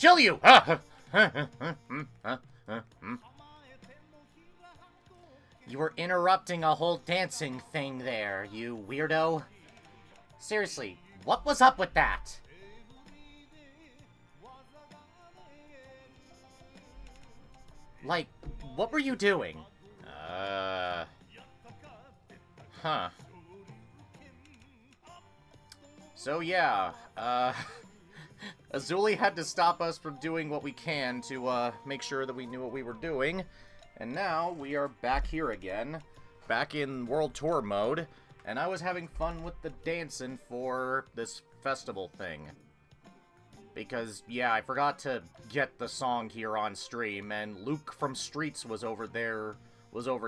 Shiryu! You were interrupting a whole dancing thing there, you weirdo. Seriously, what was up with that? Like, what were you doing? Huh. So yeah, Azuli had to stop us from doing what we can to, make sure that we knew what we were doing. And now, we are back here again, back in World Tour mode, and I was having fun with the dancing for this festival thing. Because, yeah, I forgot to get the song here on stream, and Luke from Streets was over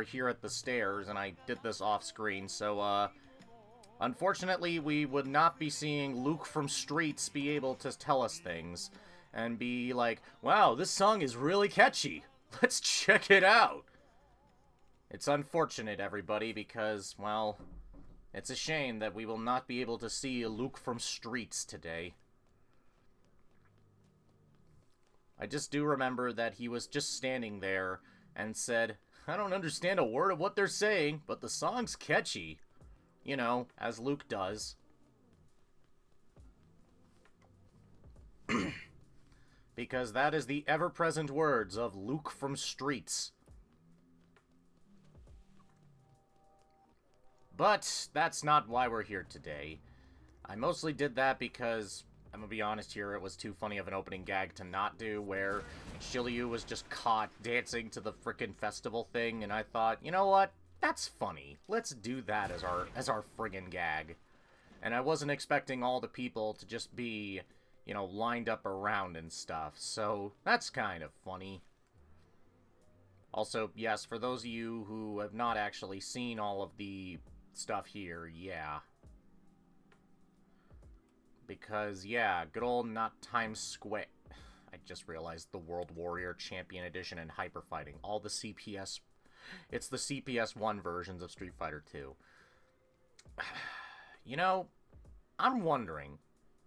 here at the stairs, and I did this off-screen, so, unfortunately, we would not be seeing Luke from Streets be able to tell us things, and be like, wow, this song is really catchy. Let's check it out. It's unfortunate, everybody, because, well, it's a shame that we will not be able to see Luke from Streets today. I just do remember that he was just standing there and said, I don't understand a word of what they're saying, but the song's catchy. You know, as Luke does. Because that is the ever-present words of Luke from Streets. But that's not why we're here today. I mostly did that because, I'm gonna be honest here, it was too funny of an opening gag to not do, where Shiryu was just caught dancing to the frickin' festival thing, and I thought, you know what? That's funny. Let's do that as our friggin' gag. And I wasn't expecting all the people to just be, you know, lined up around and stuff, so that's kind of funny. Also, yes, for those of you who have not actually seen all of the stuff here, yeah. Because, yeah, good old not Times Square. I just realized the World Warrior Champion Edition and Hyper Fighting. All the CPS... It's the CPS 1 versions of Street Fighter 2. You know, I'm wondering,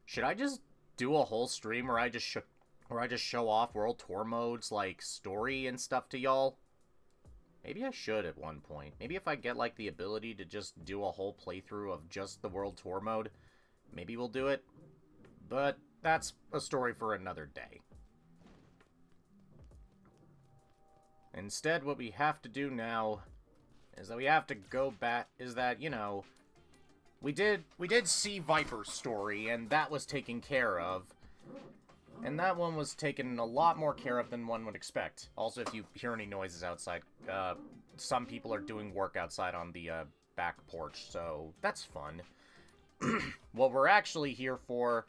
should I just do a whole stream where I just show off World Tour mode's, like, story and stuff to y'all? Maybe I should at one point. Maybe if I get, like, the ability to just do a whole playthrough of just the World Tour mode, maybe we'll do it. But that's a story for another day. Instead, what we have to do now is that we have to go back, you know, we did see Viper's story, and that was taken care of. And that one was taken a lot more care of than one would expect. Also, if you hear any noises outside, some people are doing work outside on the back porch, so that's fun. What we're actually here for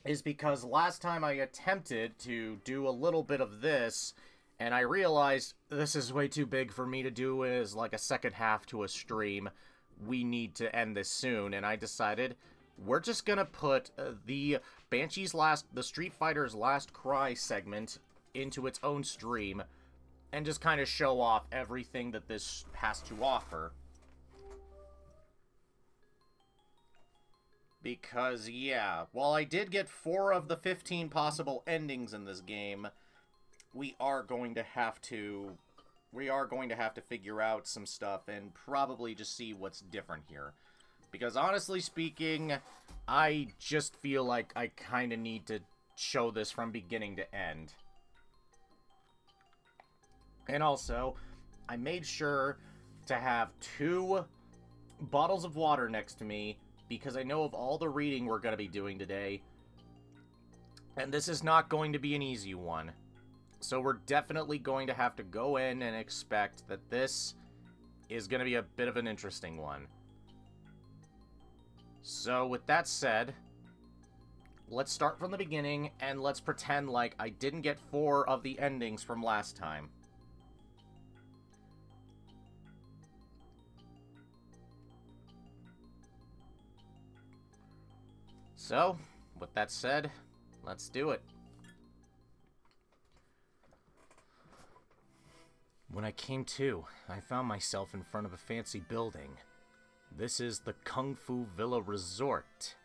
is because last time I attempted to do a little bit of this, and I realized this is way too big for me to do as like a second half to a stream. We need to end this soon, and I decided we're just gonna put the Street Fighter's Last Cry segment into its own stream, and just kind of show off everything that this has to offer. Because, yeah, while I did get 4 of the 15 possible endings in this game, we are going to have to figure out some stuff and probably just see what's different here. Because honestly speaking, I just feel like I kind of need to show this from beginning to end. And also, I made sure to have 2 bottles of water next to me, because I know of all the reading we're going to be doing today, and this is not going to be an easy one. So we're definitely going to have to go in and expect that this is going to be a bit of an interesting one. So with that said, let's start from the beginning, and let's pretend like I didn't get 4 of the endings from last time. So, with that said, let's do it. When I came to, I found myself in front of a fancy building. This is the Kung Fu Villa Resort.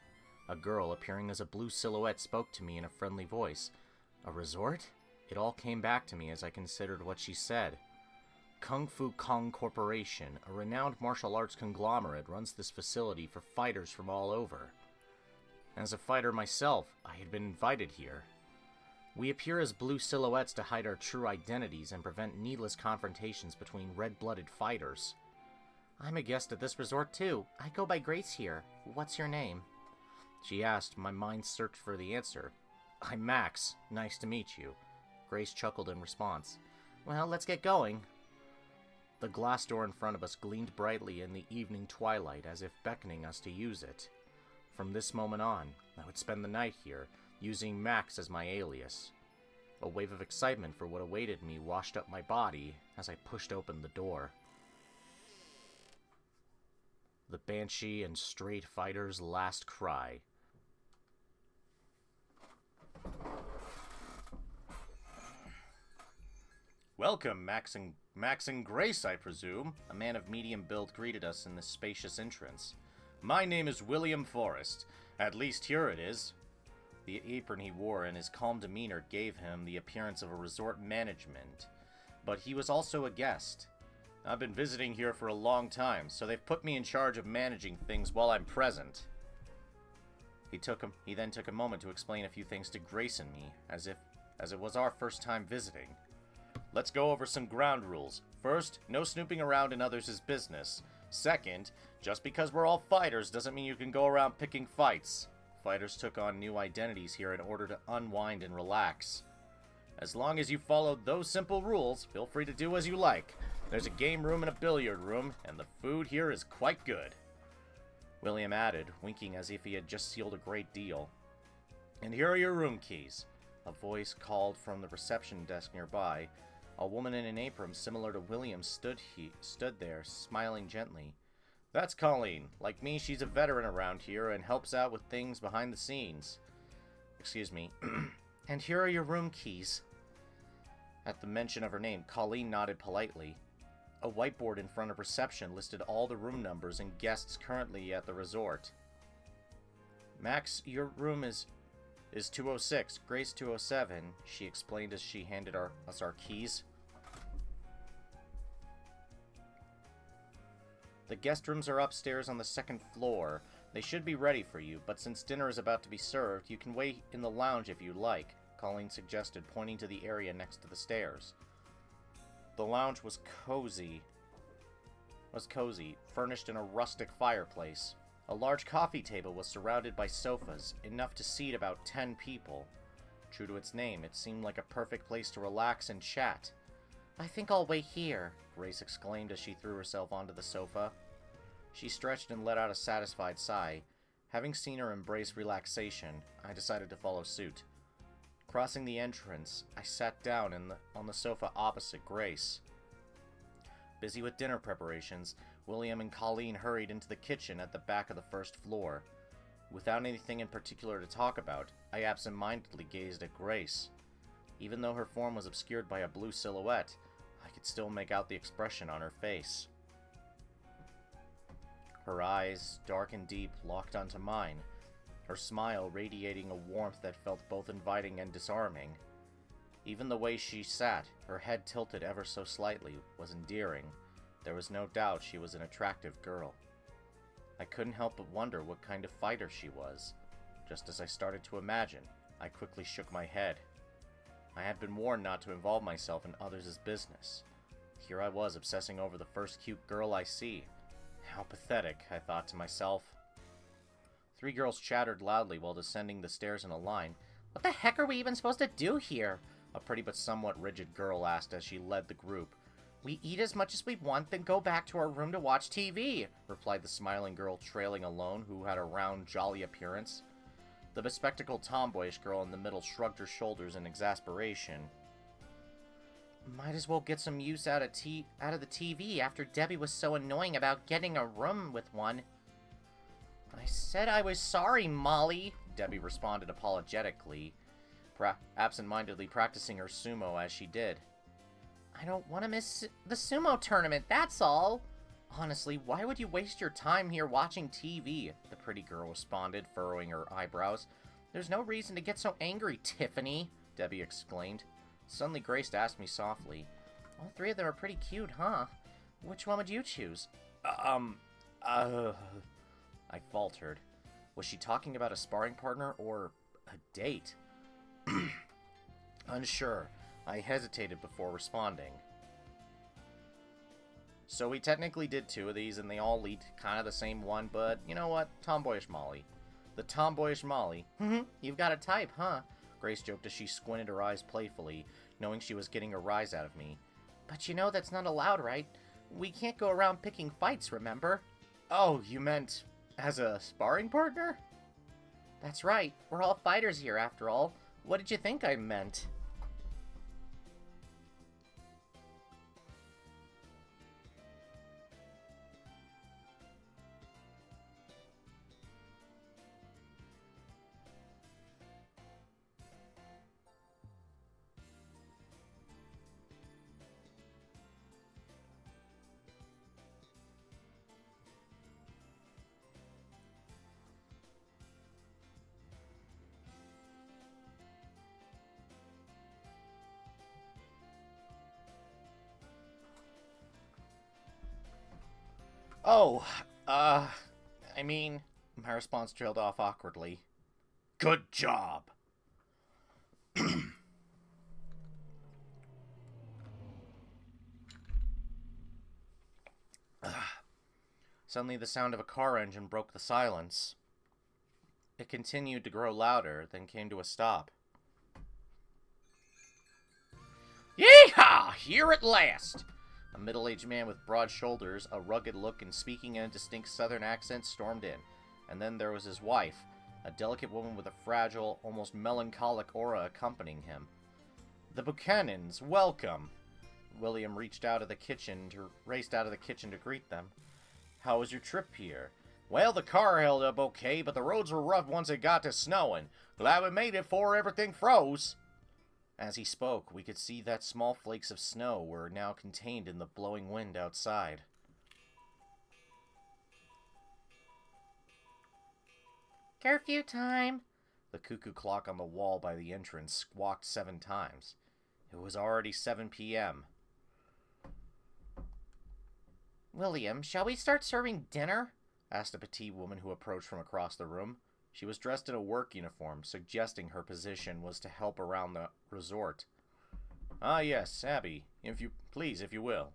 A girl appearing as a blue silhouette spoke to me in a friendly voice. A resort? It all came back to me as I considered what she said. Kung Fu Kong Corporation, a renowned martial arts conglomerate, runs this facility for fighters from all over. As a fighter myself, I had been invited here. We appear as blue silhouettes to hide our true identities and prevent needless confrontations between red-blooded fighters. I'm a guest at this resort too. I go by Grace here. What's your name? She asked. My mind searched for the answer. I'm Max. Nice to meet you. Grace chuckled in response. Well, let's get going. The glass door in front of us gleamed brightly in the evening twilight as if beckoning us to use it. From this moment on, I would spend the night here, using Max as my alias. A wave of excitement for what awaited me washed up my body as I pushed open the door. The Banshee and Straight Fighter's last cry. Welcome, Max and Grace, I presume. A man of medium build greeted us in this spacious entrance. My name is William Forrest. At least here it is. The apron he wore and his calm demeanor gave him the appearance of a resort management. But he was also a guest. I've been visiting here for a long time, so they've put me in charge of managing things while I'm present. He then took a moment to explain a few things to Grace and me, as it was our first time visiting. Let's go over some ground rules. First, no snooping around in others' business. Second, just because we're all fighters doesn't mean you can go around picking fights. Fighters took on new identities here in order to unwind and relax. As long as you followed those simple rules, feel free to do as you like. There's a game room and a billiard room, and the food here is quite good. William added, winking as if he had just sealed a great deal. And here are your room keys. A voice called from the reception desk nearby. A woman in an apron similar to William stood there, smiling gently. That's Colleen. Like me, she's a veteran around here and helps out with things behind the scenes. Excuse me. And here are your room keys. At the mention of her name, Colleen nodded politely. A whiteboard in front of reception listed all the room numbers and guests currently at the resort. Max, your room is 206, Grace 207, she explained as she handed us our keys. The guest rooms are upstairs on the second floor. They should be ready for you, but since dinner is about to be served, you can wait in the lounge if you like, Colleen suggested, pointing to the area next to the stairs. The lounge was cozy, furnished in a rustic fireplace. A large coffee table was surrounded by sofas, enough to seat about 10 people. True to its name, it seemed like a perfect place to relax and chat. I think I'll wait here, Grace exclaimed as she threw herself onto the sofa. She stretched and let out a satisfied sigh. Having seen her embrace relaxation, I decided to follow suit. Crossing the entrance, I sat down on the sofa opposite Grace. Busy with dinner preparations, William and Colleen hurried into the kitchen at the back of the first floor. Without anything in particular to talk about, I absent-mindedly gazed at Grace. Even though her form was obscured by a blue silhouette, I could still make out the expression on her face. Her eyes, dark and deep, locked onto mine, her smile radiating a warmth that felt both inviting and disarming. Even the way she sat, her head tilted ever so slightly, was endearing. There was no doubt she was an attractive girl. I couldn't help but wonder what kind of fighter she was. Just as I started to imagine, I quickly shook my head. I had been warned not to involve myself in others' business. Here I was obsessing over the first cute girl I see. How pathetic, I thought to myself. 3 girls chattered loudly while descending the stairs in a line. What the heck are we even supposed to do here? A pretty but somewhat rigid girl asked as she led the group. We eat as much as we want, then go back to our room to watch TV, replied the smiling girl trailing alone, who had a round, jolly appearance. The bespectacled tomboyish girl in the middle shrugged her shoulders in exasperation. Might as well get some use out of the TV after Debbie was so annoying about getting a room with one. I said I was sorry, Molly, Debbie responded apologetically, absent-mindedly practicing her sumo as she did. I don't want to miss the sumo tournament, that's all. Honestly, why would you waste your time here watching TV? The pretty girl responded, furrowing her eyebrows. There's no reason to get so angry, Tiffany, Debbie exclaimed. Suddenly Grace asked me softly, all three of them are pretty cute, huh? Which one would you choose? I faltered. Was she talking about a sparring partner or a date? Unsure, I hesitated before responding. So we technically did two of these, and they all lead to kind of the same one, but you know what? Tomboyish Molly. The tomboyish Molly. You've got a type, huh? Grace joked as she squinted her eyes playfully, knowing she was getting a rise out of me. But you know that's not allowed, right? We can't go around picking fights, remember? Oh, you meant as a sparring partner? That's right. We're all fighters here, after all. What did you think I meant? Oh, I mean, my response trailed off awkwardly. Good job. Suddenly the sound of a car engine broke the silence. It continued to grow louder, then came to a stop. Yeehaw! Here at last! A middle-aged man with broad shoulders, a rugged look, and speaking in a distinct southern accent stormed in. And then there was his wife, a delicate woman with a fragile, almost melancholic aura accompanying him. The Buchanans, welcome! William raced out of the kitchen to greet them. How was your trip here? Well, the car held up okay, but the roads were rough once it got to snowing. Glad we made it before everything froze. As he spoke, we could see that small flakes of snow were now contained in the blowing wind outside. Curfew time! The cuckoo clock on the wall by the entrance squawked 7 times. It was already 7 p.m. William, shall we start serving dinner? Asked a petite woman who approached from across the room. She was dressed in a work uniform, suggesting her position was to help around the resort. Ah, yes, Abby, if you will.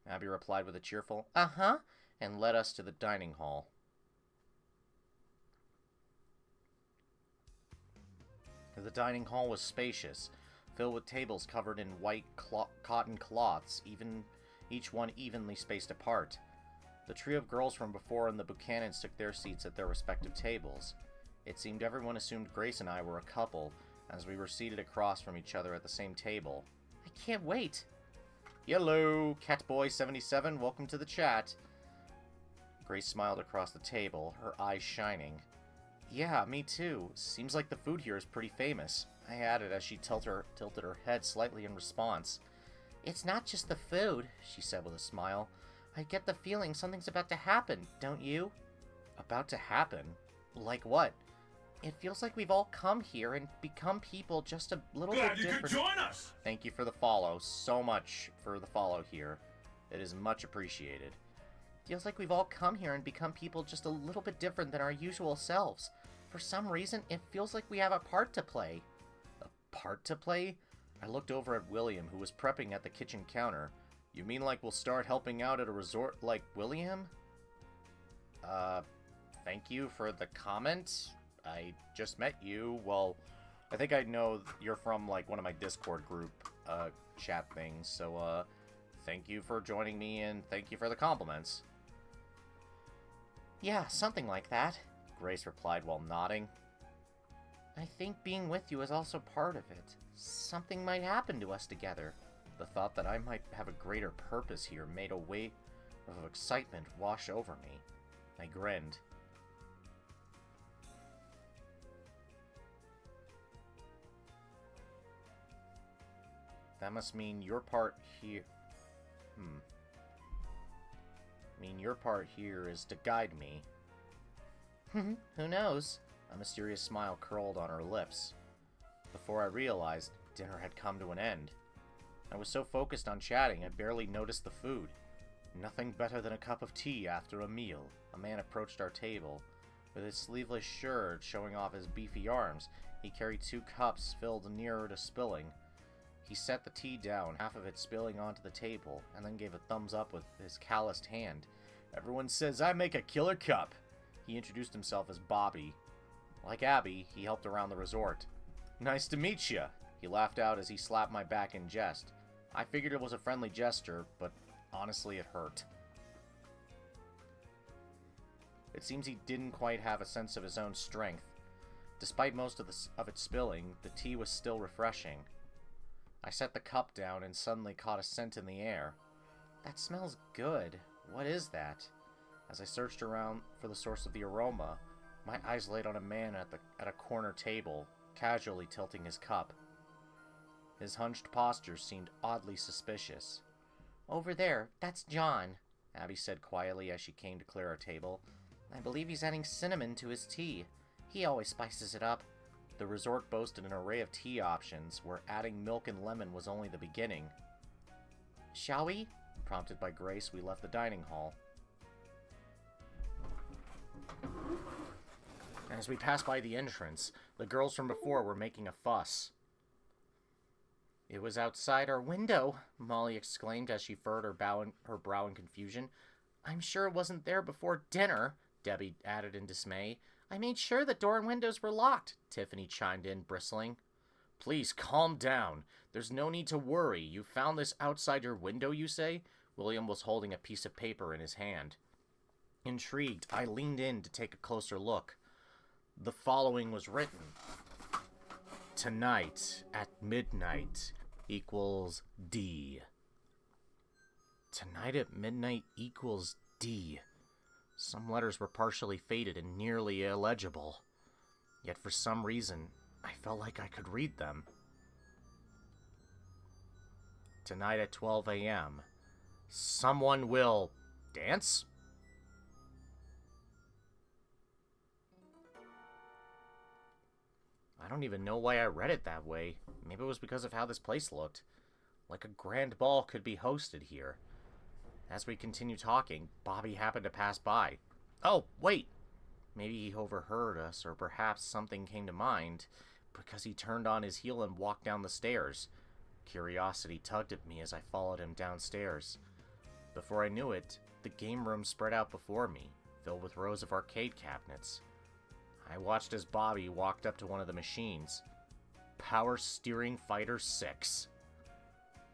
Abby replied with a cheerful, uh-huh, and led us to the dining hall. The dining hall was spacious, filled with tables covered in white cotton cloths, each one evenly spaced apart. The trio of girls from before and the Buchanans took their seats at their respective tables. It seemed everyone assumed Grace and I were a couple, as we were seated across from each other at the same table. I can't wait! Hello, Catboy77, welcome to the chat. Grace smiled across the table, her eyes shining. Yeah, me too. Seems like the food here is pretty famous, I added as she tilted her head slightly in response. It's not just the food, she said with a smile. I get the feeling something's about to happen, don't you? About to happen? Like what? It feels like we've all come here and become people just a little bit different. Glad you could join us! Thank you for the follow. So much for the follow here. It is much appreciated. Feels like we've all come here and become people just a little bit different than our usual selves. For some reason, it feels like we have a part to play. A part to play? I looked over at William, who was prepping at the kitchen counter. You mean like we'll start helping out at a resort like William? Thank you for the comment. I just met you. Well, I think I know you're from, like, one of my Discord group, chat things. So, thank you for joining me, and thank you for the compliments. Yeah, something like that, Grace replied while nodding. I think being with you is also part of it. Something might happen to us together. The thought that I might have a greater purpose here made a wave of excitement wash over me. I grinned. That must mean your part here... your part here is to guide me. Who knows? A mysterious smile curled on her lips. Before I realized, Dinner had come to an end. I was so focused on chatting, I barely noticed the food. Nothing better than a cup of tea after a meal. A man approached our table. With his sleeveless shirt showing off his beefy arms, he carried 2 cups filled nearer to spilling. He set the tea down, half of it spilling onto the table, and then gave a thumbs up with his calloused hand. Everyone says I make a killer cup. He introduced himself as Bobby. Like Abby, he helped around the resort. Nice to meet ya. He laughed out as he slapped my back in jest. I figured it was a friendly gesture, but honestly it hurt. It seems he didn't quite have a sense of his own strength. Despite most of it spilling, the tea was still refreshing. I set the cup down and suddenly caught a scent in the air. That smells good. What is that? As I searched around for the source of the aroma, my eyes laid on a man at a corner table, casually tilting his cup. His hunched posture seemed oddly suspicious. Over there, that's John, Abby said quietly as she came to clear our table. I believe he's adding cinnamon to his tea. He always spices it up. The resort boasted an array of tea options, where adding milk and lemon was only the beginning. Shall we? Prompted by Grace, we left the dining hall. As we passed by the entrance, the girls from before were making a fuss. It was outside our window, Molly exclaimed as she furrowed her brow in confusion. I'm sure it wasn't there before dinner, Debbie added in dismay. I made sure the door and windows were locked, Tiffany chimed in, bristling. Please calm down. There's no need to worry. You found this outside your window, you say? William was holding a piece of paper in his hand. Intrigued, I leaned in to take a closer look. The following was written. Tonight at midnight equals D. Tonight at midnight equals D. Some letters were partially faded and nearly illegible. Yet for some reason, I felt like I could read them. Tonight at 12 a.m. Someone will dance? I don't even know why I read it that way. Maybe it was because of how this place looked. Like a grand ball could be hosted here. As we continued talking, Bobby happened to pass by. Oh, wait! Maybe he overheard us, or perhaps something came to mind, because he turned on his heel and walked down the stairs. Curiosity tugged at me as I followed him downstairs. Before I knew it, the game room spread out before me, filled with rows of arcade cabinets. I watched as Bobby walked up to one of the machines. Power Steering Fighter 6.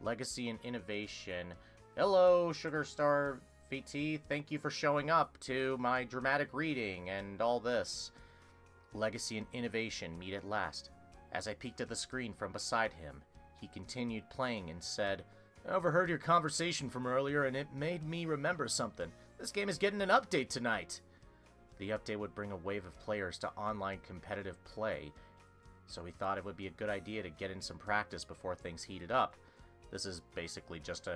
Legacy and Innovation. Hello, Sugar Star VT. Thank you for showing up to my dramatic reading and all this. Legacy and Innovation meet at last. As I peeked at the screen from beside him, he continued playing and said, I overheard your conversation from earlier and it made me remember something. This game is getting an update tonight. The update would bring a wave of players to online competitive play, so we thought it would be a good idea to get in some practice before things heated up. This is basically just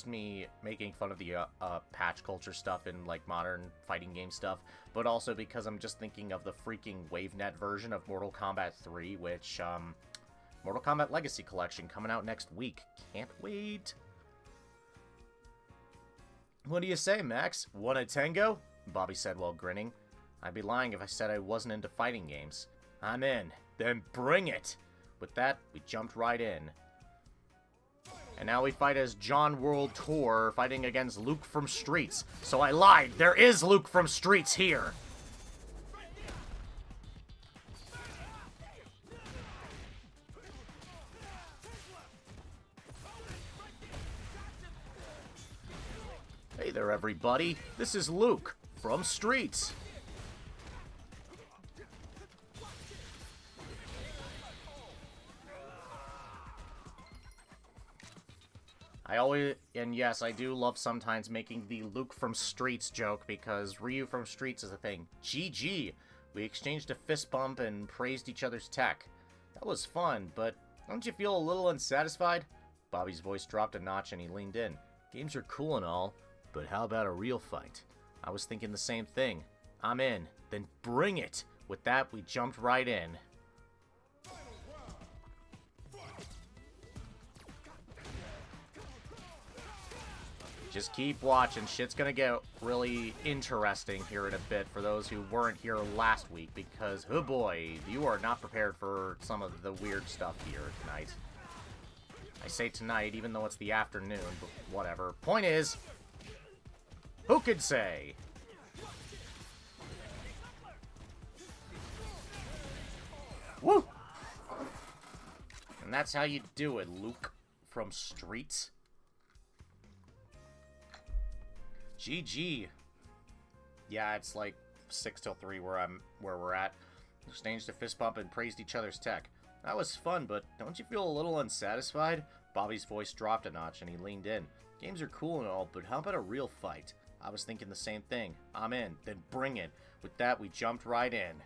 me making fun of the patch culture stuff in like modern fighting game stuff, but also because I'm just thinking of the freaking WaveNet version of Mortal Kombat 3, which Mortal Kombat Legacy Collection coming out next week. Can't wait. What do you say, Max? Want a tango? Bobby said while grinning. I'd be lying if I said I wasn't into fighting games. I'm in. Then bring it! With that, we jumped right in. And now we fight as John World Tour, fighting against Luke from Streets. So I lied! There is Luke from Streets here! Hey there, everybody. This is Luke from Streets. And yes, I do love sometimes making the Luke from Streets joke because Ryu from Streets is a thing. GG! We exchanged a fist bump and praised each other's tech. That was fun, but don't you feel a little unsatisfied? Bobby's voice dropped a notch and he leaned in. Games are cool and all, but how about a real fight? I was thinking the same thing. I'm in. Then bring it! With that, we jumped right in. Just keep watching. Shit's gonna get really interesting here in a bit for those who weren't here last week, because, oh boy, you are not prepared for some of the weird stuff here tonight. I say tonight, even though it's the afternoon, but whatever. Point is, who could say? Woo! And that's how you do it, Luke from Streets. GG. Yeah, it's like 6 till 3 where we're at. Exchanged a fist bump and praised each other's tech. That was fun, but don't you feel a little unsatisfied? Bobby's voice dropped a notch and he leaned in. Games are cool and all, but how about a real fight? I was thinking the same thing. I'm in, then bring it. With that, we jumped right in.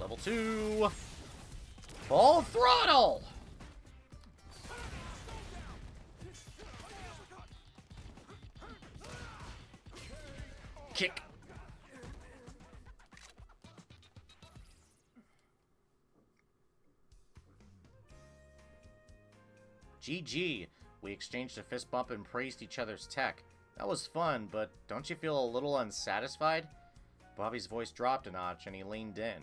Level 2. Full throttle! Kick. GG. We exchanged a fist bump and praised each other's tech. That was fun, but don't you feel a little unsatisfied? Bobby's voice dropped a notch and he leaned in.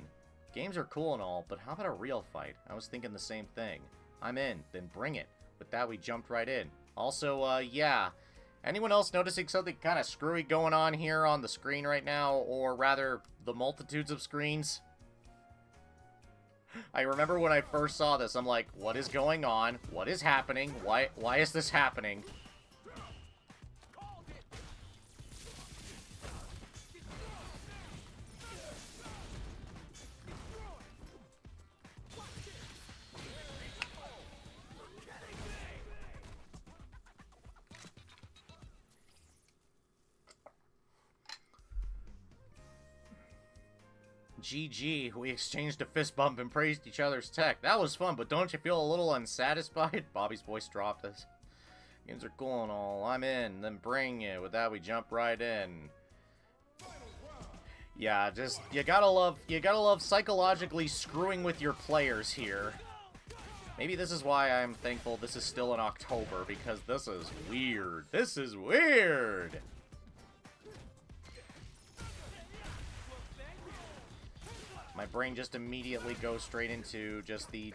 Games are cool and all, but how about a real fight? I was thinking the same thing. I'm in, then bring it. With that, we jumped right in. Also, yeah. Anyone else noticing something kind of screwy going on here on the screen right now? Or rather, the multitudes of screens? I remember when I first saw this, I'm like, what is going on? What is happening? Why is this happening? GG, we exchanged a fist bump and praised each other's tech. That was fun, but don't you feel a little unsatisfied? Bobby's voice dropped us. Games are cool and all. I'm in, then bring it. With that, we jump right in. Yeah, just, you gotta love psychologically screwing with your players here. Maybe this is why I'm thankful this is still in October, because this is weird. This is weird! My brain just immediately goes straight into just a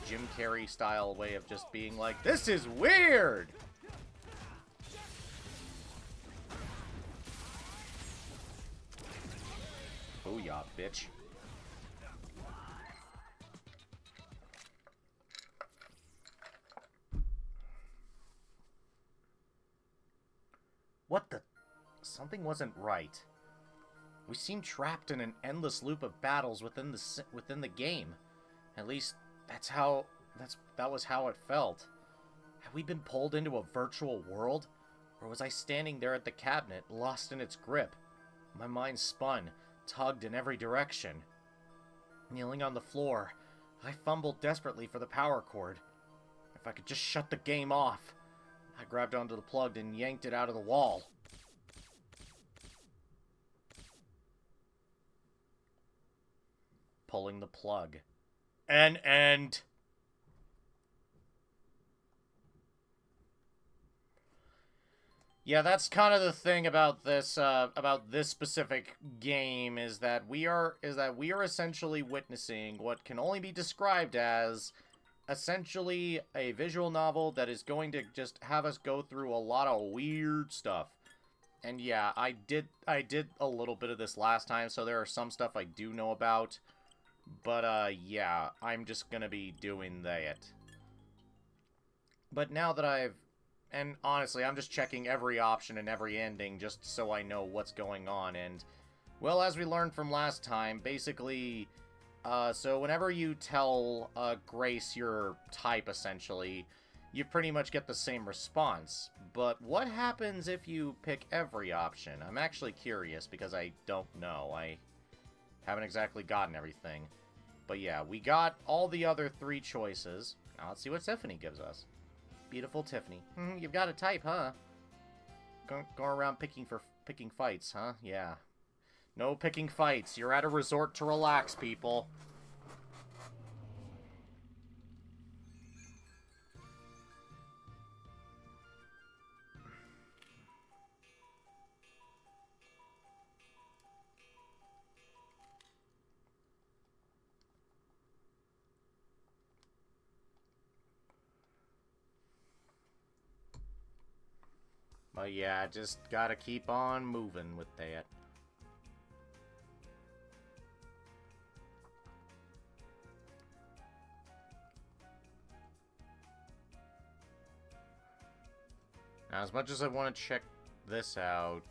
Jim Carrey style way of just being like, this is weird! Booyah, bitch. What the? Something wasn't right. We seem trapped in an endless loop of battles within the game. At least that was how it felt. Had we been pulled into a virtual world, or was I standing there at the cabinet, lost in its grip? My mind spun, tugged in every direction. Kneeling on the floor, I fumbled desperately for the power cord. If I could just shut the game off. I grabbed onto the plug and yanked it out of the wall. Pulling the plug. An end. Yeah, that's kind of the thing about this specific game is that we are essentially witnessing what can only be described as essentially a visual novel that is going to just have us go through a lot of weird stuff. And yeah, I did a little bit of this last time, so there are some stuff I do know about. But, yeah, I'm just gonna be doing that. But now that and honestly, I'm just checking every option and every ending just so I know what's going on. And, well, as we learned from last time, basically, so whenever you tell Grace your type, essentially, you pretty much get the same response. But what happens if you pick every option? I'm actually curious because I don't know. I haven't exactly gotten everything. But yeah, we got all the other 3 choices. Now let's see what Tiffany gives us. Beautiful Tiffany. You've got a type, huh? Going around picking fights, huh? Yeah. No picking fights. You're at a resort to relax, people. But yeah, just gotta keep on moving with that. Now, as much as I want to check this out,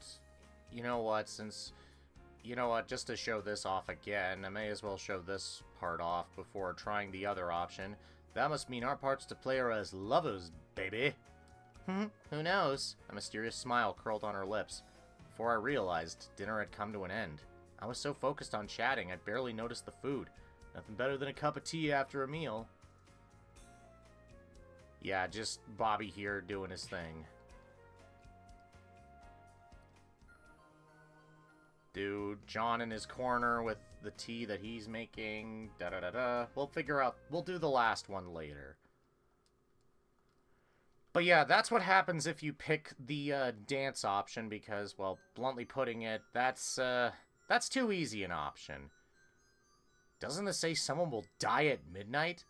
you know what, just to show this off again, I may as well show this part off before trying the other option. That must mean our parts to play are as lovers, baby. Who knows? A mysterious smile curled on her lips. Before I realized, dinner had come to an end. I was so focused on chatting, I barely noticed the food. Nothing better than a cup of tea after a meal. Yeah, just Bobby here doing his thing. Dude, John in his corner with the tea that he's making. Da-da-da-da. We'll do the last one later. But yeah, that's what happens if you pick the dance option because, well, bluntly putting it, that's too easy an option. Doesn't it say someone will die at midnight?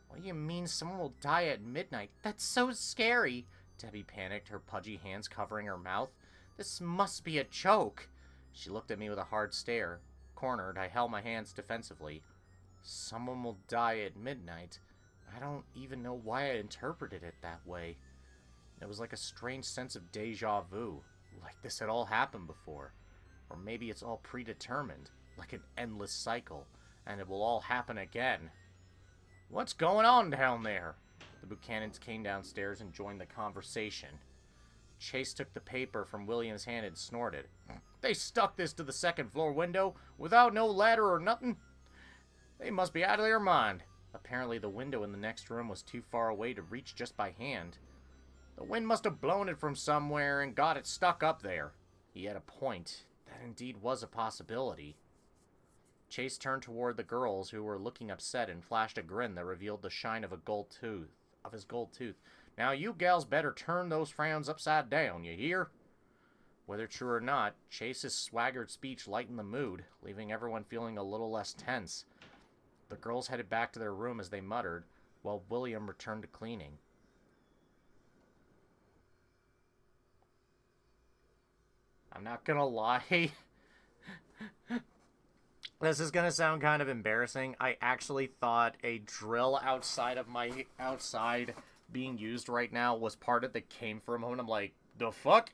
What do you mean someone will die at midnight? That's so scary! Debbie panicked, her pudgy hands covering her mouth. This must be a joke. She looked at me with a hard stare. Cornered, I held my hands defensively. Someone will die at midnight. I don't even know why I interpreted it that way. It was like a strange sense of deja vu, like this had all happened before. Or maybe it's all predetermined, like an endless cycle, and it will all happen again. What's going on down there? The Buchanans came downstairs and joined the conversation. Chase took the paper from William's hand and snorted. They stuck this to the second floor window without no ladder or nothing? They must be out of their mind. Apparently the window in the next room was too far away to reach just by hand. The wind must have blown it from somewhere and got it stuck up there. He had a point. That indeed was a possibility. Chase turned toward the girls, who were looking upset, and flashed a grin that revealed the shine of his gold tooth. Now you gals better turn those frowns upside down, you hear? Whether true or not, Chase's swaggered speech lightened the mood, leaving everyone feeling a little less tense. The girls headed back to their room as they muttered, while William returned to cleaning. I'm not gonna lie. This is gonna sound kind of embarrassing. I actually thought a drill outside being used right now was part of the came for a moment. I'm like, the fuck?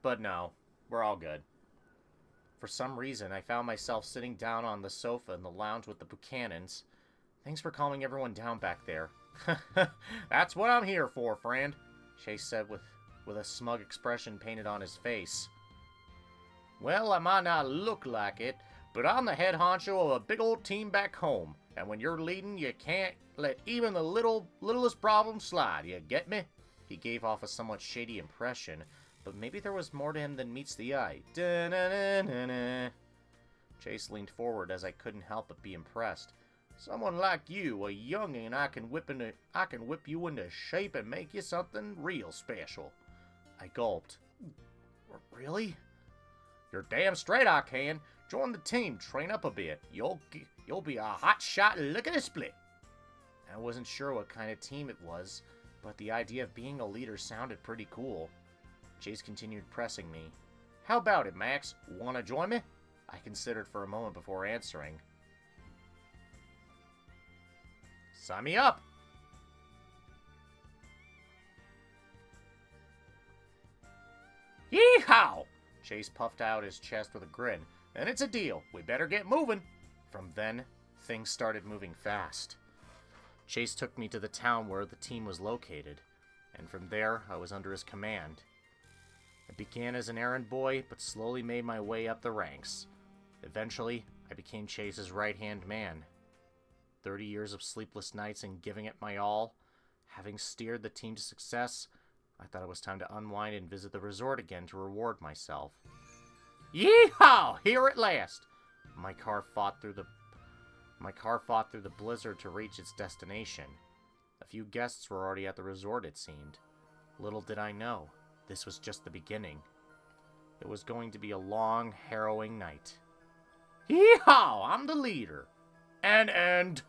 But no, we're all good. For some reason, I found myself sitting down on the sofa in the lounge with the Buchanans. Thanks for calming everyone down back there. That's what I'm here for, friend, Chase said with a smug expression painted on his face. Well, I might not look like it, but I'm the head honcho of a big old team back home, and when you're leading, you can't let even the littlest problem slide, you get me? He gave off a somewhat shady impression, but maybe there was more to him than meets the eye. Da-na-na-na-na. Chase leaned forward as I couldn't help but be impressed. Someone like you, a youngin', I can whip you into shape and make you something real special. I gulped. Really? You're damn straight I can. Join the team, train up a bit. You'll be a hot shot lickety-split. I wasn't sure what kind of team it was, but the idea of being a leader sounded pretty cool. Chase continued pressing me. How about it, Max? Wanna join me? I considered for a moment before answering. Sign me up! Yee-haw! Chase puffed out his chest with a grin. Then it's a deal. We better get moving. From then, things started moving fast. Chase took me to the town where the team was located, and from there, I was under his command. I began as an errand boy, but slowly made my way up the ranks. Eventually, I became Chase's right-hand man. 30 years of sleepless nights and giving it my all, having steered the team to success, I thought it was time to unwind and visit the resort again to reward myself. Yeehaw! Here at last! My car fought through the blizzard to reach its destination. A few guests were already at the resort, it seemed. Little did I know, this was just the beginning. It was going to be a long, harrowing night. Yeehaw! I'm the leader. And end.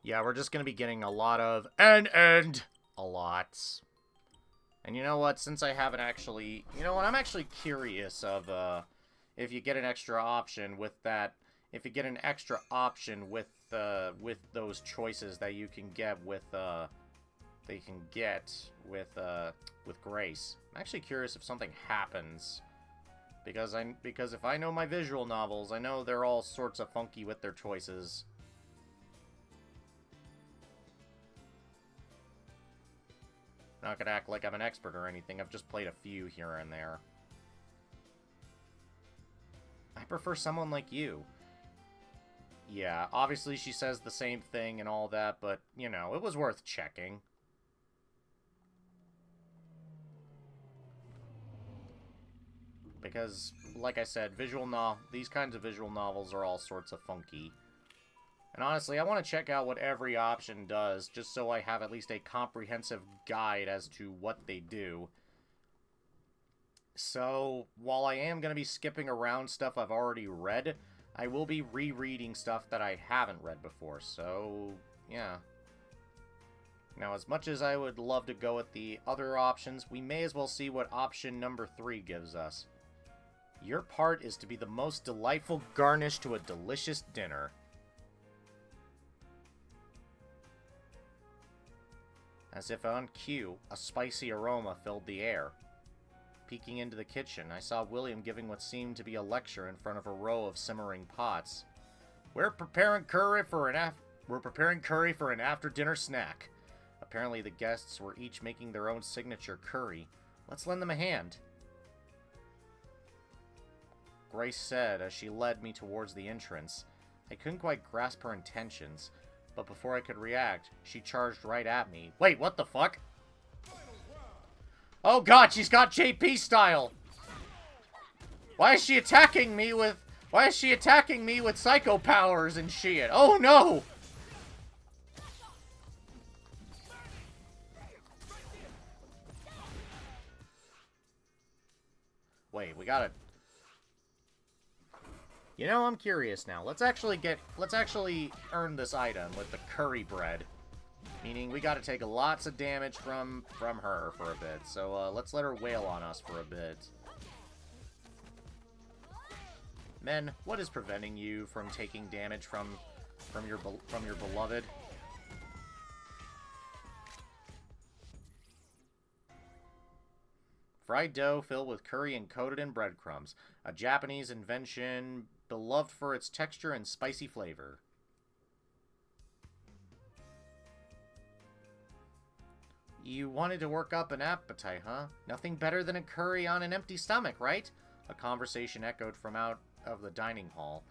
Yeah, we're just going to be getting a lot of end. A lot. And you know what? Since I haven't actually... You know what? I'm actually curious of if you get an extra option with that... If you get an extra option with those choices that you can get with with Grace. I'm actually curious if something happens. Because if I know my visual novels, I know they're all sorts of funky with their choices. Not gonna act like I'm an expert or anything, I've just played a few here and there. I prefer someone like you. Yeah, obviously she says the same thing and all that, but, you know, it was worth checking. Because, like I said, these kinds of visual novels are all sorts of funky. And honestly, I want to check out what every option does, just so I have at least a comprehensive guide as to what they do. So, while I am going to be skipping around stuff I've already read, I will be rereading stuff that I haven't read before, so, yeah. Now, as much as I would love to go with the other options, we may as well see what option number 3 gives us. Your part is to be the most delightful garnish to a delicious dinner. As if on cue, a spicy aroma filled the air. Peeking into the kitchen, I saw William giving what seemed to be a lecture in front of a row of simmering pots. We're preparing curry for an after-dinner snack. Apparently the guests were each making their own signature curry. Let's lend them a hand. Grace said as she led me towards the entrance. I couldn't quite grasp her intentions, but before I could react, she charged right at me. Wait, what the fuck? Oh god, she's got JP style! Why is she attacking me with psycho powers and shit? Oh no! Wait, we gotta... You know, I'm curious now. Let's actually earn this item with the curry bread. Meaning we gotta take lots of damage from her for a bit. So, let's let her wail on us for a bit. Men, what is preventing you from taking damage from your beloved? Fried dough filled with curry and coated in breadcrumbs. A Japanese invention beloved for its texture and spicy flavor. You wanted to work up an appetite, huh? Nothing better than a curry on an empty stomach, right? A conversation echoed from out of the dining hall.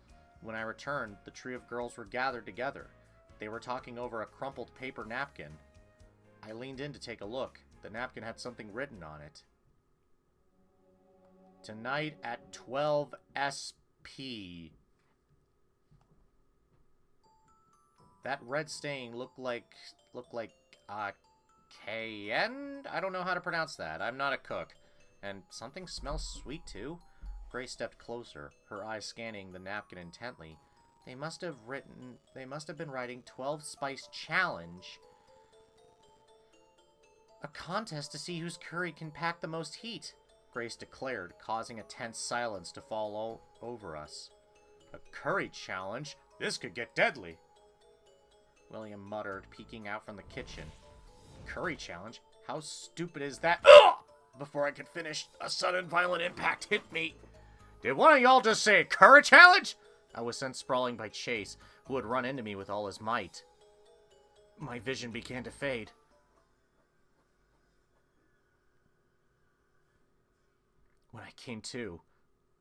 When I returned, the trio of girls were gathered together. They were talking over a crumpled paper napkin. I leaned in to take a look. The napkin had something written on it. Tonight at 12 SP. That red stain looked like KN? I don't know how to pronounce that. I'm not a cook. And something smells sweet too. Grace stepped closer, her eyes scanning the napkin intently. They must have been writing 12 Spice Challenge. A contest to see whose curry can pack the most heat, Grace declared, causing a tense silence to fall over us. A curry challenge? This could get deadly, William muttered, peeking out from the kitchen. Curry challenge? How stupid is that? Ugh! Before I could finish, a sudden violent impact hit me. Did one of y'all just say curry challenge? I was sent sprawling by Chase, who had run into me with all his might. My vision began to fade. When I came to,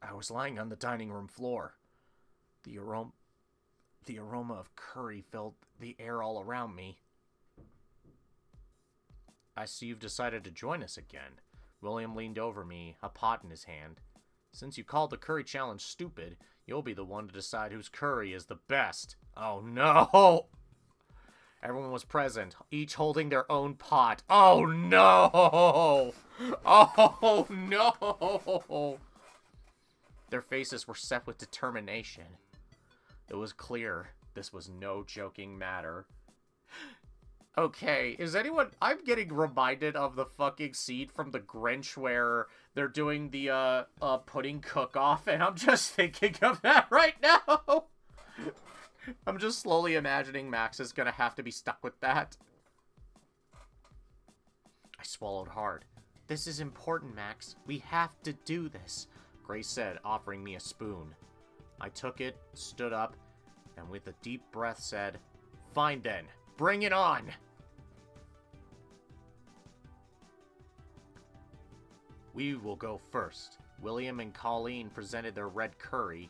I was lying on the dining room floor. The aroma of curry filled the air all around me. I see you've decided to join us again. William leaned over me, a pot in his hand. Since you called the curry challenge stupid, you'll be the one to decide whose curry is the best. Oh no! Everyone was present, each holding their own pot. Oh no! Oh no! Their faces were set with determination. It was clear this was no joking matter. Okay, is anyone... I'm getting reminded of the fucking scene from The Grinch where they're doing the, pudding cook-off, and I'm just thinking of that right now! I'm just slowly imagining Max is gonna have to be stuck with that. I swallowed hard. This is important, Max. We have to do this, Grace said, offering me a spoon. I took it, stood up, and with a deep breath said, Fine then, bring it on! We will go first. William and Colleen presented their red curry.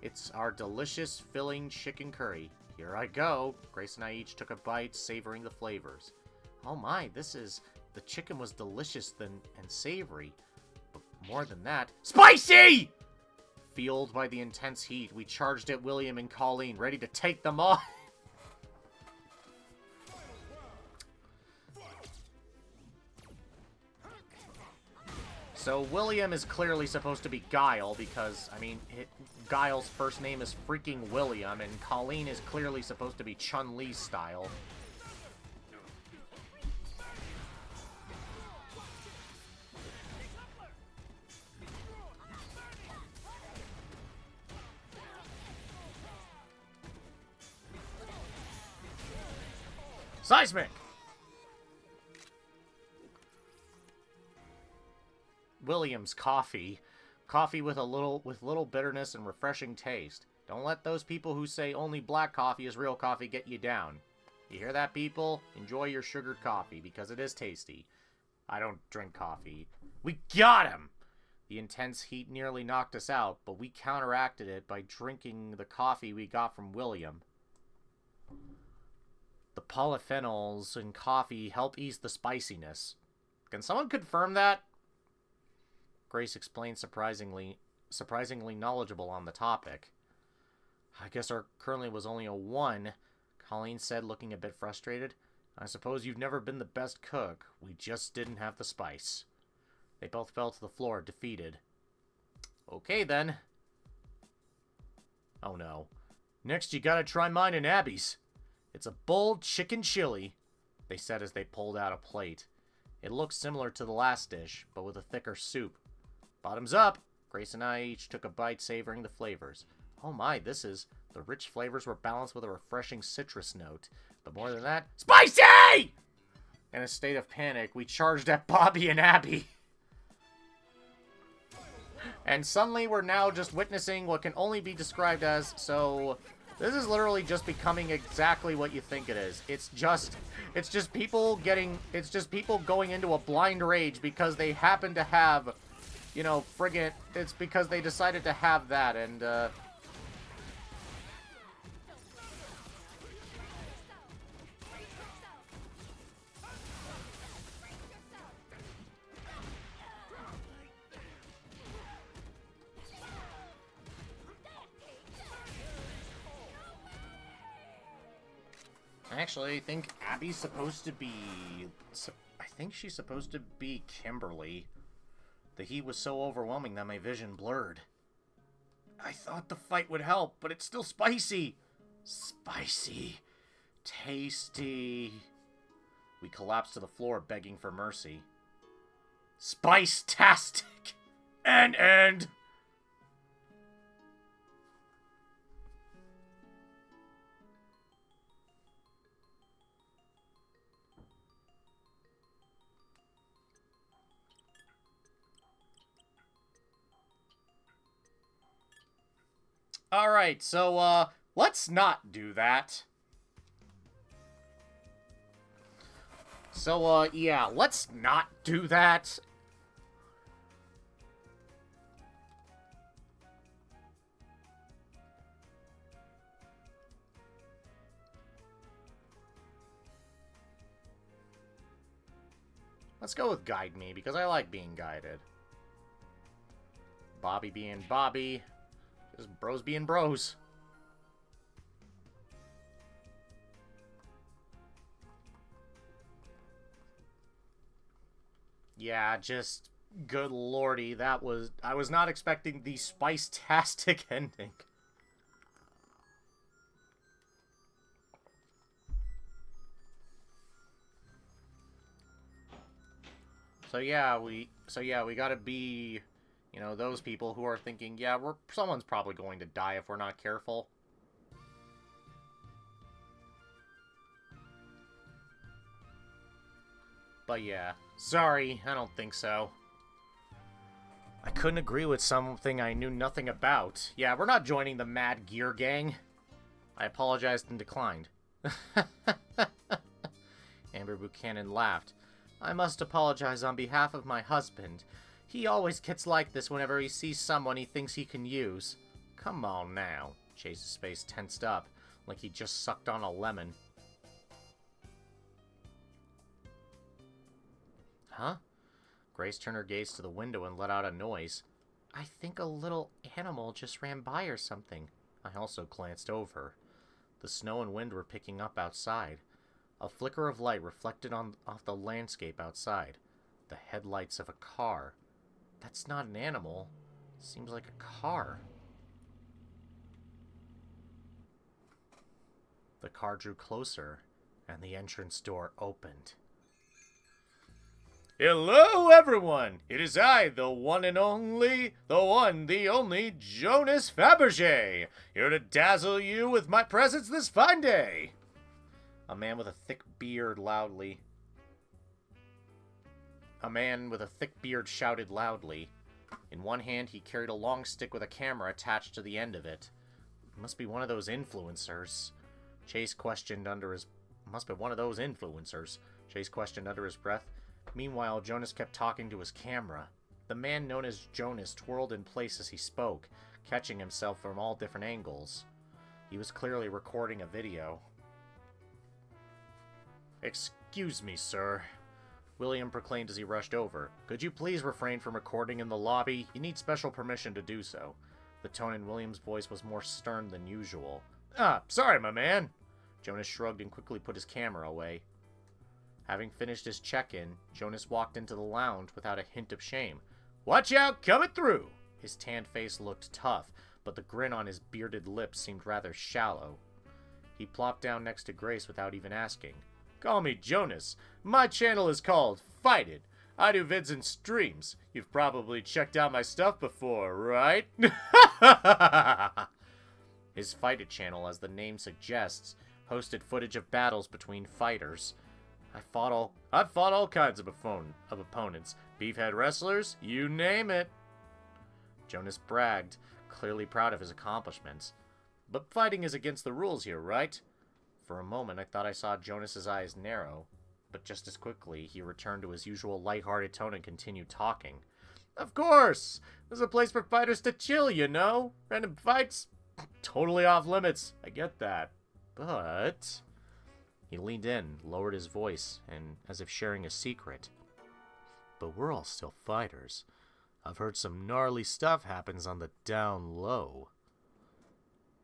It's our delicious, filling chicken curry. Here I go. Grace and I each took a bite, savoring the flavors. Oh my, the chicken was delicious and savory. But more than that, spicy! Fueled by the intense heat, we charged at William and Colleen, ready to take them on. So William is clearly supposed to be Guile because, I mean, Guile's first name is freaking William, and Colleen is clearly supposed to be Chun-Li's style. Seismic! William's coffee. Coffee with little bitterness and refreshing taste. Don't let those people who say only black coffee is real coffee get you down. You hear that, people? Enjoy your sugared coffee, because it is tasty. I don't drink coffee. We got him! The intense heat nearly knocked us out, but we counteracted it by drinking the coffee we got from William. The polyphenols in coffee help ease the spiciness. Can someone confirm that? Grace explained, surprisingly knowledgeable on the topic. I guess our currently was only a 1, Colleen said, looking a bit frustrated. I suppose you've never been the best cook. We just didn't have the spice. They both fell to the floor, defeated. Okay, then. Oh, no. Next, you gotta try mine and Abby's. It's a bold chicken chili, they said as they pulled out a plate. It looked similar to the last dish, but with a thicker soup. Bottoms up! Grace and I each took a bite, savoring the flavors. Oh my, the rich flavors were balanced with a refreshing citrus note. But more than that, spicy! In a state of panic, we charged at Bobby and Abby. And suddenly we're now just witnessing what can only be described as, this is literally just becoming exactly what you think it is. It's just people going into a blind rage because they happen to have, you know, it's because they decided to have that, and, Actually, I think Abby's supposed to be... I think she's supposed to be Kimberly. The heat was so overwhelming that my vision blurred. I thought the fight would help, but it's still spicy. Spicy. Tasty. We collapsed to the floor, begging for mercy. Spice-tastic! End! Alright, so, let's not do that. So, yeah, let's not do that. Let's go with guide me, because I like being guided. Bobby being Bobby. Just bros being bros. Yeah, just... Good lordy, that was... I was not expecting the spice-tastic ending. So yeah, we gotta be, you know, those people who are thinking, yeah, someone's probably going to die if we're not careful. But yeah, sorry, I don't think so. I couldn't agree with something I knew nothing about. Yeah, we're not joining the Mad Gear Gang. I apologized and declined. Amber Buchanan laughed. I must apologize on behalf of my husband. He always gets like this whenever he sees someone he thinks he can use. Come on now. Chase's face tensed up, like he just sucked on a lemon. Huh? Grace turned her gaze to the window and let out a noise. I think a little animal just ran by or something. I also glanced over. The snow and wind were picking up outside. A flicker of light reflected off the landscape outside. The headlights of a car. That's not an animal. Seems like a car. The car drew closer, and the entrance door opened. Hello, everyone! It is I, the one and only, the only Jonas Fabergé, here to dazzle you with my presence this fine day. A man with a thick beard shouted loudly. In one hand, he carried a long stick with a camera attached to the end of it. It must be one of those influencers. Chase questioned under his breath. Meanwhile, Jonas kept talking to his camera. The man known as Jonas twirled in place as he spoke, catching himself from all different angles. He was clearly recording a video. Excuse me, sir, William proclaimed as he rushed over. Could you please refrain from recording in the lobby? You need special permission to do so. The tone in William's voice was more stern than usual. Ah, sorry, my man. Jonas shrugged and quickly put his camera away. Having finished his check-in, Jonas walked into the lounge without a hint of shame. Watch out, coming through! His tanned face looked tough, but the grin on his bearded lips seemed rather shallow. He plopped down next to Grace without even asking. Call me Jonas. My channel is called Fight It. I do vids and streams. You've probably checked out my stuff before, right? His Fight It channel, as the name suggests, posted footage of battles between fighters. I've fought all kinds of opponents. Beefhead wrestlers, you name it. Jonas bragged, clearly proud of his accomplishments. But fighting is against the rules here, right? For a moment, I thought I saw Jonas's eyes narrow, but just as quickly, he returned to his usual lighthearted tone and continued talking. Of course! There's a place for fighters to chill, you know? Random fights? Totally off limits. I get that. But... He leaned in, lowered his voice, and as if sharing a secret. But we're all still fighters. I've heard some gnarly stuff happens on the down low.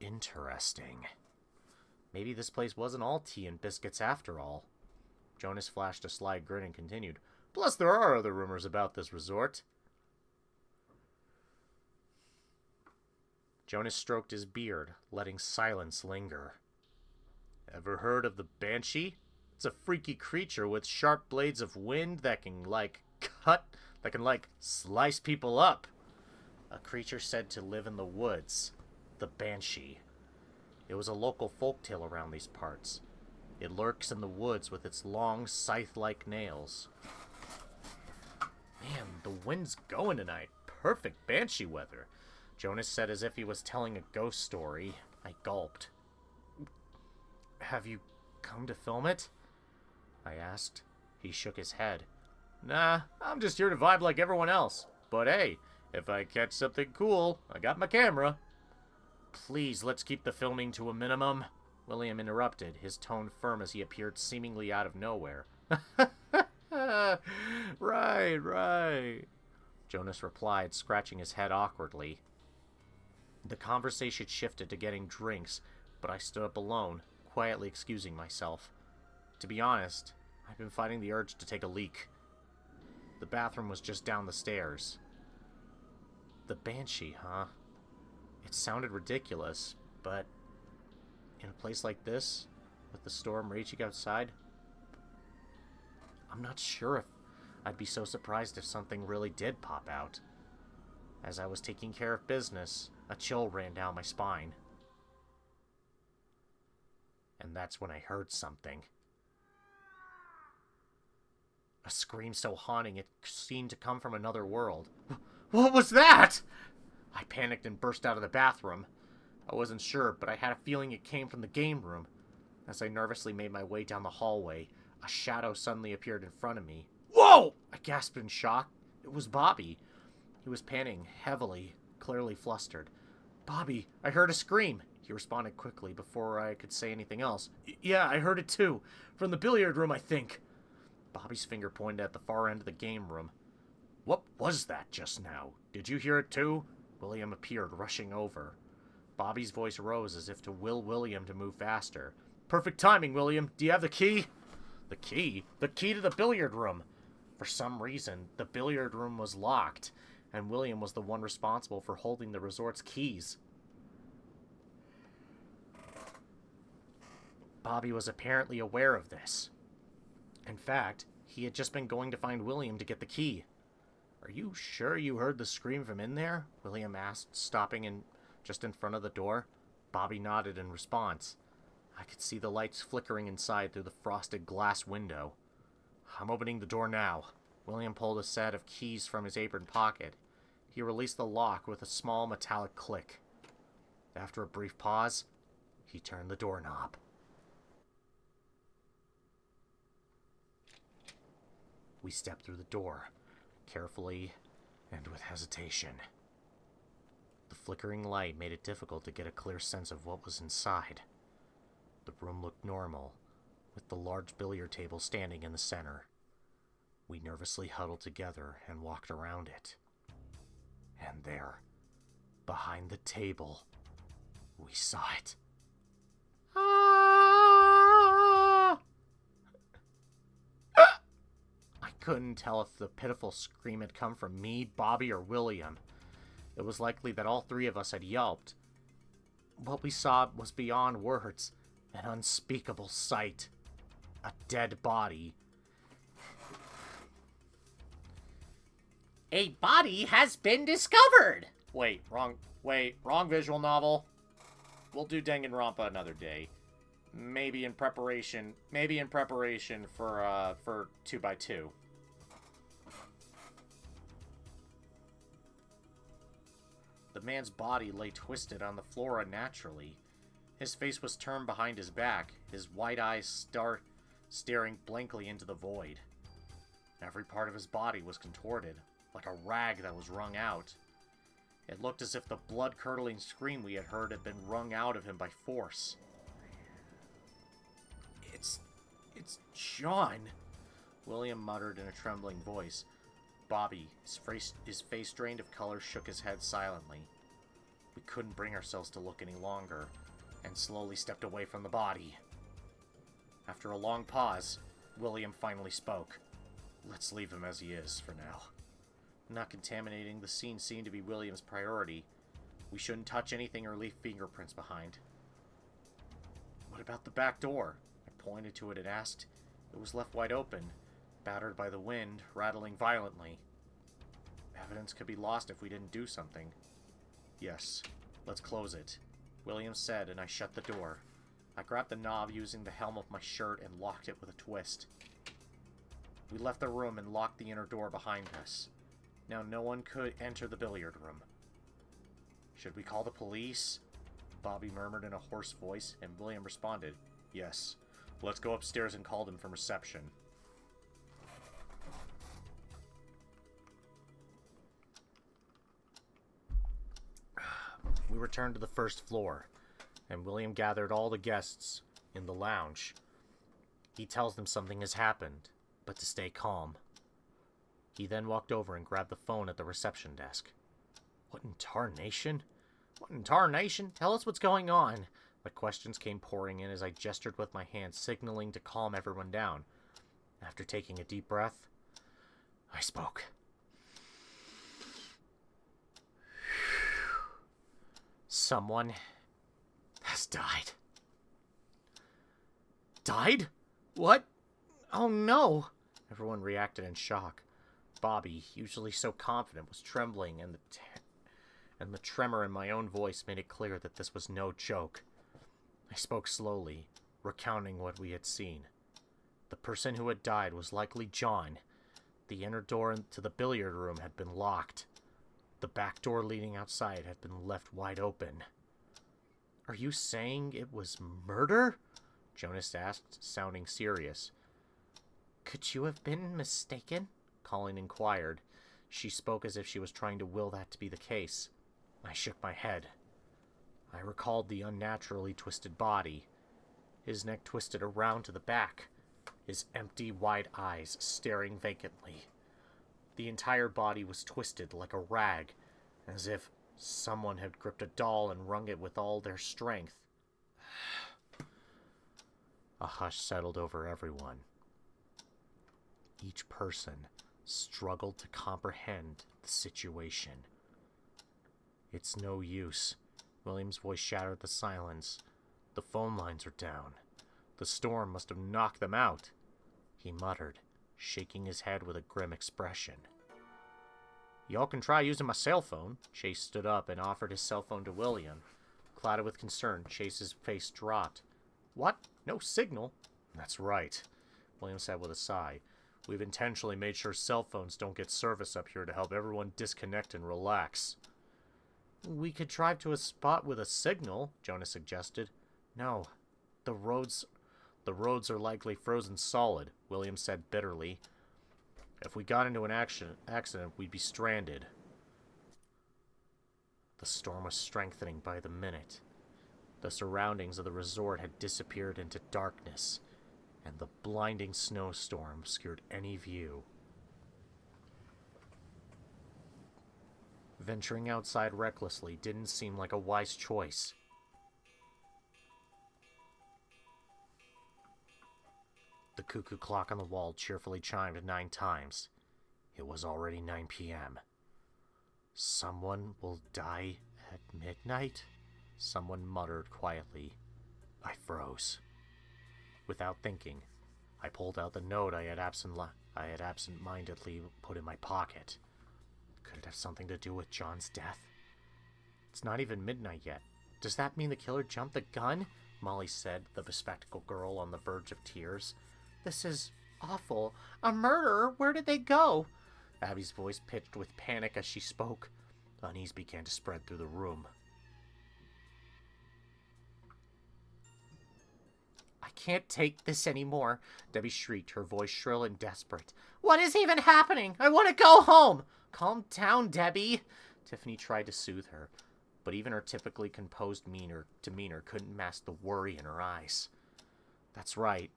Interesting. Maybe this place wasn't all tea and biscuits after all. Jonas flashed a sly grin and continued. Plus, there are other rumors about this resort. Jonas stroked his beard, letting silence linger. Ever heard of the Banshee? It's a freaky creature with sharp blades of wind that can, slice people up. A creature said to live in the woods. The Banshee. It was a local folktale around these parts. It lurks in the woods with its long, scythe-like nails. Man, the wind's going tonight. Perfect Banshee weather. Jonas said as if he was telling a ghost story. I gulped. Have you come to film it? I asked. He shook his head. Nah, I'm just here to vibe like everyone else. But hey, if I catch something cool, I got my camera. Please, let's keep the filming to a minimum, William interrupted, his tone firm as he appeared seemingly out of nowhere. Right. Jonas replied, scratching his head awkwardly. The conversation shifted to getting drinks, but I stood up alone, quietly excusing myself. To be honest, I've been fighting the urge to take a leak. The bathroom was just down the stairs. The Banshee, huh? It sounded ridiculous, but in a place like this, with the storm raging outside, I'm not sure if I'd be so surprised if something really did pop out. As I was taking care of business, a chill ran down my spine. And that's when I heard something. A scream so haunting it seemed to come from another world. What was that? I panicked and burst out of the bathroom. I wasn't sure, but I had a feeling it came from the game room. As I nervously made my way down the hallway, a shadow suddenly appeared in front of me. Whoa! I gasped in shock. It was Bobby. He was panting heavily, clearly flustered. Bobby, I heard a scream. He responded quickly before I could say anything else. Yeah, I heard it too. From the billiard room, I think. Bobby's finger pointed at the far end of the game room. What was that just now? Did you hear it too? William appeared, rushing over. Bobby's voice rose as if to will William to move faster. Perfect timing, William. Do you have the key? The key? The key to the billiard room. For some reason, the billiard room was locked, and William was the one responsible for holding the resort's keys. Bobby was apparently aware of this. In fact, he had just been going to find William to get the key. Are you sure you heard the scream from in there? William asked, stopping just in front of the door. Bobby nodded in response. I could see the lights flickering inside through the frosted glass window. I'm opening the door now. William pulled a set of keys from his apron pocket. He released the lock with a small metallic click. After a brief pause, he turned the doorknob. We stepped through the door, carefully and with hesitation. The flickering light made it difficult to get a clear sense of what was inside. The room looked normal, with the large billiard table standing in the center. We nervously huddled together and walked around it. And there, behind the table, we saw it. I couldn't tell if the pitiful scream had come from me, Bobby, or William. It was likely that all three of us had yelped. What we saw was beyond words, an unspeakable sight. A dead body. A body has been discovered! Wrong visual novel. We'll do Danganronpa another day. Maybe in preparation for 2x2. The man's body lay twisted on the floor unnaturally. His face was turned behind his back, his wide eyes staring blankly into the void. Every part of his body was contorted, like a rag that was wrung out. It looked as if the blood-curdling scream we had heard had been wrung out of him by force. It's John, William muttered in a trembling voice. Bobby, his face drained of color, shook his head silently. We couldn't bring ourselves to look any longer, and slowly stepped away from the body. After a long pause, William finally spoke. Let's leave him as he is, for now. Not contaminating the scene seemed to be William's priority. We shouldn't touch anything or leave fingerprints behind. What about the back door? I pointed to it and asked. It was left wide open, battered by the wind, rattling violently. Evidence could be lost if we didn't do something. Yes, let's close it, William said, and I shut the door. I grabbed the knob using the hem of my shirt and locked it with a twist. We left the room and locked the inner door behind us. Now no one could enter the billiard room. Should we call the police? Bobby murmured in a hoarse voice, and William responded, Yes. Let's go upstairs and call them from reception. We returned to the first floor, and William gathered all the guests in the lounge. He tells them something has happened, but to stay calm. He then walked over and grabbed the phone at the reception desk. What in tarnation? What in tarnation? Tell us what's going on. The questions came pouring in as I gestured with my hand, signaling to calm everyone down. After taking a deep breath, I spoke. Someone has died. Died? What? Oh no! Everyone reacted in shock. Bobby, usually so confident, was trembling, and the tremor in my own voice made it clear that this was no joke. I spoke slowly, recounting what we had seen. The person who had died was likely John. The inner door to the billiard room had been locked. The back door leading outside had been left wide open. Are you saying it was murder? Jonas asked, sounding serious. Could you have been mistaken? Colleen inquired. She spoke as if she was trying to will that to be the case. I shook my head. I recalled the unnaturally twisted body. His neck twisted around to the back, his empty, wide eyes staring vacantly. The entire body was twisted like a rag, as if someone had gripped a doll and wrung it with all their strength. A hush settled over everyone. Each person struggled to comprehend the situation. It's no use. William's voice shattered the silence. The phone lines are down. The storm must have knocked them out. He muttered, shaking his head with a grim expression. Y'all can try using my cell phone. Chase stood up and offered his cell phone to William. Clouded with concern, Chase's face dropped. What? No signal? That's right, William said with a sigh. We've intentionally made sure cell phones don't get service up here to help everyone disconnect and relax. We could drive to a spot with a signal, Jonas suggested. No, the roads are likely frozen solid, William said bitterly. If we got into an accident, we'd be stranded. The storm was strengthening by the minute. The surroundings of the resort had disappeared into darkness, and the blinding snowstorm obscured any view. Venturing outside recklessly didn't seem like a wise choice. The cuckoo clock on the wall cheerfully chimed 9 times. It was already 9 p.m. Someone will die at midnight? Someone muttered quietly. I froze. Without thinking, I pulled out the note I had absent-mindedly put in my pocket. Could it have something to do with John's death? It's not even midnight yet. Does that mean the killer jumped the gun? Molly said, the bespectacled girl on the verge of tears. This is awful. A murderer? Where did they go? Abby's voice pitched with panic as she spoke. Unease began to spread through the room. I can't take this anymore, Debbie shrieked, her voice shrill and desperate. What is even happening? I want to go home! Calm down, Debbie. Tiffany tried to soothe her, but even her typically composed demeanor couldn't mask the worry in her eyes. That's right.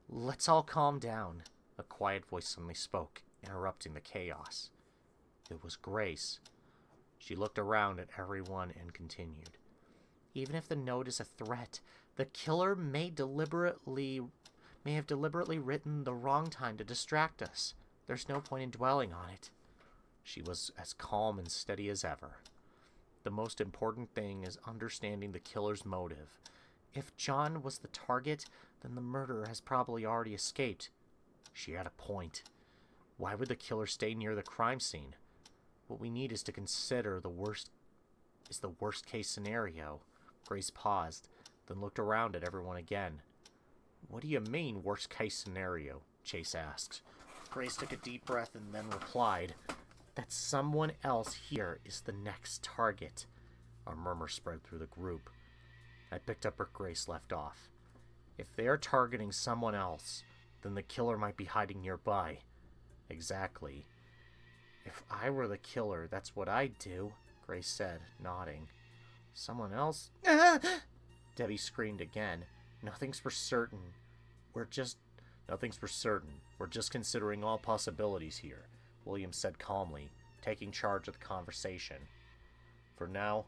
Let's all calm down, a quiet voice suddenly spoke, interrupting the chaos. It was Grace. She looked around at everyone and continued. Even if the note is a threat, the killer may have deliberately written the wrong time to distract us. There's no point in dwelling on it. She was as calm and steady as ever. The most important thing is understanding the killer's motive. If John was the target, then the murderer has probably already escaped. She had a point. Why would the killer stay near the crime scene? What we need is to consider the worst case scenario. Grace paused, then looked around at everyone again. What do you mean, worst case scenario? Chase asked. Grace took a deep breath and then replied, that someone else here is the next target. A murmur spread through the group. I picked up where Grace left off. If they're targeting someone else, then the killer might be hiding nearby. Exactly. If I were the killer, that's what I'd do, Grace said, nodding. Someone else? Debbie screamed again. Nothing's for certain. We're just considering all possibilities here. William said calmly, taking charge of the conversation. For now,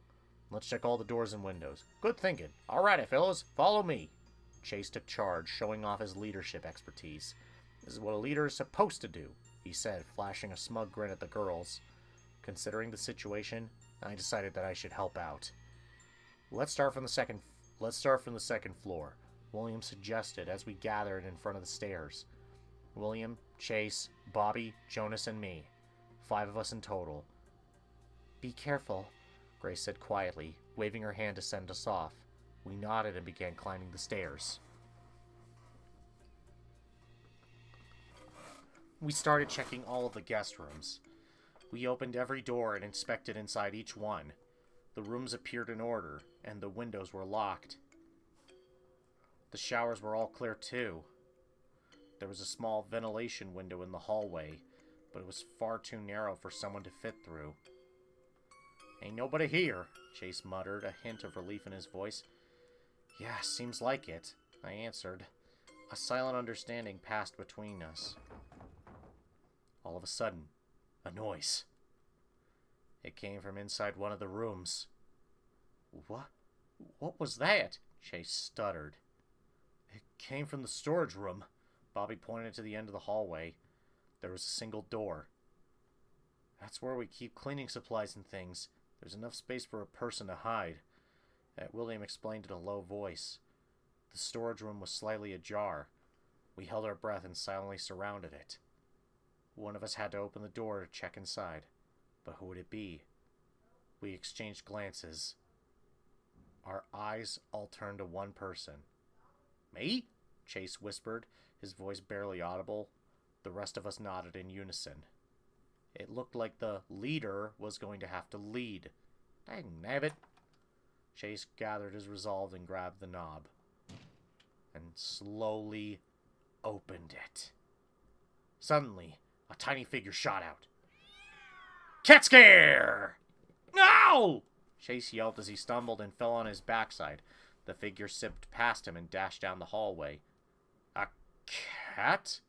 let's check all the doors and windows. Good thinking. Alrighty, fellas, follow me. Chase took charge, showing off his leadership expertise. This is what a leader is supposed to do, he said, flashing a smug grin at the girls. Considering the situation, I decided that I should help out. Let's start from the second floor, William suggested as we gathered in front of the stairs. William, Chase, Bobby, Jonas, and me. 5 of us in total. Be careful, Grace said quietly, waving her hand to send us off. We nodded and began climbing the stairs. We started checking all of the guest rooms. We opened every door and inspected inside each one. The rooms appeared in order, and the windows were locked. The showers were all clear too. There was a small ventilation window in the hallway, but it was far too narrow for someone to fit through. Ain't nobody here, Chase muttered, a hint of relief in his voice. Yeah, seems like it, I answered. A silent understanding passed between us. All of a sudden, a noise. It came from inside one of the rooms. What was that? Chase stuttered. It came from the storage room. Bobby pointed to the end of the hallway. There was a single door. That's where we keep cleaning supplies and things. There's enough space for a person to hide. William explained in a low voice. The storage room was slightly ajar. We held our breath and silently surrounded it. One of us had to open the door to check inside. But who would it be? We exchanged glances. Our eyes all turned to one person. Me? Chase whispered, his voice barely audible. The rest of us nodded in unison. It looked like the leader was going to have to lead. Dang nabbit. Chase gathered his resolve and grabbed the knob. And slowly opened it. Suddenly, a tiny figure shot out. Cat scare! No! Chase yelped as he stumbled and fell on his backside. The figure zipped past him and dashed down the hallway. A cat?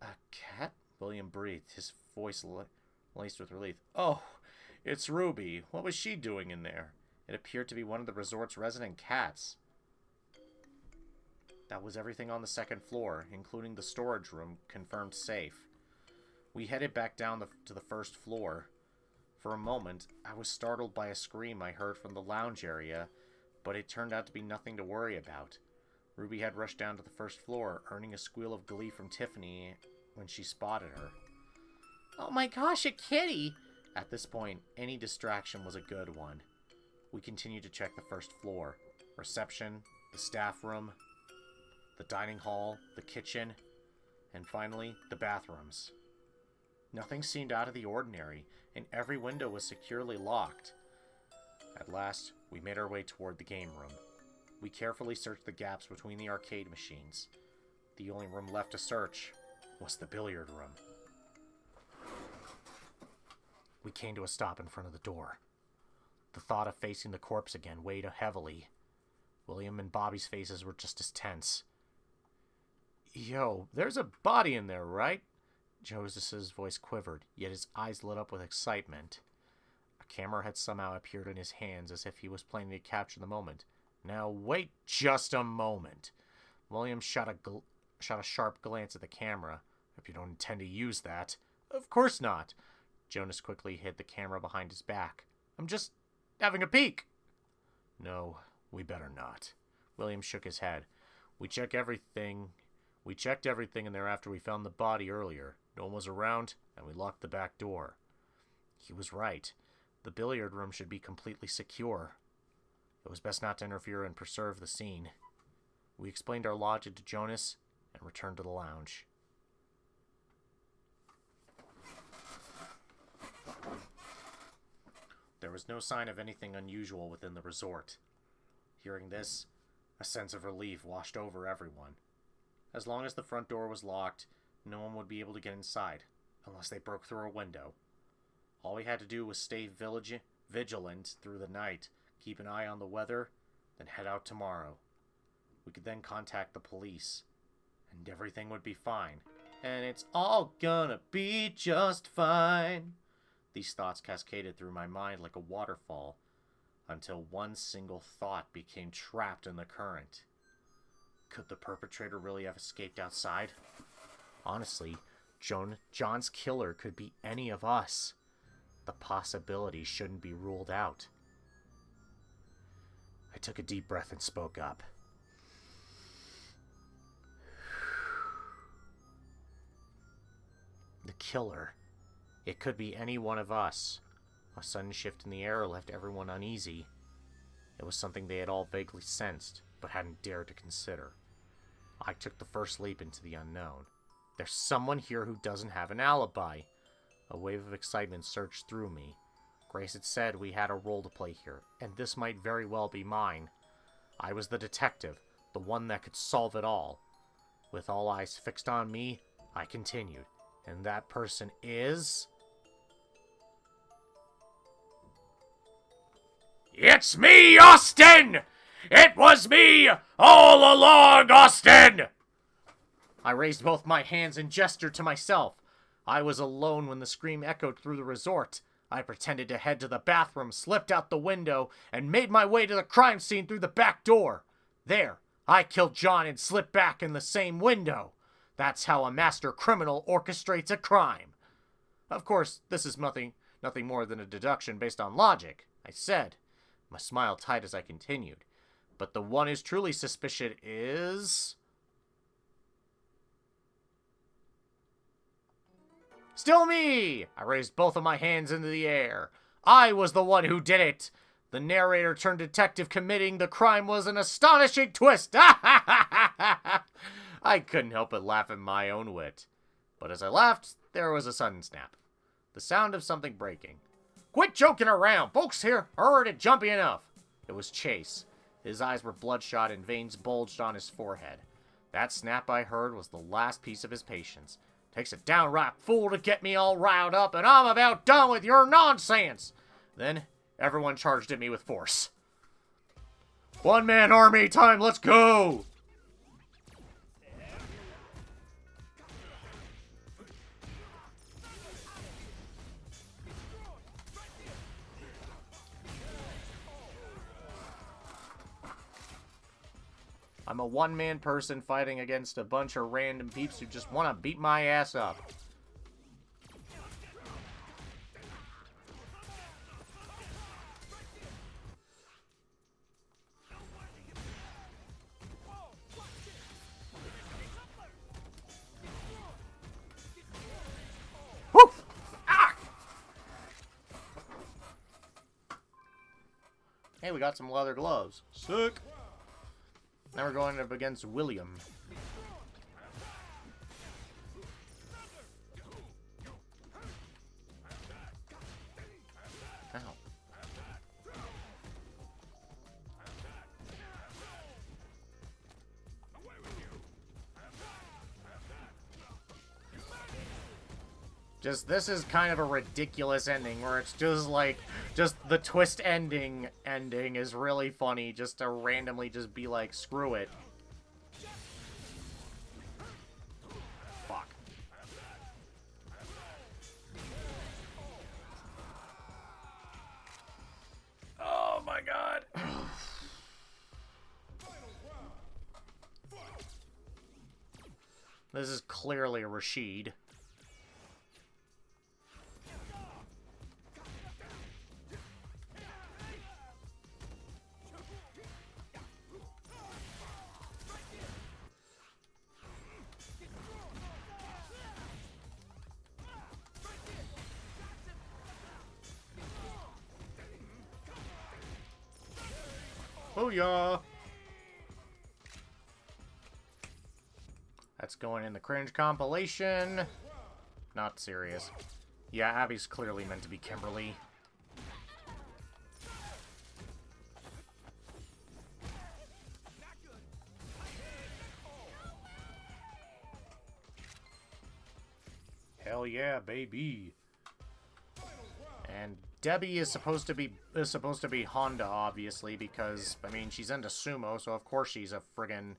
A cat? William breathed, his voice laced with relief. Oh, it's Ruby. What was she doing in there? It appeared to be one of the resort's resident cats. That was everything on the second floor, including the storage room, confirmed safe. We headed back down to the first floor. For a moment, I was startled by a scream I heard from the lounge area, but it turned out to be nothing to worry about. Ruby had rushed down to the first floor, earning a squeal of glee from Tiffany when she spotted her. Oh my gosh, a kitty! At this point, any distraction was a good one. We continued to check the first floor. Reception, the staff room, the dining hall, the kitchen, and finally, the bathrooms. Nothing seemed out of the ordinary, and every window was securely locked. At last, we made our way toward the game room. We carefully searched the gaps between the arcade machines. The only room left to search was the billiard room. We came to a stop in front of the door. The thought of facing the corpse again weighed heavily. William and Bobby's faces were just as tense. Yo, there's a body in there, right? Joseph's voice quivered, yet his eyes lit up with excitement. A camera had somehow appeared in his hands as if he was planning to capture the moment. Now wait just a moment. William shot a sharp glance at the camera. Hope you don't intend to use that. Of course not. Jonas quickly hid the camera behind his back. I'm just having a peek. No, we better not. William shook his head. We checked everything in there after we found the body earlier. No one was around, and we locked the back door. He was right. The billiard room should be completely secure. It was best not to interfere and preserve the scene. We explained our logic to Jonas and returned to the lounge. There was no sign of anything unusual within the resort. Hearing this, a sense of relief washed over everyone. As long as the front door was locked, no one would be able to get inside, unless they broke through a window. All we had to do was stay vigilant through the night, keep an eye on the weather, then head out tomorrow. We could then contact the police, and everything would be fine. and it's all gonna be just fine. These thoughts cascaded through my mind like a waterfall, until one single thought became trapped in the current. Could the perpetrator really have escaped outside? Honestly, John's killer could be any of us. The possibility shouldn't be ruled out. I took a deep breath and spoke up. The killer. It could be any one of us. A sudden shift in the air left everyone uneasy. It was something they had all vaguely sensed, but hadn't dared to consider. I took the first leap into the unknown. There's someone here who doesn't have an alibi. A wave of excitement surged through me. Grace had said we had a role to play here, and this might very well be mine. I was the detective, the one that could solve it all. With all eyes fixed on me, I continued. And that person is... It's me, Austin! It was me all along, Austin! I raised both my hands and gestured to myself. I was alone when the scream echoed through the resort. I pretended to head to the bathroom, slipped out the window, and made my way to the crime scene through the back door. There, I killed John and slipped back in the same window. That's how a master criminal orchestrates a crime. Of course, this is nothing more than a deduction based on logic, I said, my smile tight as I continued. But the one who's truly suspicious is... Still me! I raised both of my hands into the air. I was the one who did it. The narrator turned detective committing the crime was an astonishing twist. I couldn't help but laugh at my own wit. But as I laughed, there was a sudden snap. The sound of something breaking. Quit joking around! Folks here are already jumpy enough. It was Chase. His eyes were bloodshot and veins bulged on his forehead. That snap I heard was the last piece of his patience. Takes a downright fool to get me all riled up, and I'm about done with your nonsense. Then everyone charged at me with force. One-man army time, let's go! I'm a one-man person fighting against a bunch of random peeps who just want to beat my ass up. Woo! Ah! Hey, we got some leather gloves. Sick. Now we're going up against William. Ow. This is kind of a ridiculous ending where it's just like, the twist ending is really funny just to randomly just be like, screw it. Fuck. Oh my god. This is clearly a Rashid. Booyah! That's going in the cringe compilation. Not serious. Yeah, Abby's clearly meant to be Kimberly. Hell yeah, baby. And Debbie is supposed to be Honda, obviously, because I mean she's into sumo, so of course she's a friggin',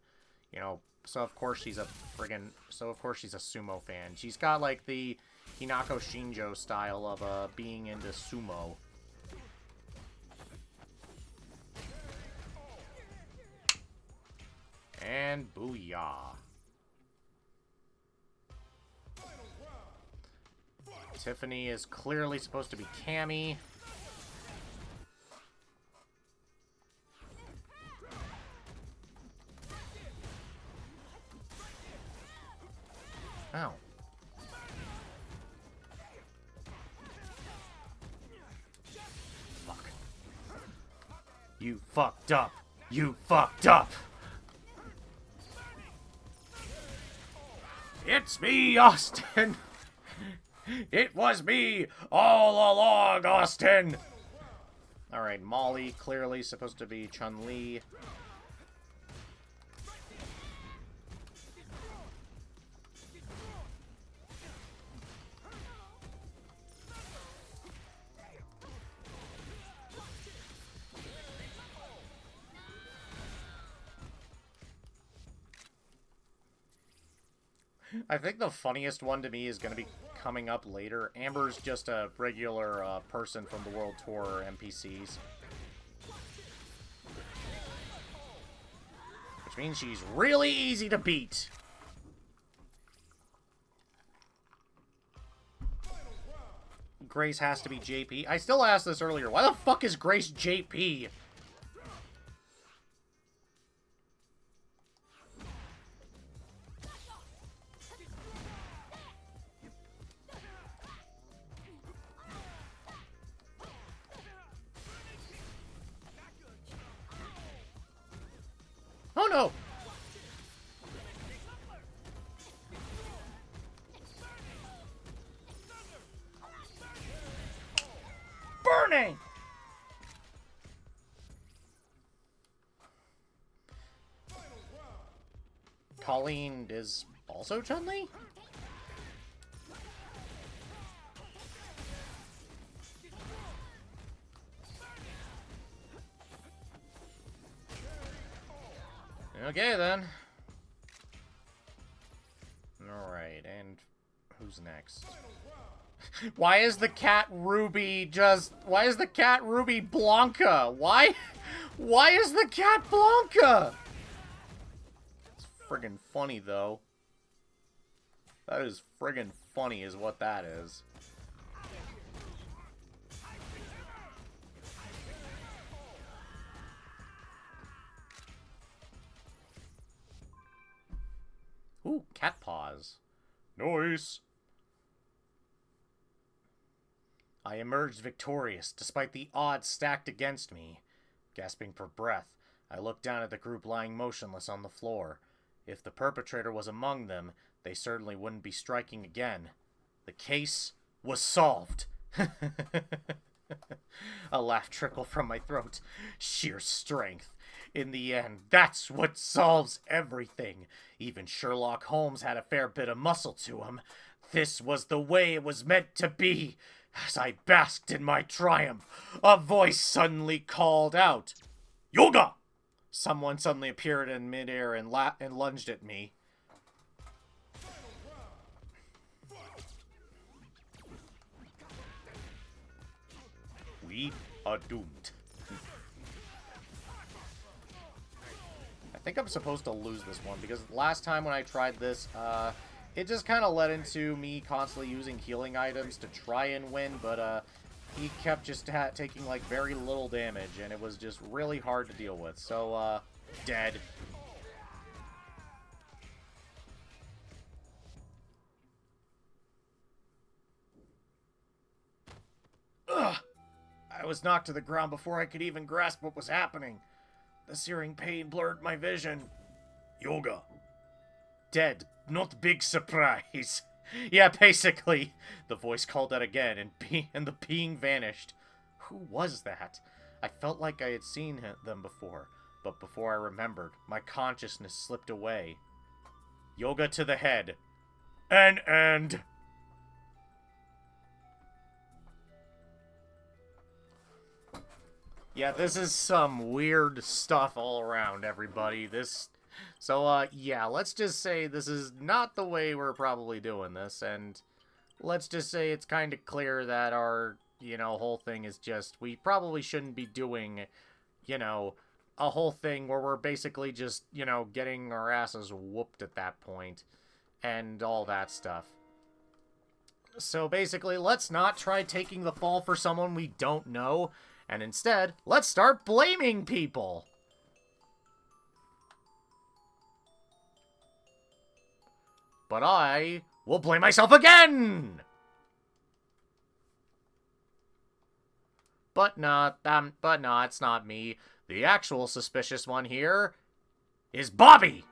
You know, so of course she's a sumo fan. She's got, like, the Hinako Shinjo style of, being into sumo. And booyah. Tiffany is clearly supposed to be Cammy. Ow. Fuck. You fucked up. You fucked up. It's me, Austin. It was me all along, Austin. Alright, Molly, clearly supposed to be Chun-Li. I think the funniest one to me is going to be coming up later. Amber's just a regular person from the World Tour NPCs. Which means she's really easy to beat. Grace has to be JP. I still asked this earlier. Why the fuck is Grace JP? Oh no! Burning! Colleen is also Chun-Li? Okay, then. Alright, and who's next? Why is the cat Ruby just... Why is the cat Ruby Blanca? Why is the cat Blanca? It's friggin' funny, though. That is friggin' funny is what that is. Ooh, cat paws. Nice. I emerged victorious, despite the odds stacked against me. Gasping for breath, I looked down at the group lying motionless on the floor. If the perpetrator was among them, they certainly wouldn't be striking again. The case was solved. A laugh trickled from my throat. Sheer strength. In the end, that's what solves everything. Even Sherlock Holmes had a fair bit of muscle to him. This was the way it was meant to be. As I basked in my triumph, a voice suddenly called out, "Yoga!" Someone suddenly appeared in midair and lunged at me. We are doomed. I think I'm supposed to lose this one, because last time when I tried this, it just kind of led into me constantly using healing items to try and win, but he kept just taking, like, very little damage, and it was just really hard to deal with. So, dead. Ugh! I was knocked to the ground before I could even grasp what was happening. The searing pain blurred my vision. Yoga. Dead. Not big surprise. Yeah, basically. The voice called out again, and the being vanished. Who was that? I felt like I had seen them before, but before I remembered, my consciousness slipped away. Yoga to the head. An end. Yeah, this is some weird stuff all around, everybody. This So, yeah, let's just say this is not the way we're probably doing this, and let's just say it's kind of clear that our, whole thing is just, we probably shouldn't be doing, you know, a whole thing where we're basically just, getting our asses whooped at that point, and all that stuff. So basically, let's not try taking the fall for someone we don't know, and instead, let's start blaming people! But I will blame myself again! But no, it's not me. The actual suspicious one here is Bobby!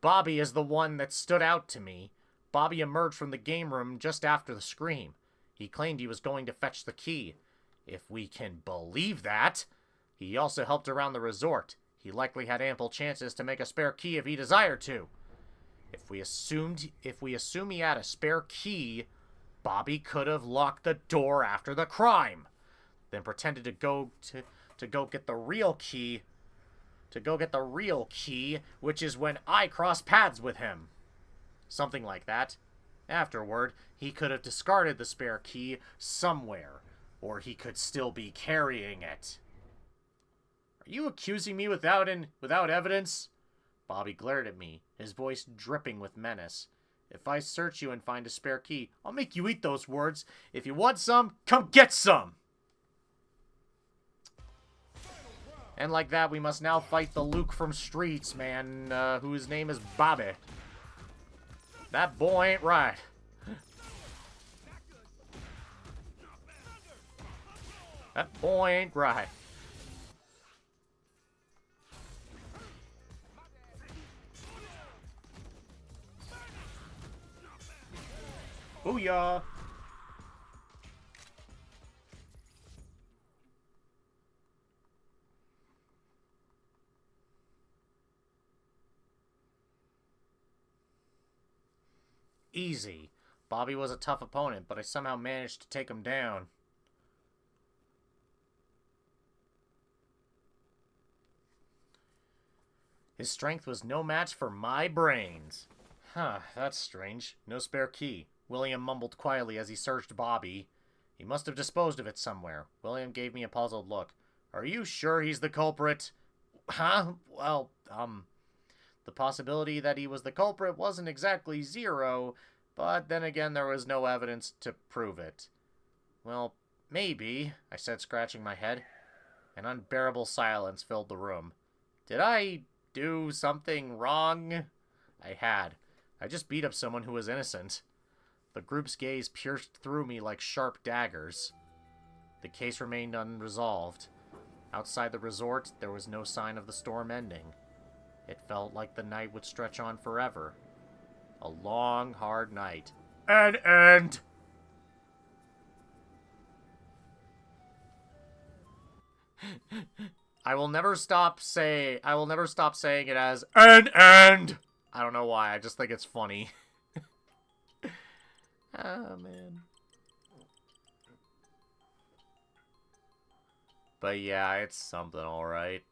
Bobby is the one that stood out to me. Bobby emerged from the game room just after the scream. He claimed he was going to fetch the key. If we can believe that. He also helped around the resort. He likely had ample chances to make a spare key if he desired to. If we assume he had a spare key, Bobby could have locked the door after the crime, then pretended to go get the real key. Which is when I cross paths with him. Something like that. Afterward, he could have discarded the spare key somewhere, or he could still be carrying it. Are you accusing me without evidence? Bobby glared at me, his voice dripping with menace. If I search you and find a spare key, I'll make you eat those words. If you want some, come get some! And like that, we must now fight the Luke from Streets, man, whose name is Bobby. That boy ain't right. That boy ain't right. Booyah! Easy. Bobby was a tough opponent, but I somehow managed to take him down. His strength was no match for my brains. Huh, that's strange. No spare key. William mumbled quietly as he searched Bobby. He must have disposed of it somewhere. William gave me a puzzled look. Are you sure he's the culprit? Huh? Well, the possibility that he was the culprit wasn't exactly zero, but then again there was no evidence to prove it. Well, maybe, I said, scratching my head. An unbearable silence filled the room. Did I do something wrong? I had. I just beat up someone who was innocent. The group's gaze pierced through me like sharp daggers. The case remained unresolved. Outside the resort, there was no sign of the storm ending. It felt like the night would stretch on forever. A long, hard night. An end! I will never stop saying it as an end! I don't know why, I just think it's funny. Ah, man. But yeah, it's something, alright.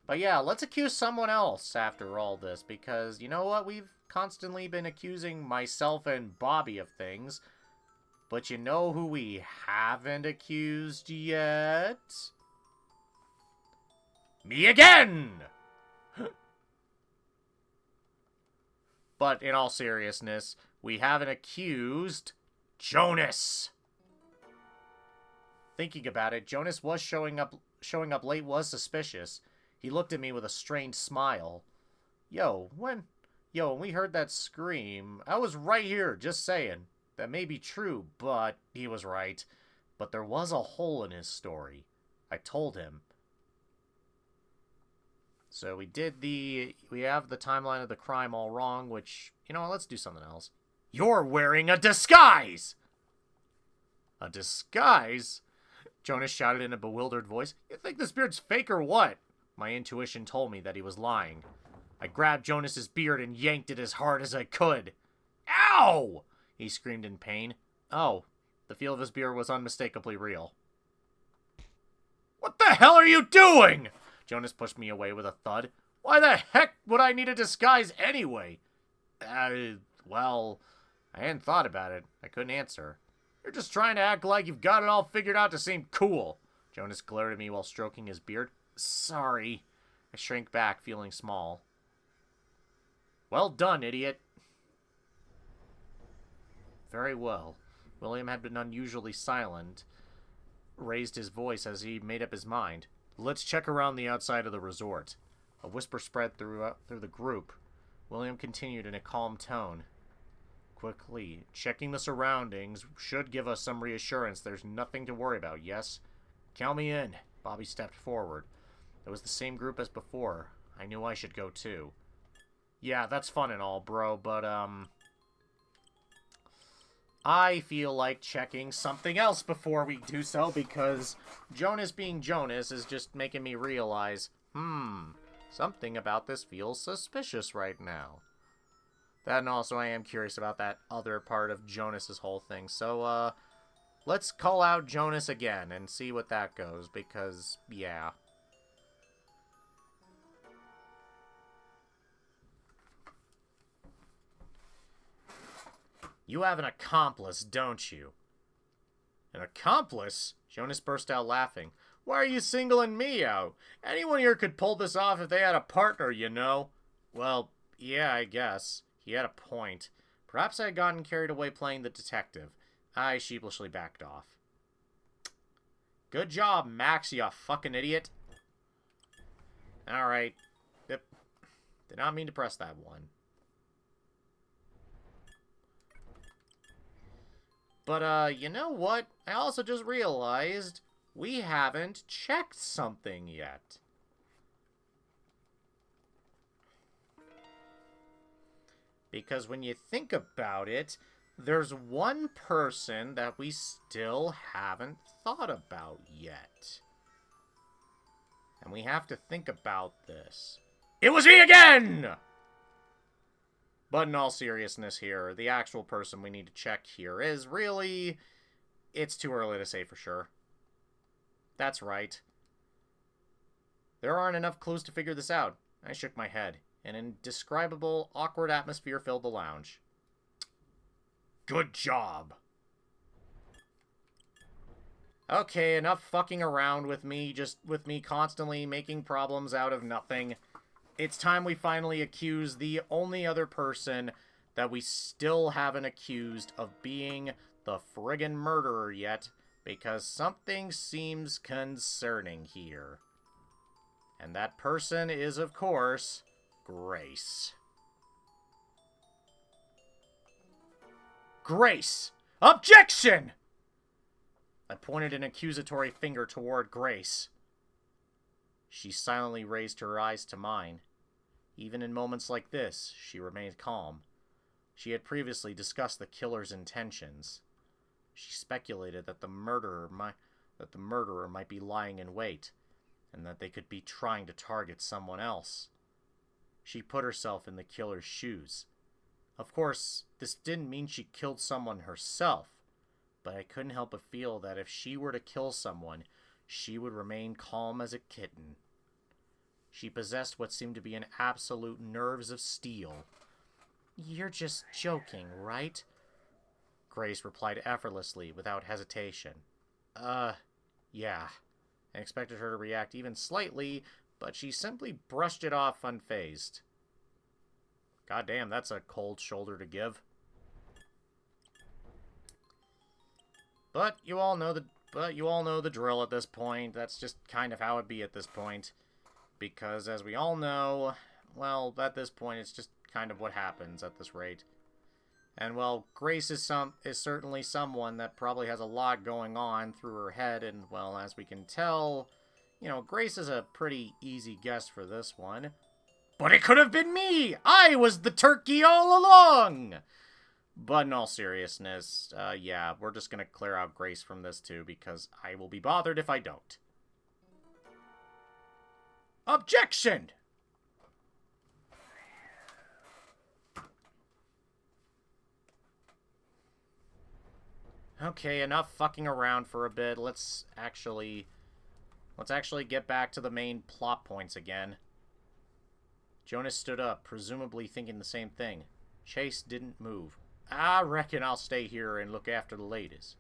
But yeah, let's accuse someone else after all this, because you know what? We've constantly been accusing myself and Bobby of things. But you know who we haven't accused yet? Me again! But in all seriousness, we haven't accused Jonas. Thinking about it, Jonas was showing up late was suspicious. He looked at me with a strange smile. When we heard that scream, I was right here, just saying. That may be true, but he was right. But there was a hole in his story. I told him. So we have the timeline of the crime all wrong, which, let's do something else. You're wearing a disguise! A disguise? Jonas shouted in a bewildered voice. You think this beard's fake or what? My intuition told me that he was lying. I grabbed Jonas's beard and yanked it as hard as I could. Ow! He screamed in pain. Oh, the feel of his beer was unmistakably real. What the hell are you doing? Jonas pushed me away with a thud. Why the heck would I need a disguise anyway? Well, I hadn't thought about it. I couldn't answer. You're just trying to act like you've got it all figured out to seem cool. Jonas glared at me while stroking his beard. Sorry. I shrank back, feeling small. Well done, idiot. Very well. William had been unusually silent, raised his voice as he made up his mind. Let's check around the outside of the resort. A whisper spread through the group. William continued in a calm tone. Quickly, checking the surroundings should give us some reassurance there's nothing to worry about, yes? Count me in. Bobby stepped forward. It was the same group as before. I knew I should go too. Yeah, that's fun and all, bro, but, I feel like checking something else before we do so, because Jonas being Jonas is just making me realize, something about this feels suspicious right now. That, and also I am curious about that other part of Jonas's whole thing, so, let's call out Jonas again and see what that goes, because, yeah. You have an accomplice, don't you? An accomplice? Jonas burst out laughing. Why are you singling me out? Anyone here could pull this off if they had a partner, you know. Well, yeah, I guess. He had a point. Perhaps I had gotten carried away playing the detective. I sheepishly backed off. Good job, Max, you fucking idiot. Alright. Yep. Did not mean to press that one. But, you know what? I also just realized we haven't checked something yet. Because when you think about it, there's one person that we still haven't thought about yet. And we have to think about this. It was me again! But in all seriousness here, the actual person we need to check here is really... It's too early to say for sure. That's right. There aren't enough clues to figure this out. I shook my head. An indescribable, awkward atmosphere filled the lounge. Good job. Okay, enough fucking around with me, with me constantly making problems out of nothing. It's time we finally accuse the only other person that we still haven't accused of being the friggin' murderer yet, because something seems concerning here. And that person is, of course, Grace. Grace! Objection! I pointed an accusatory finger toward Grace. She silently raised her eyes to mine. Even in moments like this, she remained calm. She had previously discussed the killer's intentions. She speculated that the murderer might be lying in wait, and that they could be trying to target someone else. She put herself in the killer's shoes. Of course, this didn't mean she killed someone herself, but I couldn't help but feel that if she were to kill someone, she would remain calm as a kitten. She possessed what seemed to be an absolute nerves of steel. You're just joking, right? Grace replied effortlessly, without hesitation. Yeah. I expected her to react even slightly, but she simply brushed it off unfazed. Goddamn, that's a cold shoulder to give. But you all know the drill at this point. That's just kind of how it be at this point. Because, as we all know, well, at this point, it's just kind of what happens at this rate. And, well, Grace is certainly someone that probably has a lot going on through her head, and, well, as we can tell, you know, Grace is a pretty easy guess for this one. But it could have been me! I was the turkey all along! But in all seriousness, yeah, we're just gonna clear out Grace from this too, because I will be bothered if I don't. Objection! Okay, enough fucking around for a bit. Let's actually get back to the main plot points again. Jonas stood up, presumably thinking the same thing. Chase didn't move. I reckon I'll stay here and look after the ladies.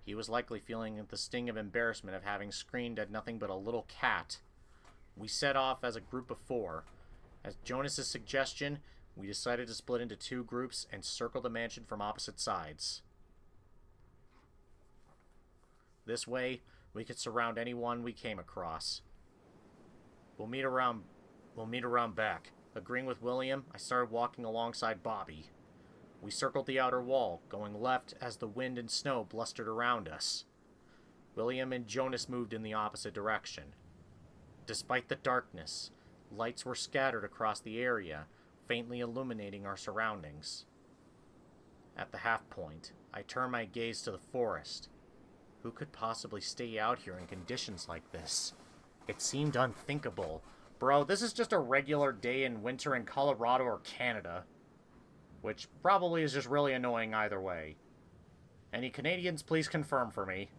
He was likely feeling the sting of embarrassment of having screamed at nothing but a little cat. We set off as a group of 4. At Jonas's suggestion, we decided to split into 2 groups and circle the mansion from opposite sides. This way, we could surround anyone we came across. We'll meet around back. Agreeing with William, I started walking alongside Bobby. We circled the outer wall, going left as the wind and snow blustered around us. William and Jonas moved in the opposite direction. Despite the darkness, lights were scattered across the area, faintly illuminating our surroundings. At the half point, I turned my gaze to the forest. Who could possibly stay out here in conditions like this? It seemed unthinkable. Bro, this is just a regular day in winter in Colorado or Canada. Which probably is just really annoying either way. Any Canadians, please confirm for me.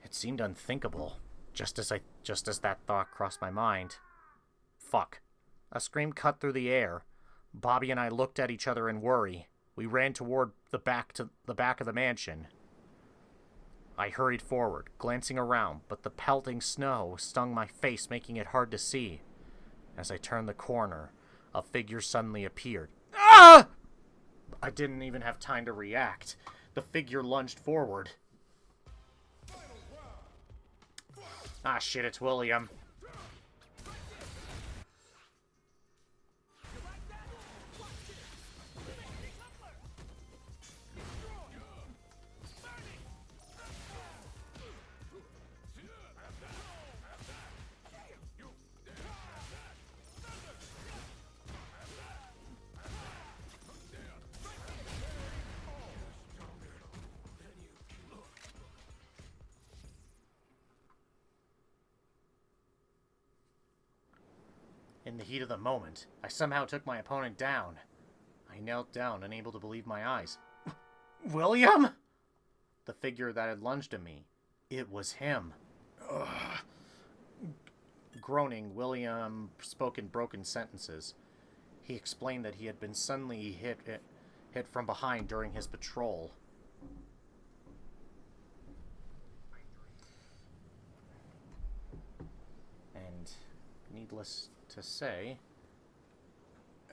It seemed unthinkable, just as that thought crossed my mind. Fuck. A scream cut through the air. Bobby and I looked at each other in worry. We ran toward the back of the mansion. I hurried forward, glancing around, but the pelting snow stung my face, making it hard to see. As I turned the corner, a figure suddenly appeared. Ah! I didn't even have time to react. The figure lunged forward. Ah, shit, it's William. In the heat of the moment, I somehow took my opponent down. I knelt down, unable to believe my eyes. William? The figure that had lunged at me. It was him. Ugh. Groaning, William spoke in broken sentences. He explained that he had been suddenly hit from behind during his patrol. And needless to say,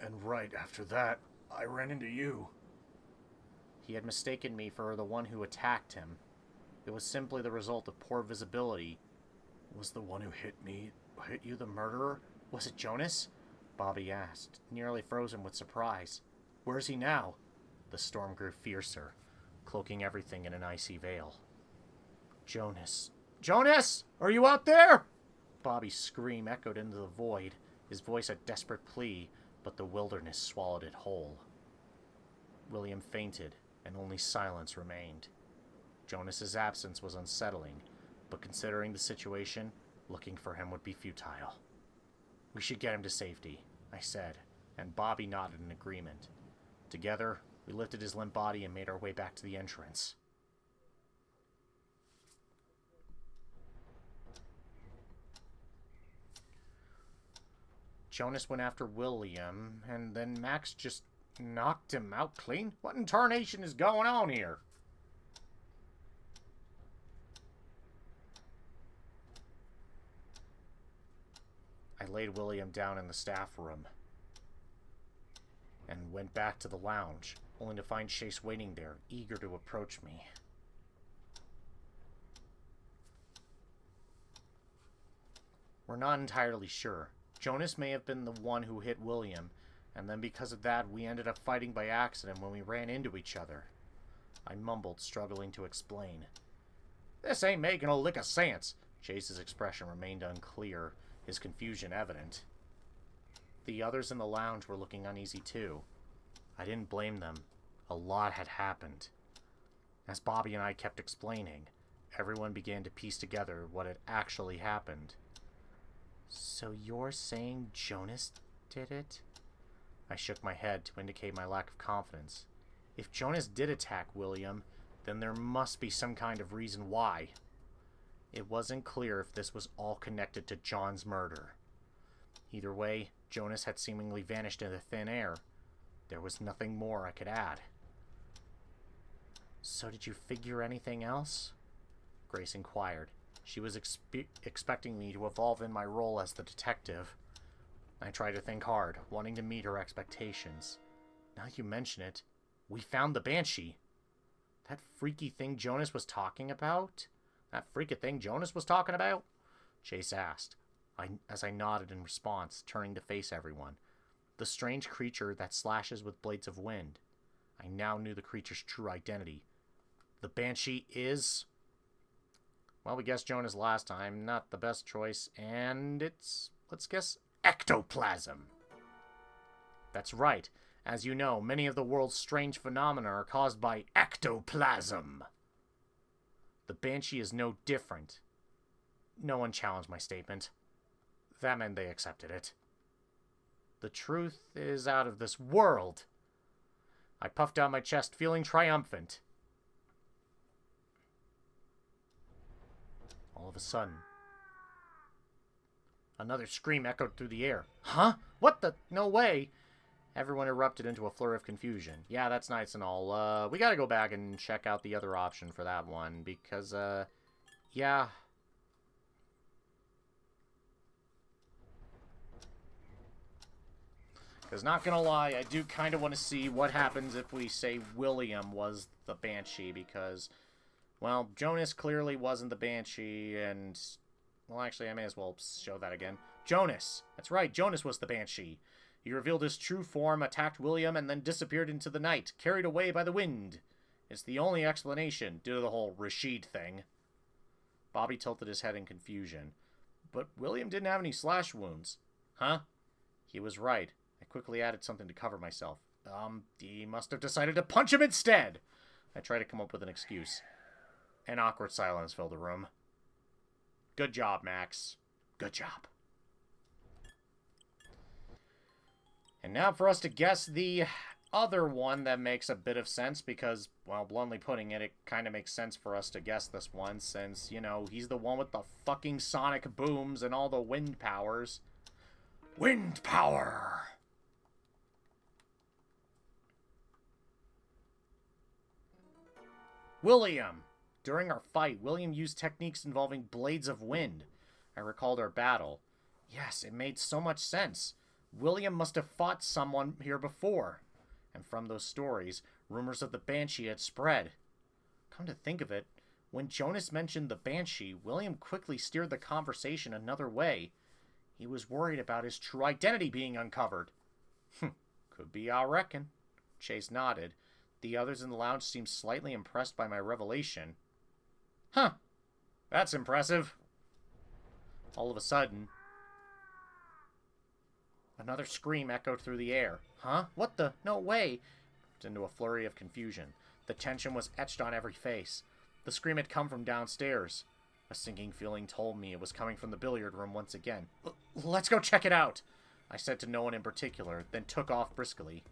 and right after that, I ran into you. He had mistaken me for the one who attacked him. It was simply the result of poor visibility. Was the one who hit you the murderer? Was it Jonas? Bobby asked, nearly frozen with surprise. Where is he now? The storm grew fiercer, cloaking everything in an icy veil. Jonas. Jonas! Are you out there? Bobby's scream echoed into the void, his voice a desperate plea, but the wilderness swallowed it whole. William fainted, and only silence remained. Jonas's absence was unsettling, but considering the situation, looking for him would be futile. We should get him to safety, I said, and Bobby nodded in agreement. Together, we lifted his limp body and made our way back to the entrance. Jonas went after William, and then Max just knocked him out clean? What in tarnation is going on here? I laid William down in the staff room and went back to the lounge, only to find Chase waiting there, eager to approach me. We're not entirely sure. Jonas may have been the one who hit William, and then because of that, we ended up fighting by accident when we ran into each other. I mumbled, struggling to explain. This ain't making a lick of sense. Chase's expression remained unclear, his confusion evident. The others in the lounge were looking uneasy too. I didn't blame them. A lot had happened. As Bobby and I kept explaining, everyone began to piece together what had actually happened. So you're saying Jonas did it? I shook my head to indicate my lack of confidence. If Jonas did attack William, then there must be some kind of reason why. It wasn't clear if this was all connected to John's murder. Either way, Jonas had seemingly vanished into thin air. There was nothing more I could add. So did you figure anything else? Grace inquired. She was expecting me to evolve in my role as the detective. I tried to think hard, wanting to meet her expectations. Now you mention it, we found the Banshee. That freaky thing Jonas was talking about? Chase asked, as I nodded in response, turning to face everyone. The strange creature that slashes with blades of wind. I now knew the creature's true identity. The Banshee is... Well, we guessed Jonas last time. Not the best choice. And it's, let's guess, ectoplasm. That's right. As you know, many of the world's strange phenomena are caused by ectoplasm. The Banshee is no different. No one challenged my statement. That meant they accepted it. The truth is out of this world. I puffed out my chest, feeling triumphant. All of a sudden, another scream echoed through the air. Huh? What the? No way! Everyone erupted into a flurry of confusion. Yeah, that's nice and all. We gotta go back and check out the other option for that one, because, yeah. Because, not gonna lie, I do kind of want to see what happens if we say William was the Banshee, because, well, Jonas clearly wasn't the Banshee, and, well, actually, I may as well show that again. Jonas! That's right, Jonas was the Banshee. He revealed his true form, attacked William, and then disappeared into the night, carried away by the wind. It's the only explanation, due to the whole Rashid thing. Bobby tilted his head in confusion. But William didn't have any slash wounds. Huh? He was right. I quickly added something to cover myself. He must have decided to punch him instead! I tried to come up with an excuse. An awkward silence filled the room. Good job, Max. Good job. And now for us to guess the other one that makes a bit of sense, because, well, bluntly putting it, it kind of makes sense for us to guess this one, since, you know, he's the one with the fucking sonic booms and all the wind powers. Wind power! William! During our fight, William used techniques involving blades of wind. I recalled our battle. Yes, it made so much sense. William must have fought someone here before. And from those stories, rumors of the Banshee had spread. Come to think of it, when Jonas mentioned the Banshee, William quickly steered the conversation another way. He was worried about his true identity being uncovered. Could be, I reckon. Chase nodded. The others in the lounge seemed slightly impressed by my revelation. Huh. That's impressive. All of a sudden, another scream echoed through the air. Huh? What the? No way! Into a flurry of confusion. The tension was etched on every face. The scream had come from downstairs. A sinking feeling told me it was coming from the billiard room once again. Let's go check it out! I said to no one in particular, then took off briskly.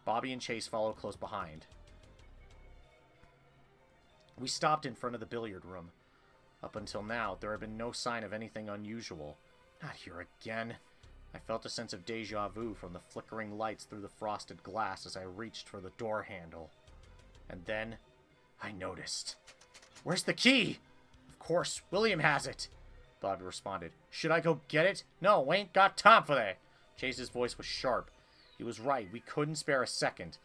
Bobby and Chase followed close behind. We stopped in front of the billiard room. Up until now, there had been no sign of anything unusual. Not here again. I felt a sense of déjà vu from the flickering lights through the frosted glass as I reached for the door handle. And then, I noticed. Where's the key? Of course, William has it, Bobby responded. Should I go get it? No, we ain't got time for that. Chase's voice was sharp. He was right, we couldn't spare a second.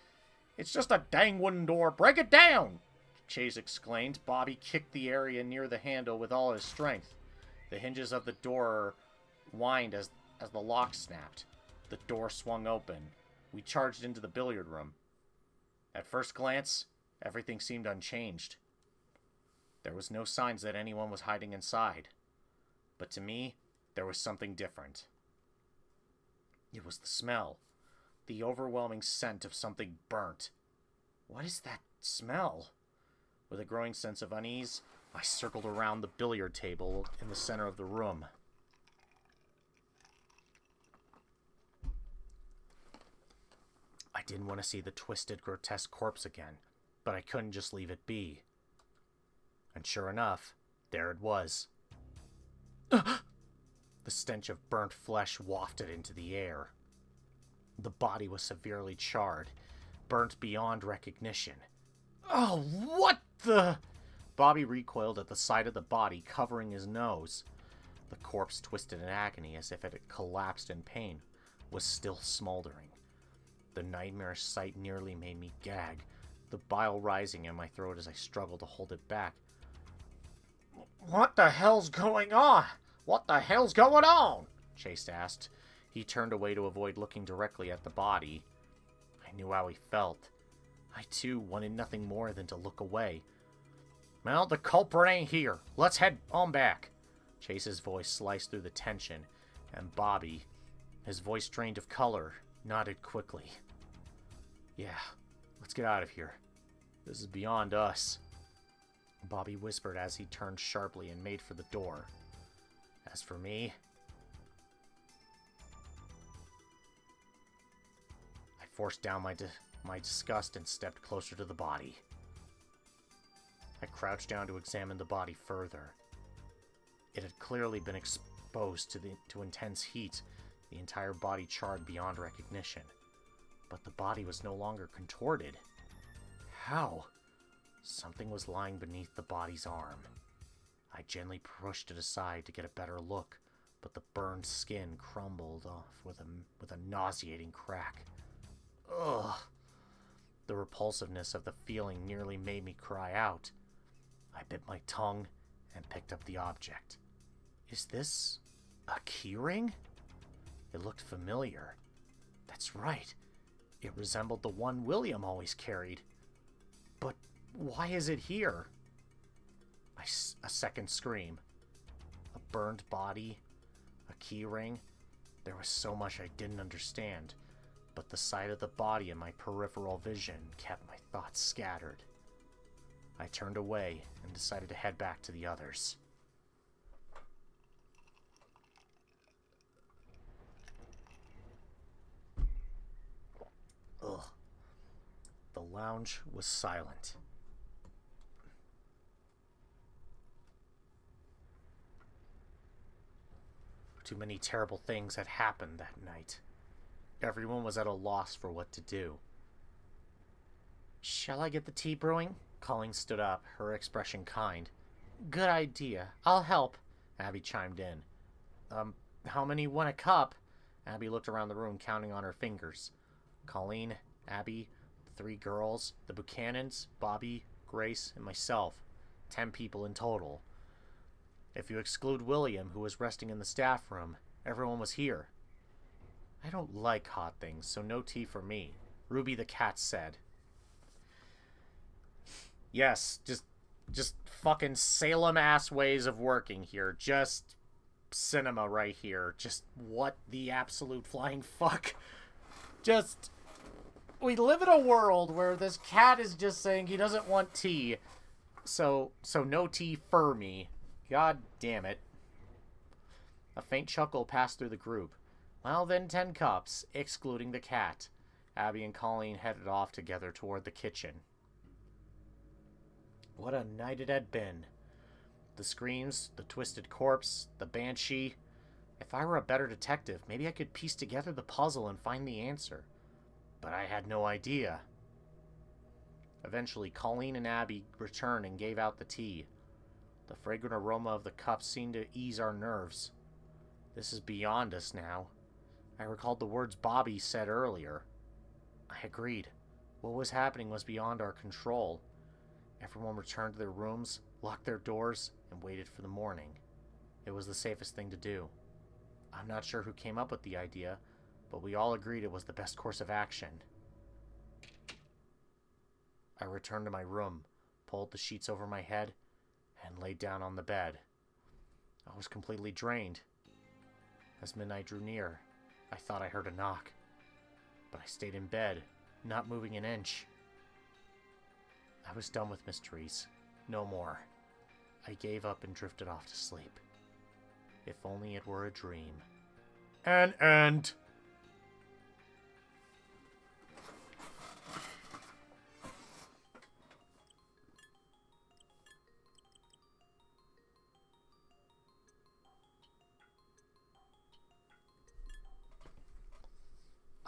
It's just a dang wooden door. Break it down! Chase exclaimed. Bobby kicked the area near the handle with all his strength. The hinges of the door whined as the lock snapped. The door swung open. We charged into the billiard room. At first glance, everything seemed unchanged. There was no signs that anyone was hiding inside. But to me, there was something different. It was the smell. The overwhelming scent of something burnt. What is that smell? With a growing sense of unease, I circled around the billiard table in the center of the room. I didn't want to see the twisted, grotesque corpse again, but I couldn't just leave it be. And sure enough, there it was. The stench of burnt flesh wafted into the air. The body was severely charred, burnt beyond recognition. Oh, what the... Bobby recoiled at the sight of the body, covering his nose. The corpse, twisted in agony as if it had collapsed in pain, was still smoldering. The nightmarish sight nearly made me gag, the bile rising in my throat as I struggled to hold it back. What the hell's going on? What the hell's going on? Chase asked. He turned away to avoid looking directly at the body. I knew how he felt. I, too, wanted nothing more than to look away. Well, the culprit ain't here. Let's head on back. Chase's voice sliced through the tension, and Bobby, his voice drained of color, nodded quickly. Yeah, let's get out of here. This is beyond us. Bobby whispered as he turned sharply and made for the door. As for me, I forced down my disgust and stepped closer to the body. I crouched down to examine the body further. It had clearly been exposed to intense heat, the entire body charred beyond recognition. But the body was no longer contorted. How? Something was lying beneath the body's arm. I gently pushed it aside to get a better look, but the burned skin crumbled off with a nauseating crack. Ugh! The repulsiveness of the feeling nearly made me cry out. I bit my tongue and picked up the object. Is this a keyring? It looked familiar. That's right. It resembled the one William always carried. But why is it here? A second scream. A burned body. A keyring. There was so much I didn't understand, but the sight of the body in my peripheral vision kept my thoughts scattered. I turned away and decided to head back to the others. Ugh. The lounge was silent. Too many terrible things had happened that night. Everyone was at a loss for what to do. Shall I get the tea brewing? Colleen stood up, her expression kind. Good idea. I'll help, Abby chimed in. How many want a cup? Abby looked around the room, counting on her fingers. Colleen, Abby, the 3 girls, the Buchanans, Bobby, Grace, and myself. 10 people in total. If you exclude William, who was resting in the staff room, everyone was here. I don't like hot things, so no tea for me, Ruby the cat said. Yes, just fucking Salem-ass ways of working here. Just cinema right here. Just what the absolute flying fuck. Just... We live in a world where this cat is just saying he doesn't want tea. So no tea for me. God damn it. A faint chuckle passed through the group. Well then, 10 cups, excluding the cat. Abby and Colleen headed off together toward the kitchen. What a night it had been. The screams, the twisted corpse, the banshee. If I were a better detective, maybe I could piece together the puzzle and find the answer. But I had no idea. Eventually, Colleen and Abby returned and gave out the tea. The fragrant aroma of the cups seemed to ease our nerves. This is beyond us now. I recalled the words Bobby said earlier. I agreed. What was happening was beyond our control. Everyone returned to their rooms, locked their doors, and waited for the morning. It was the safest thing to do. I'm not sure who came up with the idea, but we all agreed it was the best course of action. I returned to my room, pulled the sheets over my head, and laid down on the bed. I was completely drained. As midnight drew near, I thought I heard a knock, but I stayed in bed, not moving an inch. I was done with mysteries. No more. I gave up and drifted off to sleep. If only it were a dream. An end!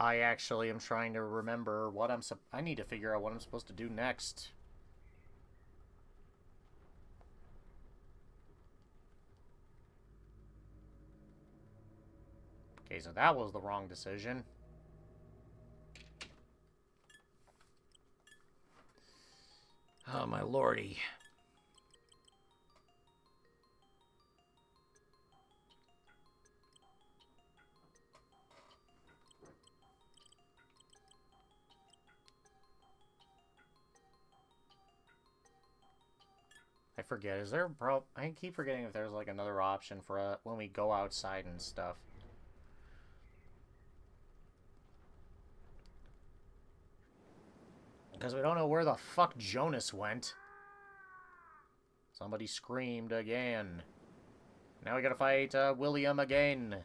I actually am trying to remember what I need to figure out what I'm supposed to do next. Okay, so that was the wrong decision. Oh, my lordy. I forget. Is there I keep forgetting if there's like another option for when we go outside and stuff. Because we don't know where the fuck Jonas went. Somebody screamed again. Now we gotta fight William again.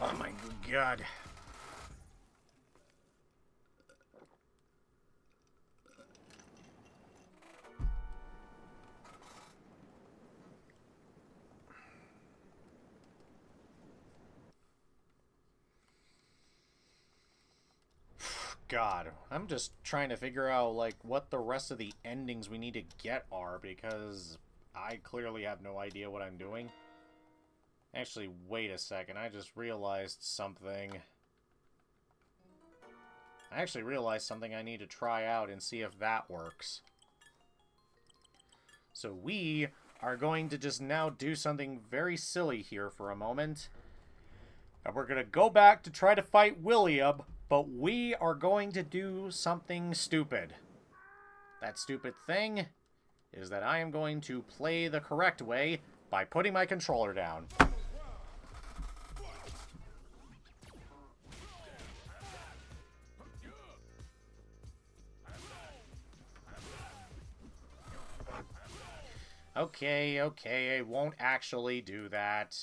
Oh my god. God, I'm just trying to figure out, like, what the rest of the endings we need to get are, because I clearly have no idea what I'm doing. Actually, wait a second, I just realized something. I actually realized something I need to try out and see if that works. So we are going to just now do something very silly here for a moment. And we're going to go back to try to fight William, but we are going to do something stupid. That stupid thing is that I am going to play the correct way by putting my controller down. Okay, I won't actually do that.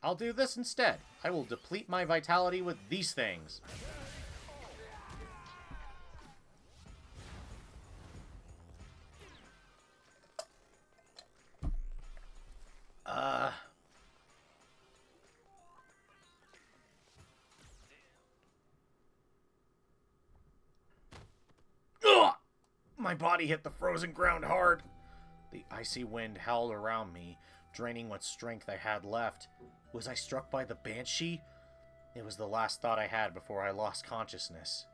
I'll do this instead. I will deplete my vitality with these things. Ugh! My body hit the frozen ground hard. The icy wind howled around me, draining what strength I had left. Was I struck by the Banshee? It was the last thought I had before I lost consciousness.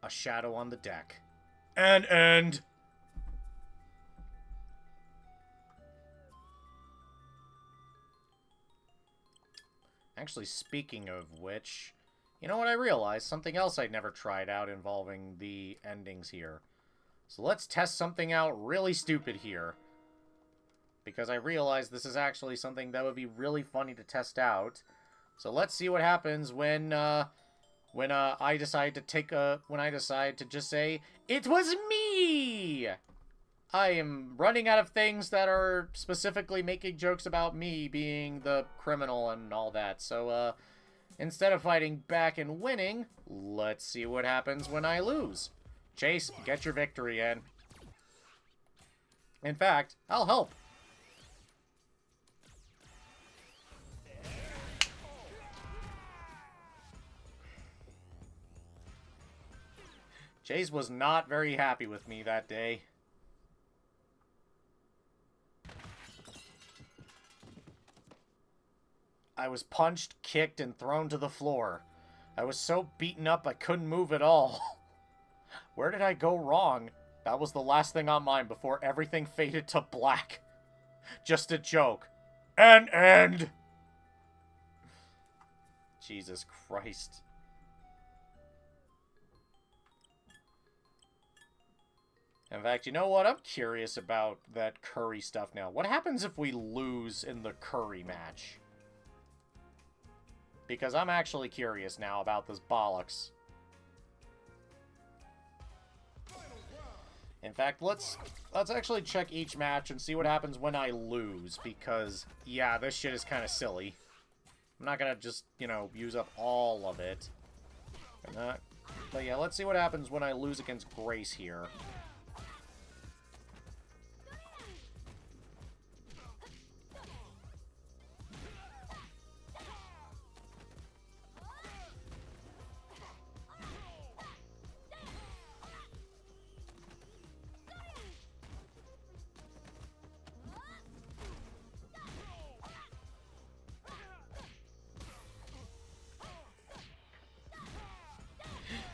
A shadow on the deck. End. Actually, speaking of which, you know what I realized? Something else I'd never tried out involving the endings here. So let's test something out really stupid here. Because I realized this is actually something that would be really funny to test out. So let's see what happens when I decide to just say, "It was me!" I am running out of things that are specifically making jokes about me being the criminal and all that. So, instead of fighting back and winning, let's see what happens when I lose. Chase, get your victory in. In fact, I'll help. Chase was not very happy with me that day. I was punched, kicked, and thrown to the floor. I was so beaten up I couldn't move at all. Where did I go wrong? That was the last thing on mine before everything faded to black. Just a joke. An end! Jesus Christ. In fact, you know what? I'm curious about that Curry stuff now. What happens if we lose in the Curry match? Because I'm actually curious now about this bollocks. In fact, let's actually check each match and see what happens when I lose. Because, yeah, this shit is kind of silly. I'm not gonna just, you know, use up all of it. But yeah, let's see what happens when I lose against Grace here.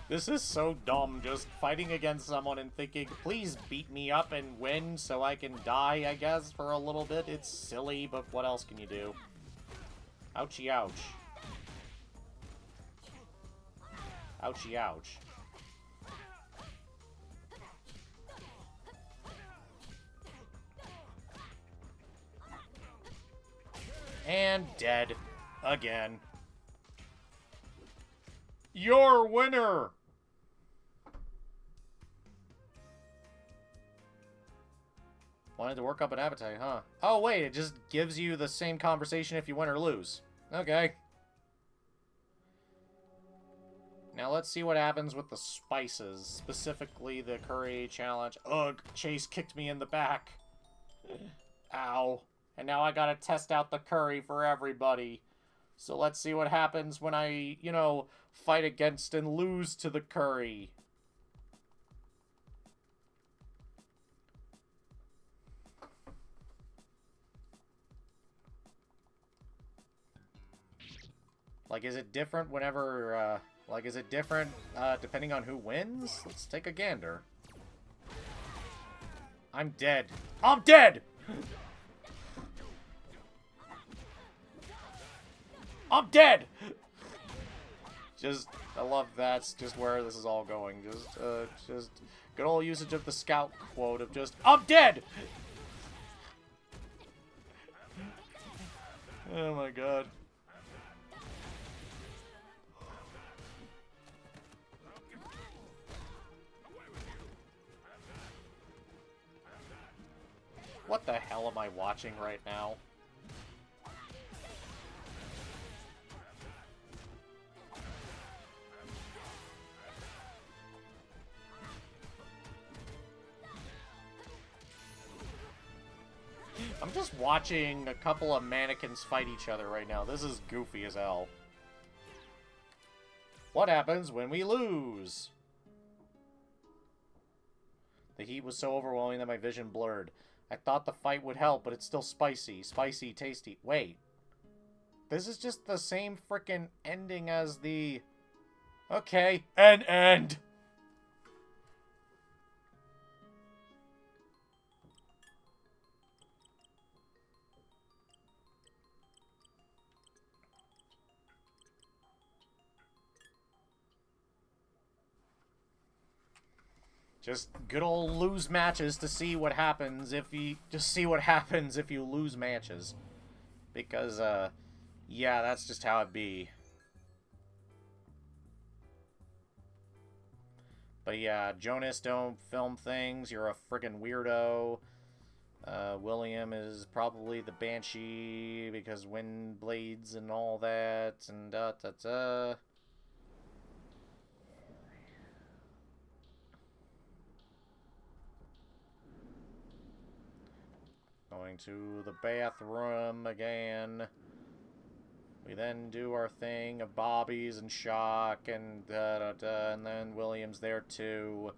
This is so dumb, just fighting against someone and thinking, please beat me up and win so I can die, I guess, for a little bit. It's silly, but what else can you do? Ouchie ouch. Ouchie ouch. And dead. Again. Your winner! Wanted to work up an appetite, huh? Oh, wait, it just gives you the same conversation if you win or lose. Okay. Now let's see what happens with the spices. Specifically, the curry challenge. Ugh, Chase kicked me in the back. Ow. And now I gotta test out the curry for everybody. So let's see what happens when I, you know, fight against and lose to the curry. Like, is it different whenever, like, is it different, depending on who wins? Let's take a gander. I'm dead. I'm dead! I'm dead! Just, I love that's just where this is all going. Just good old usage of the scout quote of just, I'm dead! Oh my god. What the hell am I watching right now? I'm just watching a couple of mannequins fight each other right now. This is goofy as hell. What happens when we lose? The heat was so overwhelming that my vision blurred. I thought the fight would help, but it's still spicy. Spicy, tasty. Wait. This is just the same frickin' ending as the... Okay. An end! Just good old lose matches to see what happens if you... Just see what happens if you lose matches. Because, yeah, that's just how it be. But yeah, Jonas, don't film things. You're a friggin' weirdo. William is probably the Banshee because wind blades and all that. And da-da-da. Going to the bathroom again. We then do our thing of Bobby's and Shock and da-da-da, and then William's there too.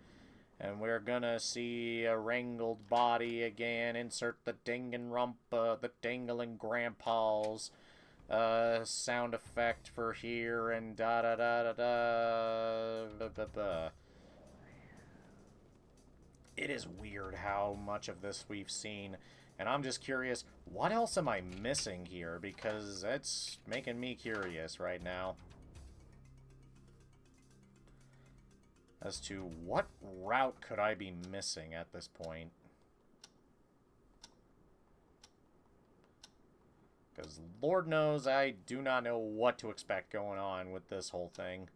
And we're gonna see a wrangled body again. Insert the Danganronpa, the dangling grandpas sound effect for here and da-da-da-da-da. It is weird how much of this we've seen. And I'm just curious, what else am I missing here? Because it's making me curious right now. As to what route could I be missing at this point? Because Lord knows I do not know what to expect going on with this whole thing.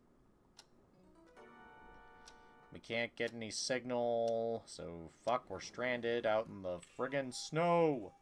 We can't get any signal, so fuck, we're stranded out in the friggin' snow.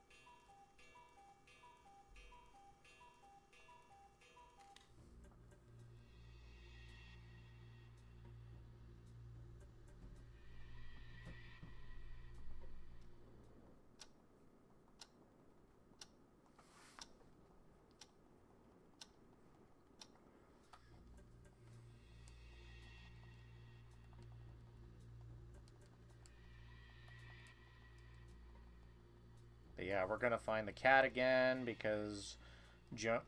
yeah, we're gonna find the cat again because Chase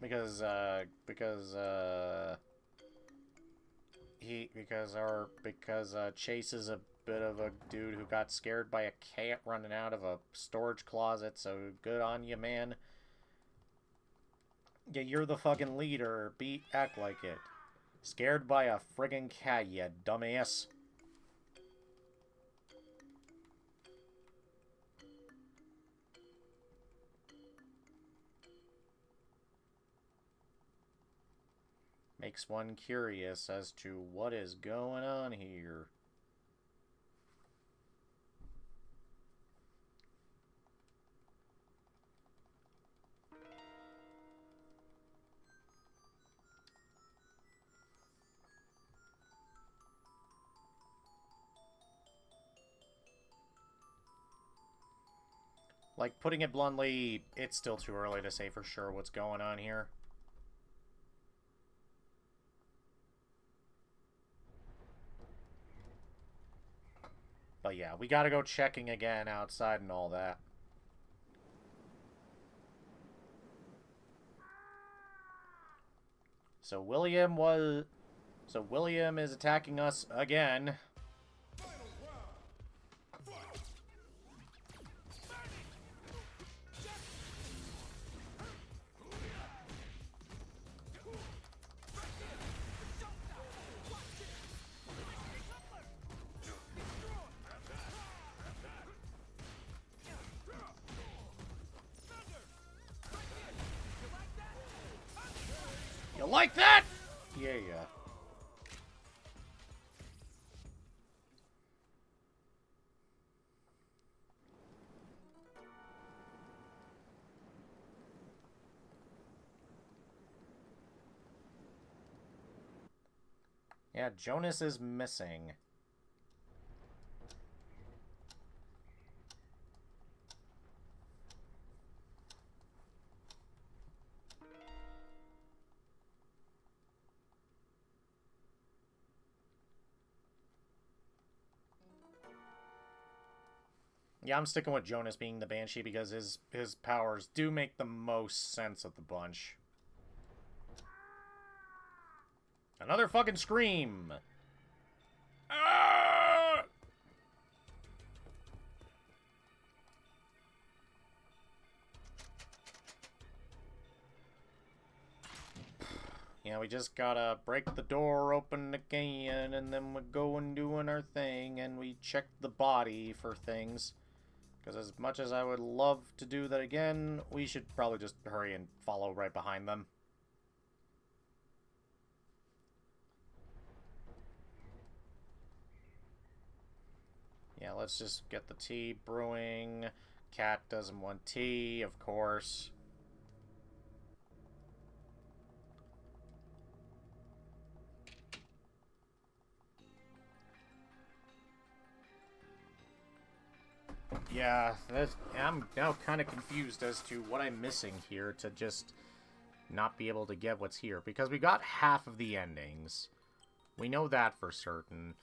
is a bit of a dude who got scared by a cat running out of a storage closet, so good on you, man. Yeah, you're the fucking leader. Act like it. Scared by a friggin' cat, you dumbass. Makes one curious as to what is going on here. Like, putting it bluntly, it's still too early to say for sure what's going on here. But yeah, we gotta go checking again outside and all that. So William is attacking us again. You like that? Yeah. Yeah, Jonas is missing. Yeah, I'm sticking with Jonas being the Banshee because his powers do make the most sense of the bunch. Another fucking scream! Ah! Yeah, we just gotta break the door open again, and then we go and doing our thing, and we check the body for things. Because as much as I would love to do that again, we should probably just hurry and follow right behind them. Yeah, let's just get the tea brewing. Cat doesn't want tea, of course. Yeah, I'm now kind of confused as to what I'm missing here to just not be able to get what's here. Because we got half of the endings. We know that for certain.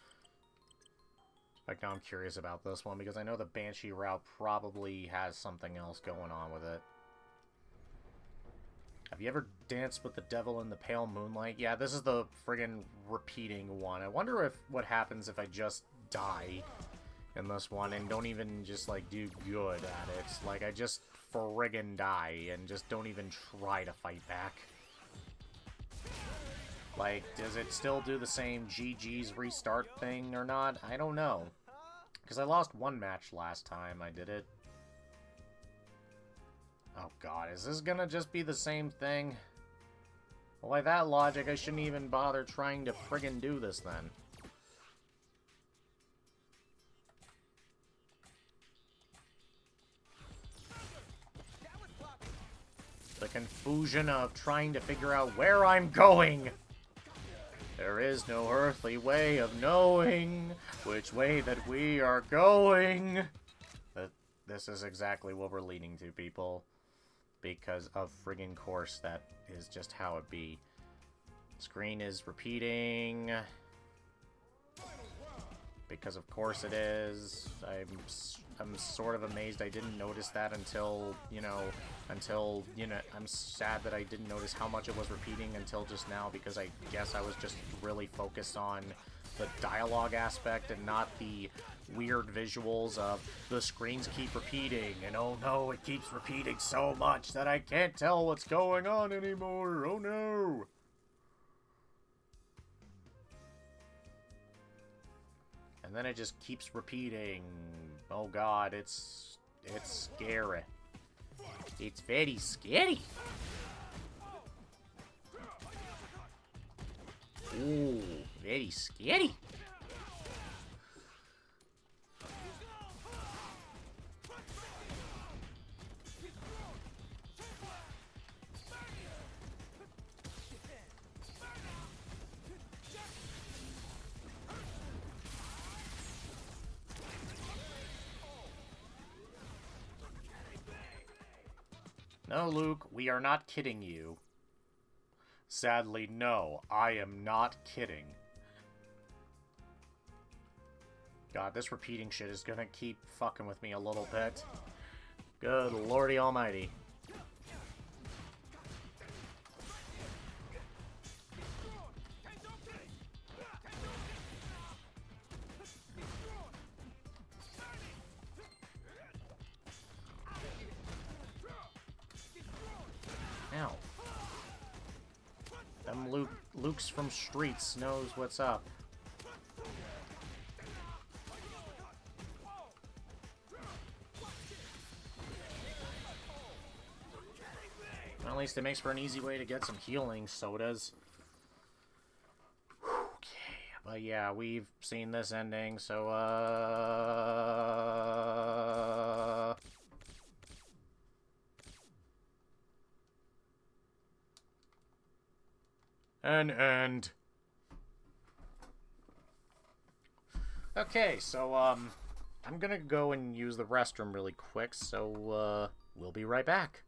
Like, now I'm curious about this one, because I know the Banshee route probably has something else going on with it. Have you ever danced with the devil in the pale moonlight? Yeah, this is the friggin' repeating one. I wonder if what happens if I just die in this one and don't even just, like, do good at it. Like, I just friggin' die and just don't even try to fight back. Like, does it still do the same GG's restart thing or not? I don't know. Because I lost one match last time I did it. Oh god, is this gonna just be the same thing? Well, by that logic, I shouldn't even bother trying to friggin' do this then. The confusion of trying to figure out where I'm going! There is no earthly way of knowing which way that we are going. But this is exactly what we're leading to, people. Because of friggin' course, that is just how it be. Screen is repeating. because of course it is. I'm sort of amazed I didn't notice that until, you know, I'm sad that I didn't notice how much it was repeating until just now, because I guess I was just really focused on the dialogue aspect and not the weird visuals of the screens keep repeating, and oh no, it keeps repeating so much that I can't tell what's going on anymore. Oh no! And then it just keeps repeating. Oh god, it's scary. It's very scary. Ooh, very scary. No, Luke, we are not kidding you. Sadly, no, I am not kidding. God, this repeating shit is gonna keep fucking with me a little bit. Good lordy almighty. Ow. Them Luke's from Streets knows what's up. Well, at least it makes for an easy way to get some healing sodas. Okay, but yeah, we've seen this ending, so an end. Okay, so, I'm gonna go and use the restroom really quick, so, we'll be right back.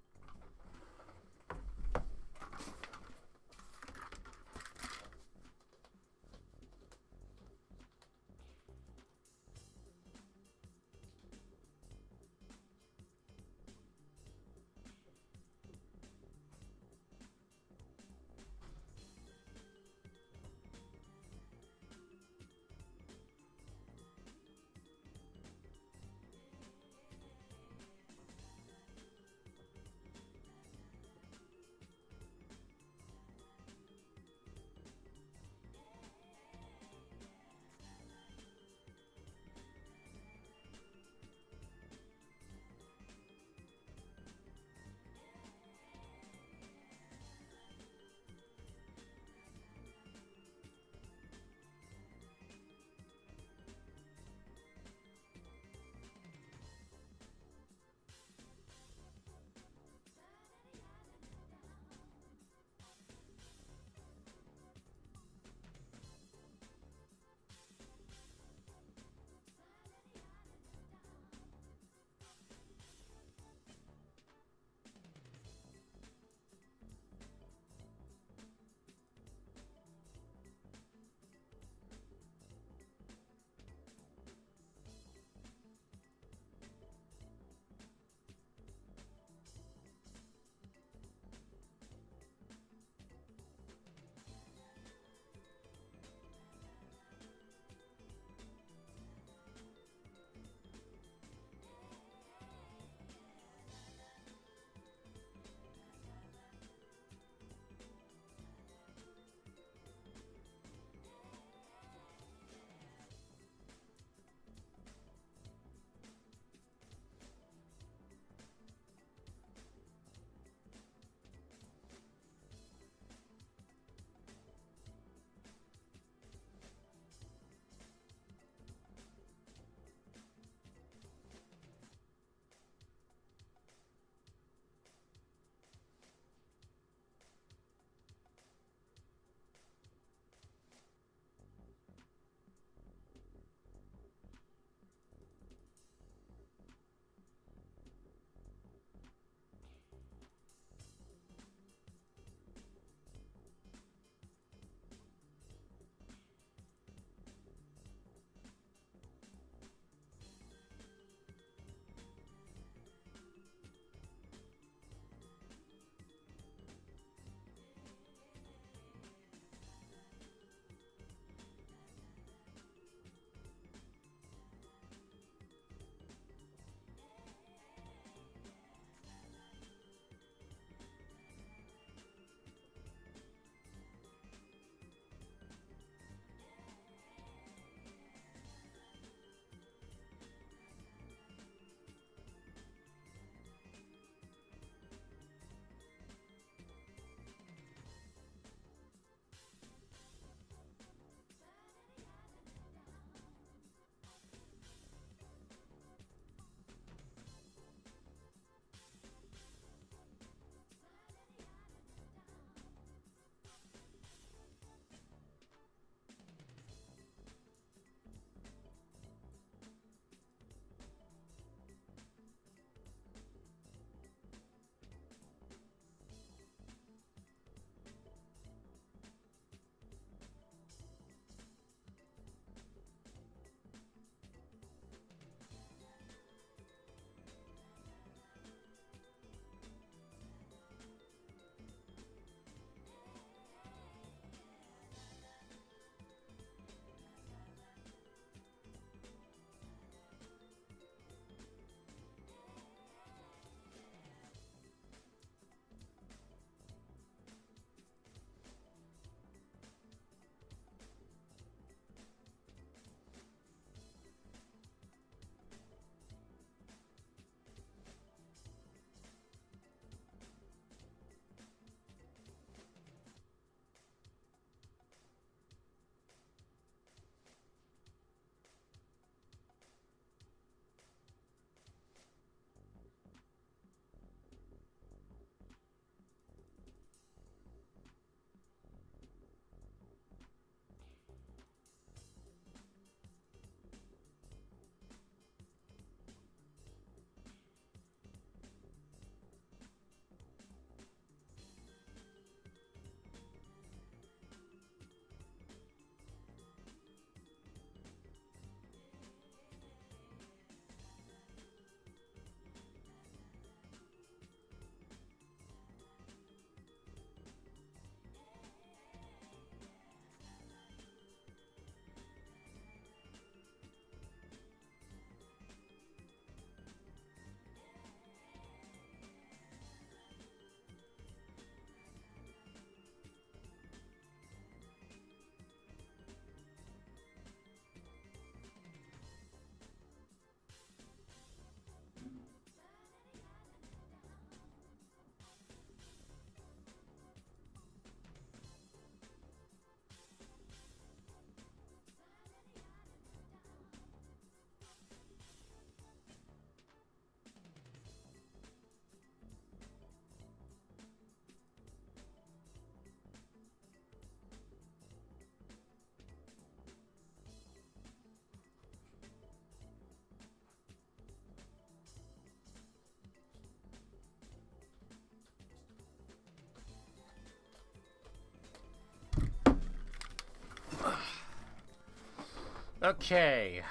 Okay.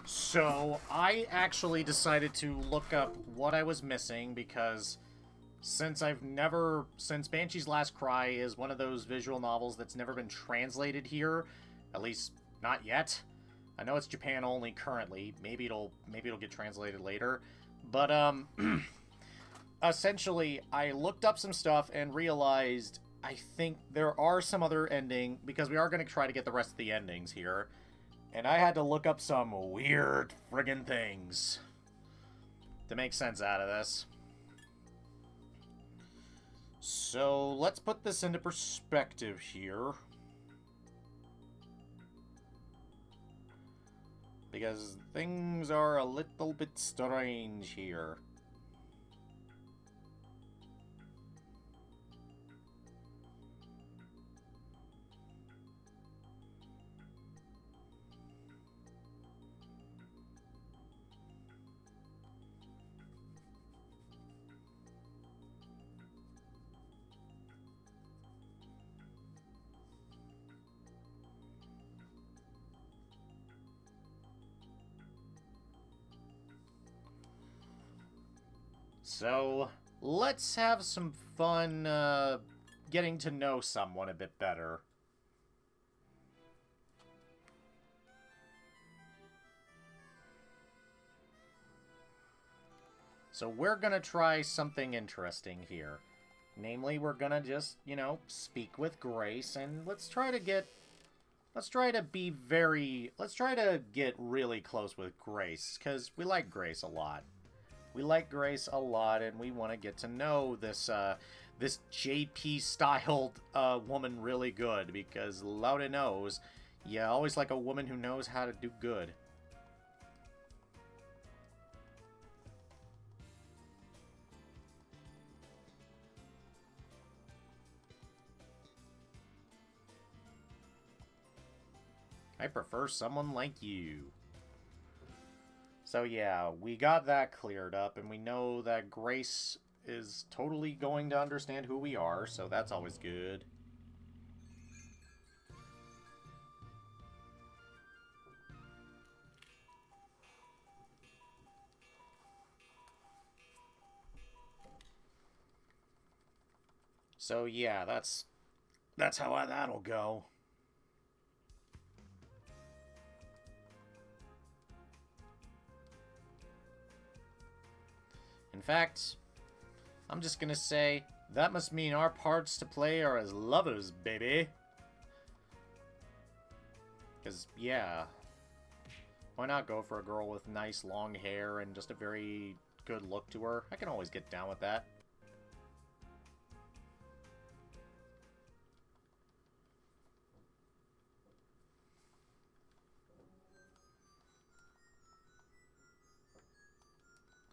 So, I actually decided to look up what I was missing because since Banshee's Last Cry is one of those visual novels that's never been translated here, at least not yet. I know it's Japan only currently. Maybe it'll get translated later. But essentially I looked up some stuff and realized I think there are some other ending because we are going to try to get the rest of the endings here. And I had to look up some weird friggin' things to make sense out of this. So, let's put this into perspective here. Because things are a little bit strange here. So, let's have some fun, getting to know someone a bit better. So we're gonna try something interesting here. Namely, we're gonna just, speak with Grace, and let's try to get really close with Grace, because we like Grace a lot. We like Grace a lot, and we want to get to know this JP-styled woman really good, because Lauda knows, you always like a woman who knows how to do good. I prefer someone like you. So yeah, we got that cleared up, and we know that Grace is totally going to understand who we are, so that's always good. So yeah, that's how that'll go. In fact, I'm just gonna say, that must mean our parts to play are as lovers, baby. Because, yeah, why not go for a girl with nice long hair and just a very good look to her? I can always get down with that.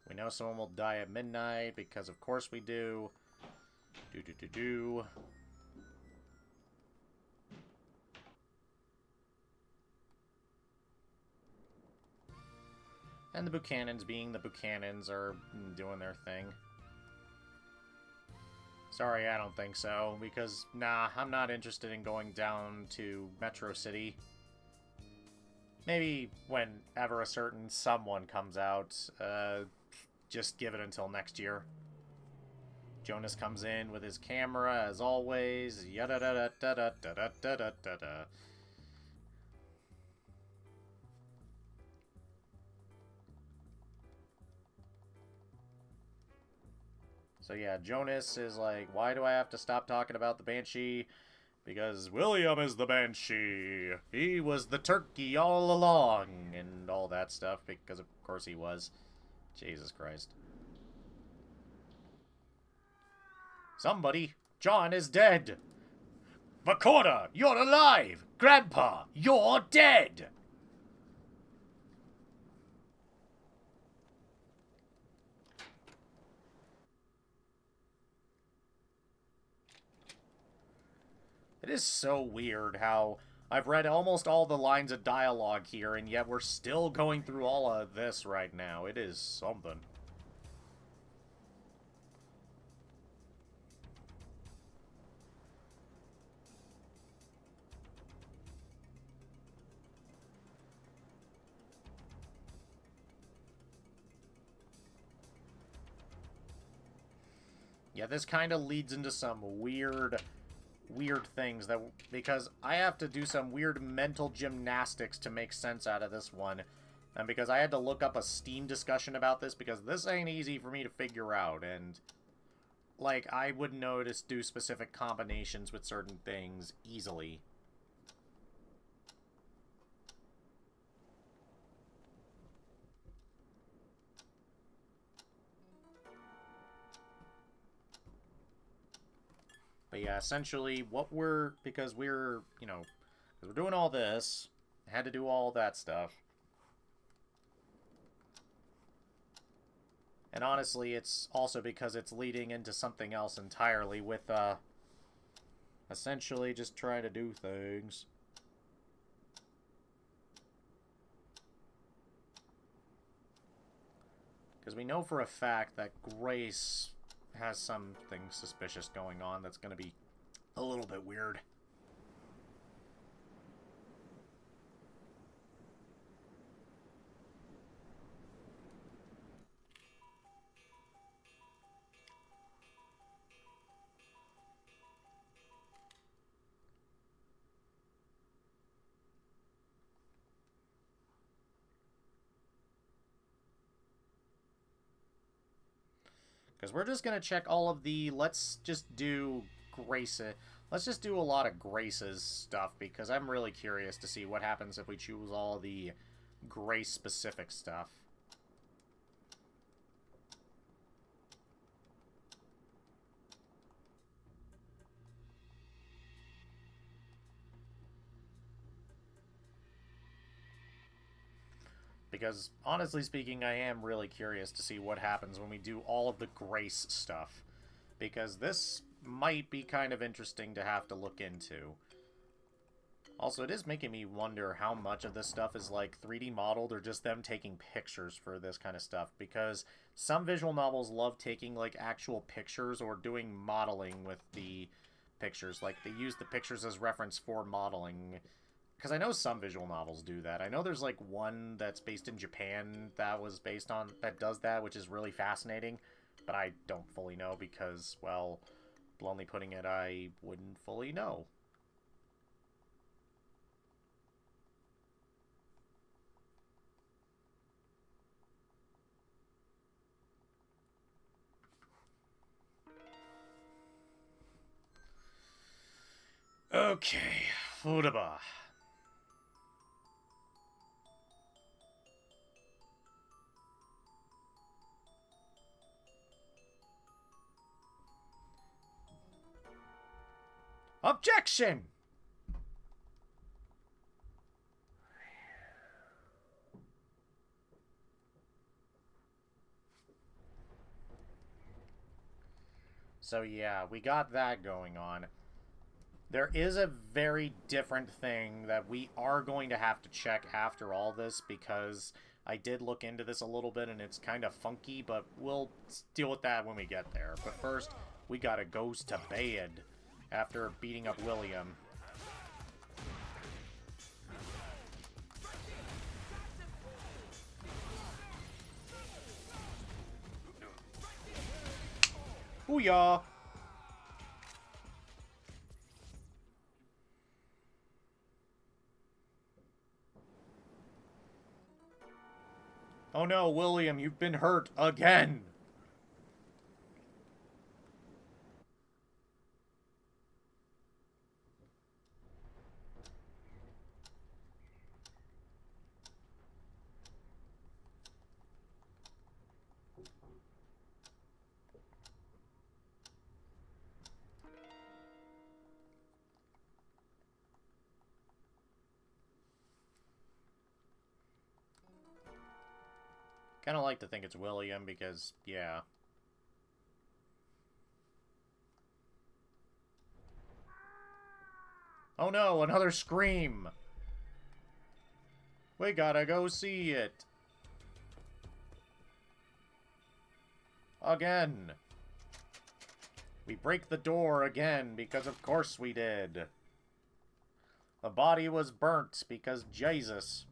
We know someone will die at midnight, because of course we do. Do. And the Buchanans, being the Buchanans, are doing their thing. Sorry, I don't think so, because, nah, I'm not interested in going down to Metro City. Maybe whenever a certain someone comes out, just give it until next year. Jonas comes in with his camera, as always. Yada da da da da da da da da da. So yeah, Jonas is like, why do I have to stop talking about the Banshee? Because William is the Banshee. He was the turkey all along, and all that stuff, because of course he was. Jesus Christ. Somebody! John is dead! Vacorda, you're alive! Grandpa, you're dead! It is so weird how I've read almost all the lines of dialogue here, and yet we're still going through all of this right now. It is something. Yeah, this kind of leads into some weird things that, because I have to do some weird mental gymnastics to make sense out of this one. And because I had to look up a Steam discussion about this, because this ain't easy for me to figure out, and like, I would know to do specific combinations with certain things easily. But yeah, essentially, because we're, you know, because we're doing all this, had to do all that stuff. And honestly, it's also because it's leading into something else entirely with, essentially just trying to do things. Because we know for a fact that Grace has something suspicious going on that's going to be a little bit weird. Because we're just going to check all of the... Let's just do Grace... Let's just do a lot of Grace's stuff, because I'm really curious to see what happens if we choose all the Grace-specific stuff. Because, honestly speaking, I am really curious to see what happens when we do all of the Grace stuff. Because this might be kind of interesting to have to look into. Also, it is making me wonder how much of this stuff is, like, 3D modeled or just them taking pictures for this kind of stuff. Because some visual novels love taking, like, actual pictures or doing modeling with the pictures. Like, they use the pictures as reference for modeling. Because I know some visual novels do that. I know there's, like, one that's based in Japan that was based on... that does that, which is really fascinating. But I don't fully know because, well, bluntly putting it, I wouldn't fully know. Okay, Futaba. Objection! So yeah, we got that going on. There is a very different thing that we are going to have to check after all this, because I did look into this a little bit and it's kind of funky, but we'll deal with that when we get there. But first, we gotta go to bed after beating up William. Booyah! Oh no, William, you've been hurt again! Kind of like to think it's William because, yeah. Oh no, another scream! We gotta go see it. Again. We break the door again because of course we did. The body was burnt because Jesus.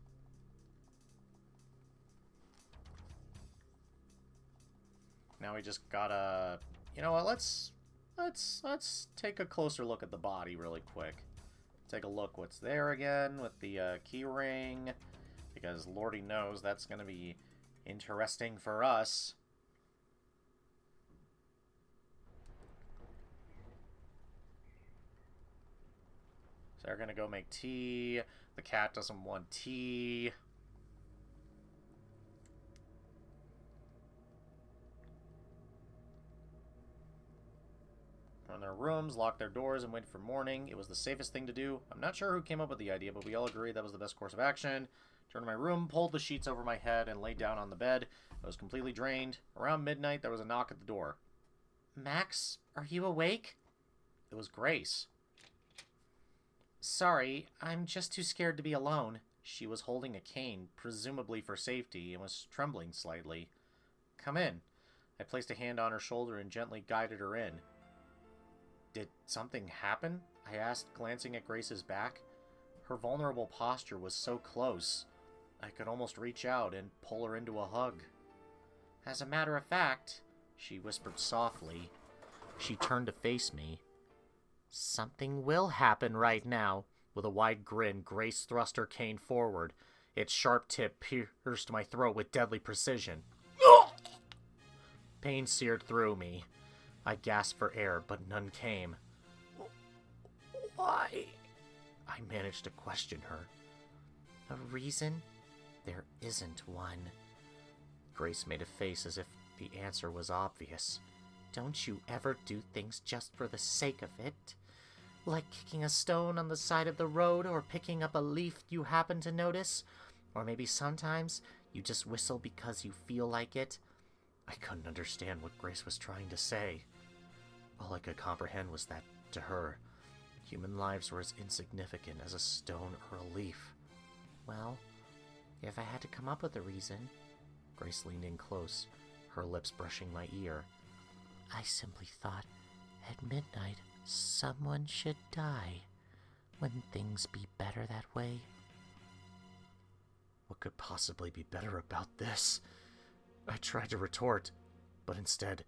Now we just gotta, You know what? Let's take a closer look at the body really quick. Take a look what's there again with the key ring, because Lordy knows that's going to be interesting for us. So they're going to go make tea. The cat doesn't want tea. From their rooms, locked their doors, and waited for morning. It was the safest thing to do. I'm not sure who came up with the idea, but we all agreed that was the best course of action. Turned to my room, pulled the sheets over my head, and laid down on the bed. I was completely drained. Around midnight, there was a knock at the door. Max, are you awake? It was Grace. Sorry, I'm just too scared to be alone. She was holding a cane, presumably for safety, and was trembling slightly. Come in. I placed a hand on her shoulder and gently guided her in. Did something happen? I asked, glancing at Grace's back. Her vulnerable posture was so close. I could almost reach out and pull her into a hug. As a matter of fact, she whispered softly. She turned to face me. Something will happen right now. With a wide grin, Grace thrust her cane forward. Its sharp tip pierced my throat with deadly precision. Pain seared through me. I gasped for air, but none came. Why? I managed to question her. A reason? There isn't one. Grace made a face as if the answer was obvious. Don't you ever do things just for the sake of it? Like kicking a stone on the side of the road or picking up a leaf you happen to notice? Or maybe sometimes you just whistle because you feel like it? I couldn't understand what Grace was trying to say. All I could comprehend was that, to her, human lives were as insignificant as a stone or a leaf. Well, if I had to come up with a reason... Grace leaned in close, her lips brushing my ear. I simply thought, at midnight, someone should die. Wouldn't things be better that way? What could possibly be better about this? I tried to retort, but instead,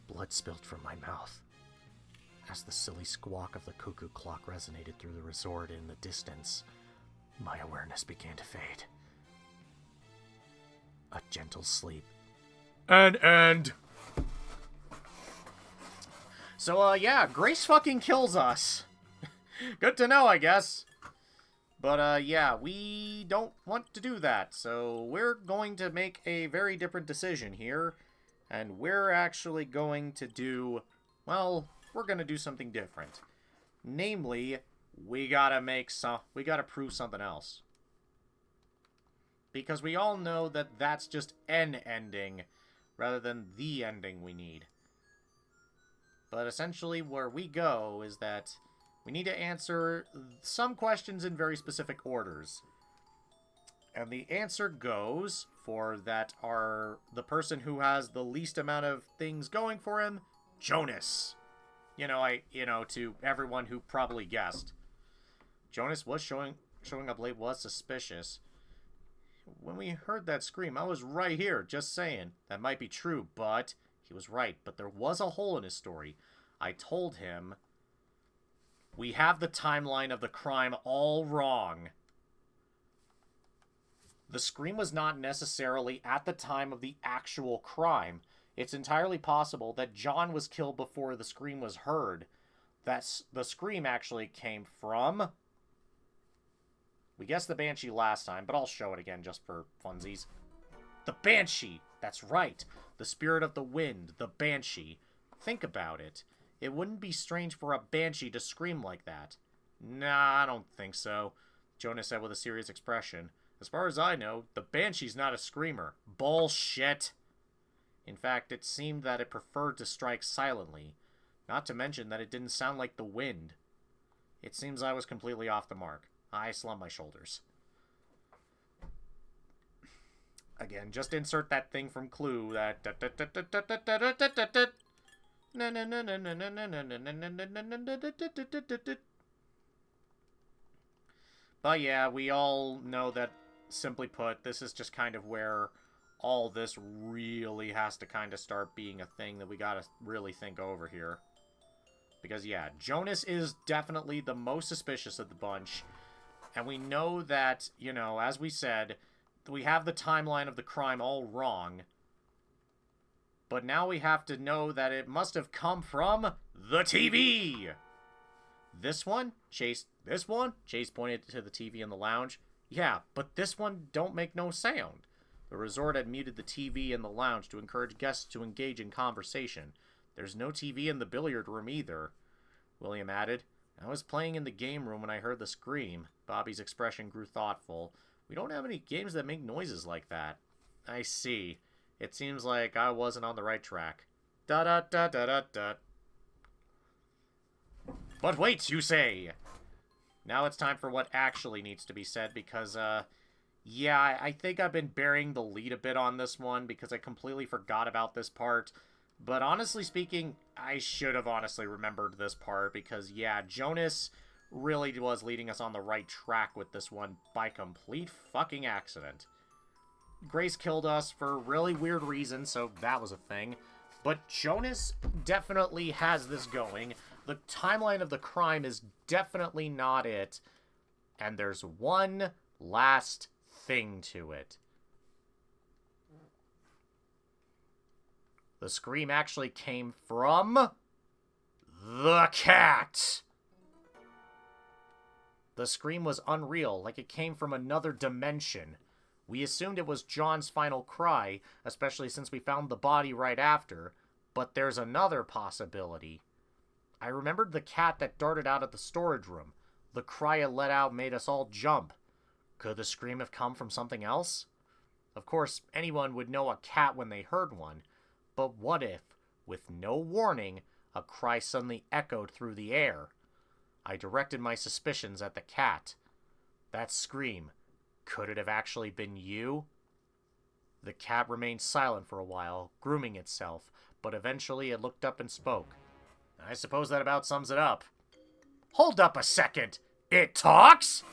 blood spilled from my mouth. As the silly squawk of the cuckoo clock resonated through the resort in the distance, my awareness began to fade. A gentle sleep. An end! So, yeah, Grace fucking kills us. Good to know, I guess. But, yeah, we don't want to do that, so we're going to make a very different decision here. And we're actually going to do, well, we're going to do something different. Namely, we gotta prove something else. Because we all know that that's just an ending, rather than the ending we need. But essentially, where we go is that we need to answer some questions in very specific orders. And the answer goes for that are the person who has the least amount of things going for him, Jonas. To everyone who probably guessed. Jonas was showing up late was suspicious. When we heard that scream, I was right here, just saying. That might be true, but... He was right, but there was a hole in his story. I told him... We have the timeline of the crime all wrong. The scream was not necessarily at the time of the actual crime. It's entirely possible that John was killed before the scream was heard. The scream actually came from... We guessed the Banshee last time, but I'll show it again just for funsies. The Banshee! That's right. The spirit of the wind, the Banshee. Think about it. It wouldn't be strange for a Banshee to scream like that. Nah, I don't think so, Jonas said with a serious expression. As far as I know, the Banshee's not a screamer. Bullshit! In fact, it seemed that it preferred to strike silently. Not to mention that it didn't sound like the wind. It seems I was completely off the mark. I slumped my shoulders. Again, just insert that thing from Clue, that... But yeah, we all know that, simply put, this is just kind of where all this really has to kind of start being a thing that we gotta really think over here. Because, yeah, Jonas is definitely the most suspicious of the bunch. And we know that, you know, as we said, we have the timeline of the crime all wrong. But now we have to know that it must have come from the TV! This one? Chase pointed to the TV in the lounge. Yeah, but this one don't make no sound. The resort had muted the TV in the lounge to encourage guests to engage in conversation. There's no TV in the billiard room either, William added. I was playing in the game room when I heard the scream. Bobby's expression grew thoughtful. We don't have any games that make noises like that. I see. It seems like I wasn't on the right track. Da-da-da-da-da-da. But wait, you say! Now it's time for what actually needs to be said, because, yeah, I think I've been burying the lead a bit on this one, because I completely forgot about this part. But honestly speaking, I should have honestly remembered this part, because, yeah, Jonas really was leading us on the right track with this one by complete fucking accident. Grace killed us for really weird reasons, so that was a thing. But Jonas definitely has this going. The timeline of the crime is definitely not it. And there's one last thing to it. The scream actually came from the cat. The scream was unreal, like it came from another dimension. We assumed it was John's final cry, especially since we found the body right after, but there's another possibility. I remembered the cat that darted out of the storage room. The cry it let out made us all jump. Could the scream have come from something else? Of course, anyone would know a cat when they heard one, but what if, with no warning, a cry suddenly echoed through the air? I directed my suspicions at the cat. That scream, could it have actually been you? The cat remained silent for a while, grooming itself, but eventually it looked up and spoke. I suppose that about sums it up. Hold up a second! It talks?!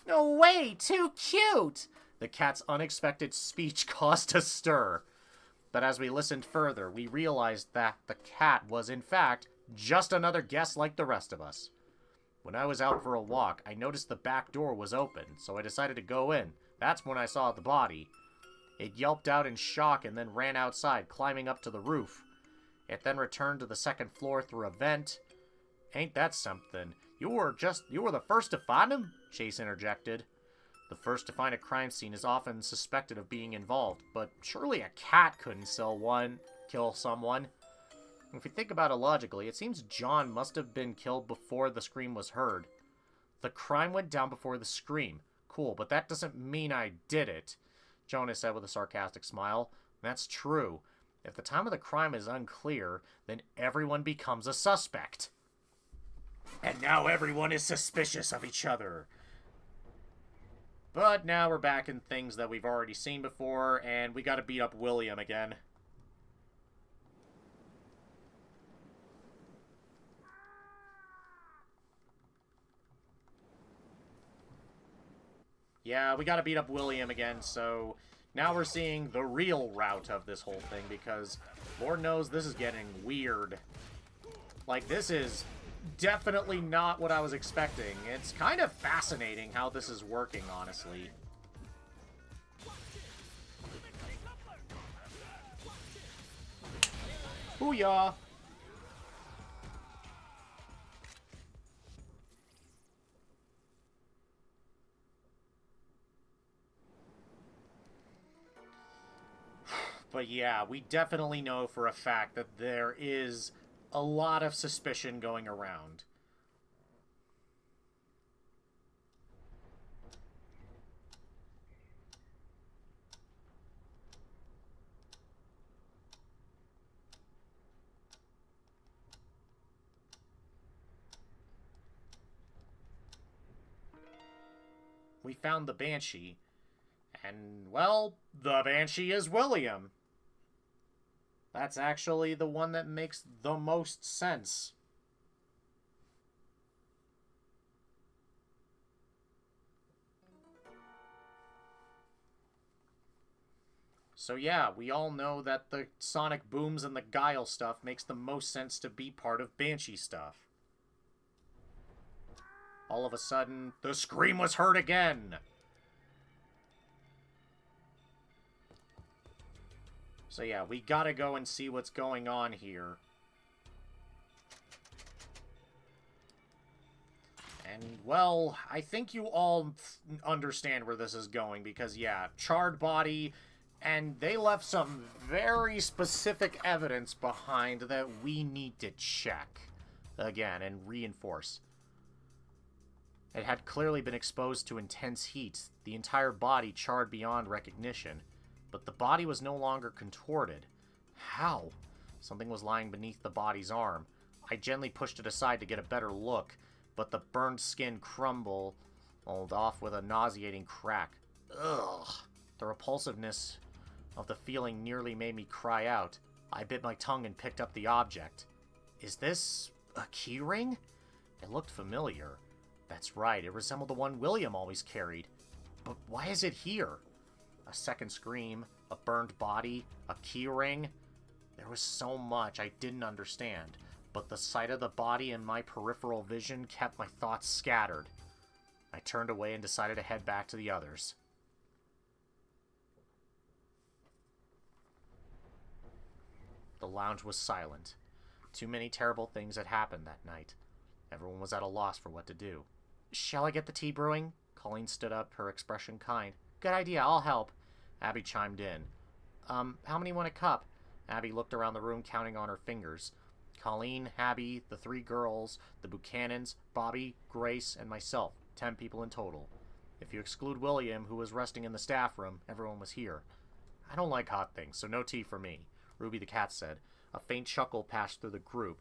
No way! Too cute! The cat's unexpected speech caused a stir. But as we listened further, we realized that the cat was, in fact, just another guest like the rest of us. When I was out for a walk, I noticed the back door was open, so I decided to go in. That's when I saw the body. It yelped out in shock and then ran outside, climbing up to the roof. It then returned to the second floor through a vent. Ain't that something? You were the first to find him? Chase interjected. The first to find a crime scene is often suspected of being involved, but surely a cat couldn't kill someone. If you think about it logically, it seems John must have been killed before the scream was heard. The crime went down before the scream. Cool, but that doesn't mean I did it, Jonas said with a sarcastic smile. That's true. If the time of the crime is unclear, then everyone becomes a suspect. And now everyone is suspicious of each other. But now we're back in things that we've already seen before, and we gotta beat up William again. Yeah, we gotta beat up William again, so now we're seeing the real route of this whole thing, because Lord knows this is getting weird. Like, this is definitely not what I was expecting. It's kind of fascinating how this is working, honestly. Booyah! But yeah, we definitely know for a fact that there is a lot of suspicion going around. We found the Banshee, and, well, the Banshee is William. That's actually the one that makes the most sense. So yeah, we all know that the sonic booms and the Guile stuff makes the most sense to be part of Banshee stuff. All of a sudden, the scream was heard again! So yeah, we gotta go and see what's going on here. And, well, I think you all understand where this is going, because, yeah, charred body, and they left some very specific evidence behind that we need to check again and reinforce. It had clearly been exposed to intense heat, the entire body charred beyond recognition, but the body was no longer contorted. How? Something was lying beneath the body's arm. I gently pushed it aside to get a better look, but the burned skin crumbled off with a nauseating crack. Ugh. The repulsiveness of the feeling nearly made me cry out. I bit my tongue and picked up the object. Is this a keyring? It looked familiar. That's right, it resembled the one William always carried. But why is it here? A second scream, a burned body, a keyring. There was so much I didn't understand, but the sight of the body in my peripheral vision kept my thoughts scattered. I turned away and decided to head back to the others. The lounge was silent. Too many terrible things had happened that night. Everyone was at a loss for what to do. Shall I get the tea brewing? Colleen stood up, her expression kind. Good idea, I'll help. Abby chimed in. How many want a cup? Abby looked around the room, counting on her fingers. Colleen, Abby, the 3 girls, the Buchanans, Bobby, Grace, and myself. 10 people in total. If you exclude William, who was resting in the staff room, everyone was here. I don't like hot things, so no tea for me, Ruby the cat said. A faint chuckle passed through the group.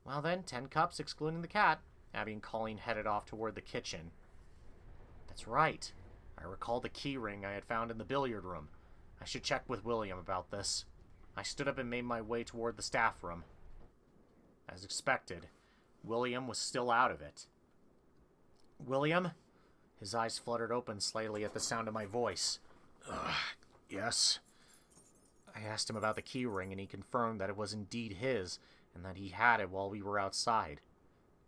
Well then, 10 cups excluding the cat. Abby and Colleen headed off toward the kitchen. That's right. I recalled the key ring I had found in the billiard room. I should check with William about this. I stood up and made my way toward the staff room. As expected, William was still out of it. William? His eyes fluttered open slightly at the sound of my voice. Yes? I asked him about the key ring, and he confirmed that it was indeed his, and that he had it while we were outside.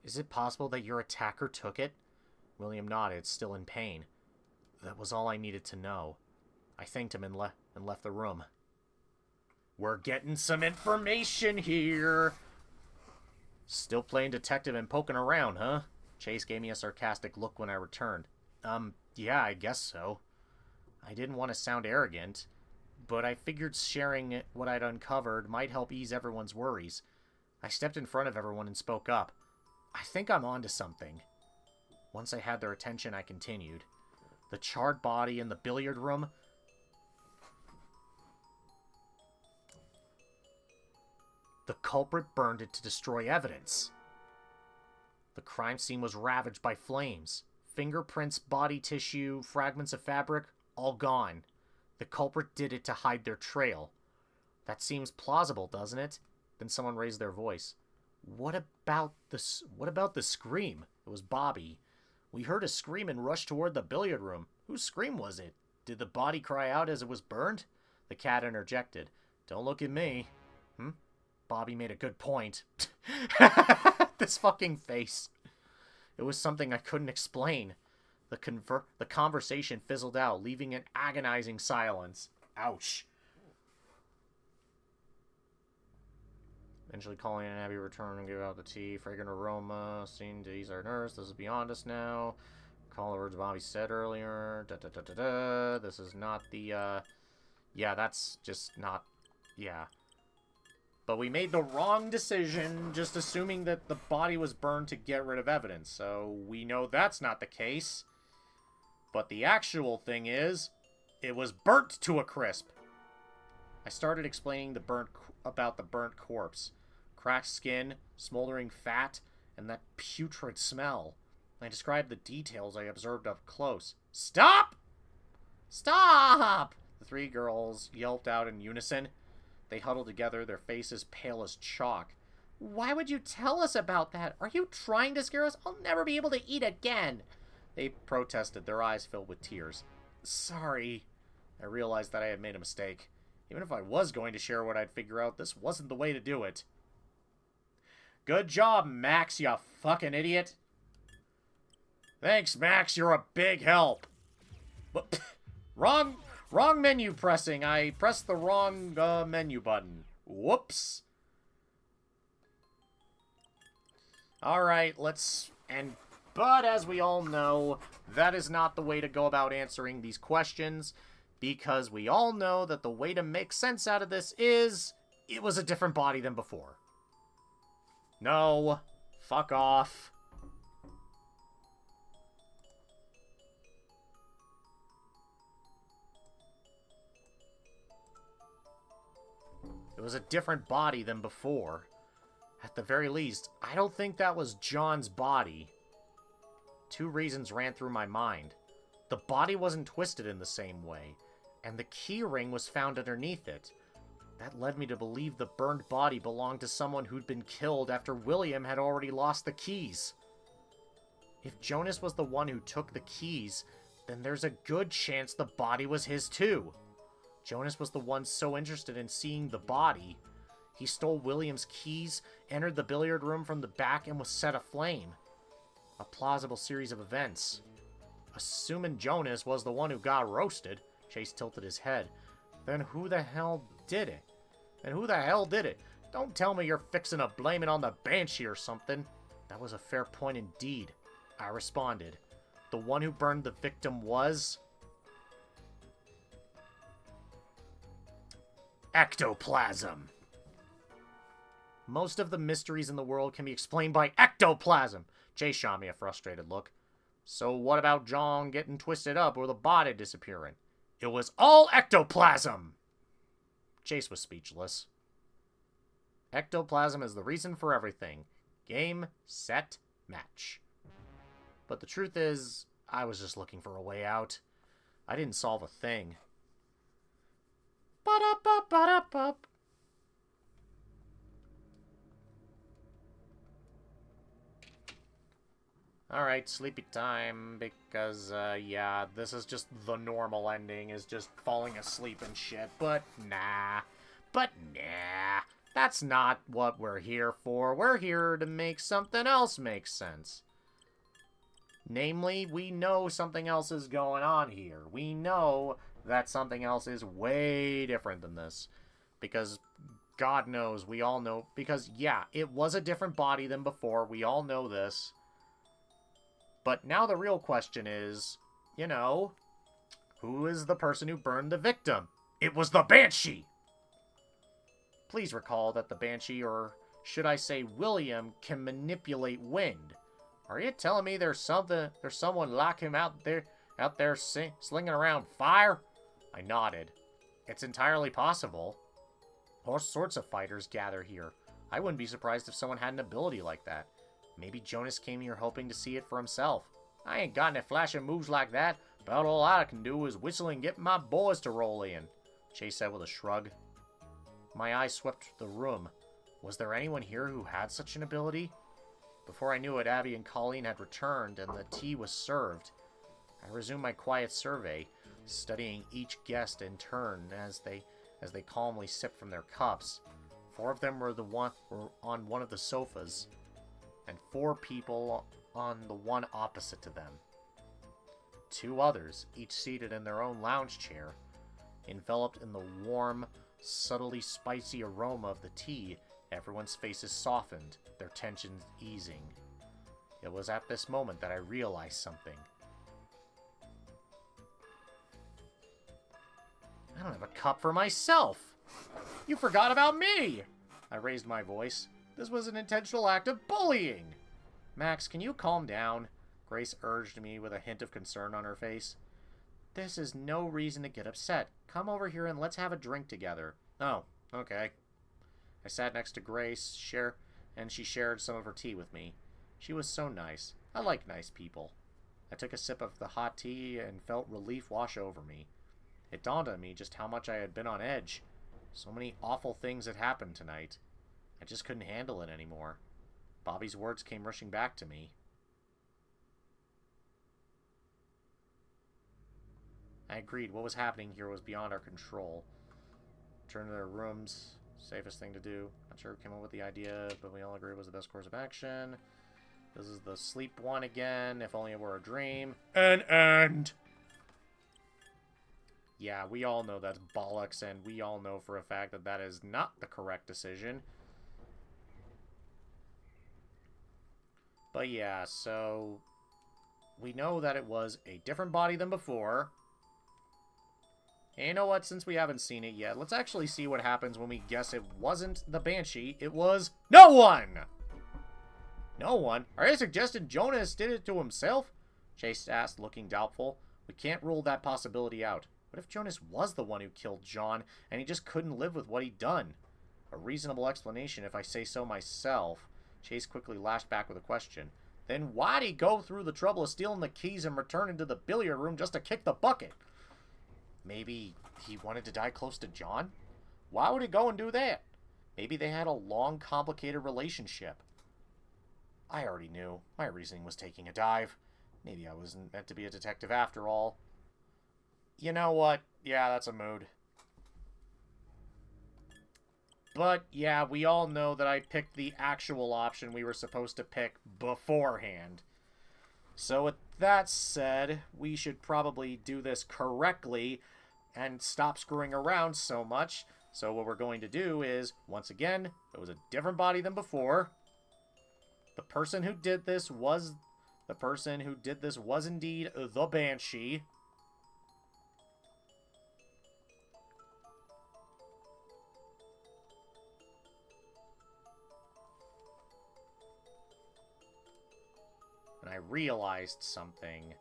Is it possible that your attacker took it? William nodded, still in pain. That was all I needed to know. I thanked him and left the room. We're getting some information here. Still playing detective and poking around, huh? Chase gave me a sarcastic look when I returned. Yeah, I guess so. I didn't want to sound arrogant, but I figured sharing what I'd uncovered might help ease everyone's worries. I stepped in front of everyone and spoke up. I think I'm onto something. Once I had their attention, I continued. The charred body in the billiard room. The culprit burned it to destroy evidence. The crime scene was ravaged by flames. Fingerprints, body tissue, fragments of fabric, all gone. The culprit did it to hide their trail. That seems plausible, doesn't it? Then someone raised their voice. What about the scream? It was Bobby. We heard a scream and rushed toward the billiard room. Whose scream was it? Did the body cry out as it was burned? The cat interjected. Don't look at me. Bobby made a good point. This fucking face. It was something I couldn't explain. The conversation fizzled out, leaving an agonizing silence. Ouch. Eventually Colleen and Abby return and give out the tea. Fragrant aroma. Seen to ease our nerves. This is beyond us now. Call the words Bobby said earlier. Da-da-da-da-da. This is not the, yeah, that's just not... Yeah. But we made the wrong decision, just assuming that the body was burned to get rid of evidence. So we know that's not the case. But the actual thing is, it was burnt to a crisp. I started explaining about the burnt corpse. Cracked skin, smoldering fat, and that putrid smell. I described the details I observed up close. Stop! Stop! The 3 girls yelped out in unison. They huddled together, their faces pale as chalk. Why would you tell us about that? Are you trying to scare us? I'll never be able to eat again. They protested, their eyes filled with tears. Sorry. I realized that I had made a mistake. Even if I was going to share what I'd figure out, this wasn't the way to do it. Good job, Max, you fucking idiot. Thanks, Max, you're a big help. But, wrong menu pressing. I pressed the wrong menu button. Whoops. Alright, let's... But as we all know, that is not the way to go about answering these questions, because we all know that the way to make sense out of this is, it was a different body than before. No. Fuck off. It was a different body than before. At the very least, I don't think that was John's body. Two reasons ran through my mind. The body wasn't twisted in the same way, and the key ring was found underneath it. That led me to believe the burned body belonged to someone who'd been killed after William had already lost the keys. If Jonas was the one who took the keys, then there's a good chance the body was his too. Jonas was the one so interested in seeing the body. He stole William's keys, entered the billiard room from the back, and was set aflame. A plausible series of events. Assuming Jonas was the one who got roasted, Chase tilted his head. Then who the hell did it? Don't tell me you're fixing to blame it on the Banshee or something. That was a fair point indeed, I responded. The one who burned the victim was... ectoplasm. Most of the mysteries in the world can be explained by ectoplasm. Chase shot me a frustrated look. So what about John getting twisted up or the body disappearing? It was all ectoplasm! Chase was speechless. Ectoplasm is the reason for everything. Game, set, match. But the truth is, I was just looking for a way out. I didn't solve a thing. Ba-da-ba-ba-da-ba. Alright, sleepy time, because, yeah, this is just the normal ending, is just falling asleep and shit, but nah. That's not what we're here for. We're here to make something else make sense. Namely, we know something else is going on here. We know that something else is way different than this. Because, God knows, we all know, because, yeah, it was a different body than before, we all know this. But now the real question is, you know, who is the person who burned the victim? It was the Banshee! Please recall that the Banshee, or should I say William, can manipulate wind. Are you telling me there's someone like him out there slinging around fire? I nodded. It's entirely possible. All sorts of fighters gather here. I wouldn't be surprised if someone had an ability like that. Maybe Jonas came here hoping to see it for himself. I ain't got any flashing moves like that. About all I can do is whistle and get my boys to roll in, Chase said with a shrug. My eyes swept the room. Was there anyone here who had such an ability? Before I knew it, Abby and Colleen had returned, and the tea was served. I resumed my quiet survey, studying each guest in turn as they calmly sipped from their cups. 4 of them were on one of the sofas, and 4 people on the one opposite to them. 2 others, each seated in their own lounge chair, enveloped in the warm, subtly spicy aroma of the tea. Everyone's faces softened, their tensions easing. It was at this moment that I realized something. I don't have a cup for myself! You forgot about me! I raised my voice. This was an intentional act of bullying! Max, can you calm down? Grace urged me with a hint of concern on her face. This is no reason to get upset. Come over here and let's have a drink together. Oh, okay. I sat next to Grace, and she shared some of her tea with me. She was so nice. I like nice people. I took a sip of the hot tea and felt relief wash over me. It dawned on me just how much I had been on edge. So many awful things had happened tonight. I just couldn't handle it anymore. Bobby's words came rushing back to me. I agreed. What was happening here was beyond our control. return to their rooms. Safest thing to do. Not sure who came up with the idea, but we all agree it was the best course of action. This is the sleep one again. If only it were a dream. An end! Yeah, we all know that's bollocks, and we all know for a fact that that is not the correct decision. But yeah, so we know that it was a different body than before. And you know what? Since we haven't seen it yet, let's actually see what happens when we guess it wasn't the Banshee. It was no one! No one? Are you suggesting Jonas did it to himself? Chase asked, looking doubtful. We can't rule that possibility out. What if Jonas was the one who killed John, and he just couldn't live with what he'd done? A reasonable explanation if I say so myself. Chase quickly lashed back with a question. Then why'd he go through the trouble of stealing the keys and returning to the billiard room just to kick the bucket? Maybe he wanted to die close to John? Why would he go and do that? Maybe they had a long, complicated relationship. I already knew. My reasoning was taking a dive. Maybe I wasn't meant to be a detective after all. You know what? Yeah, that's a mood. But, yeah, we all know that I picked the actual option we were supposed to pick beforehand. So with that said, we should probably do this correctly and stop screwing around so much. So what we're going to do is, once again, it was a different body than before. The person who did this was indeed the Banshee. And I realized something.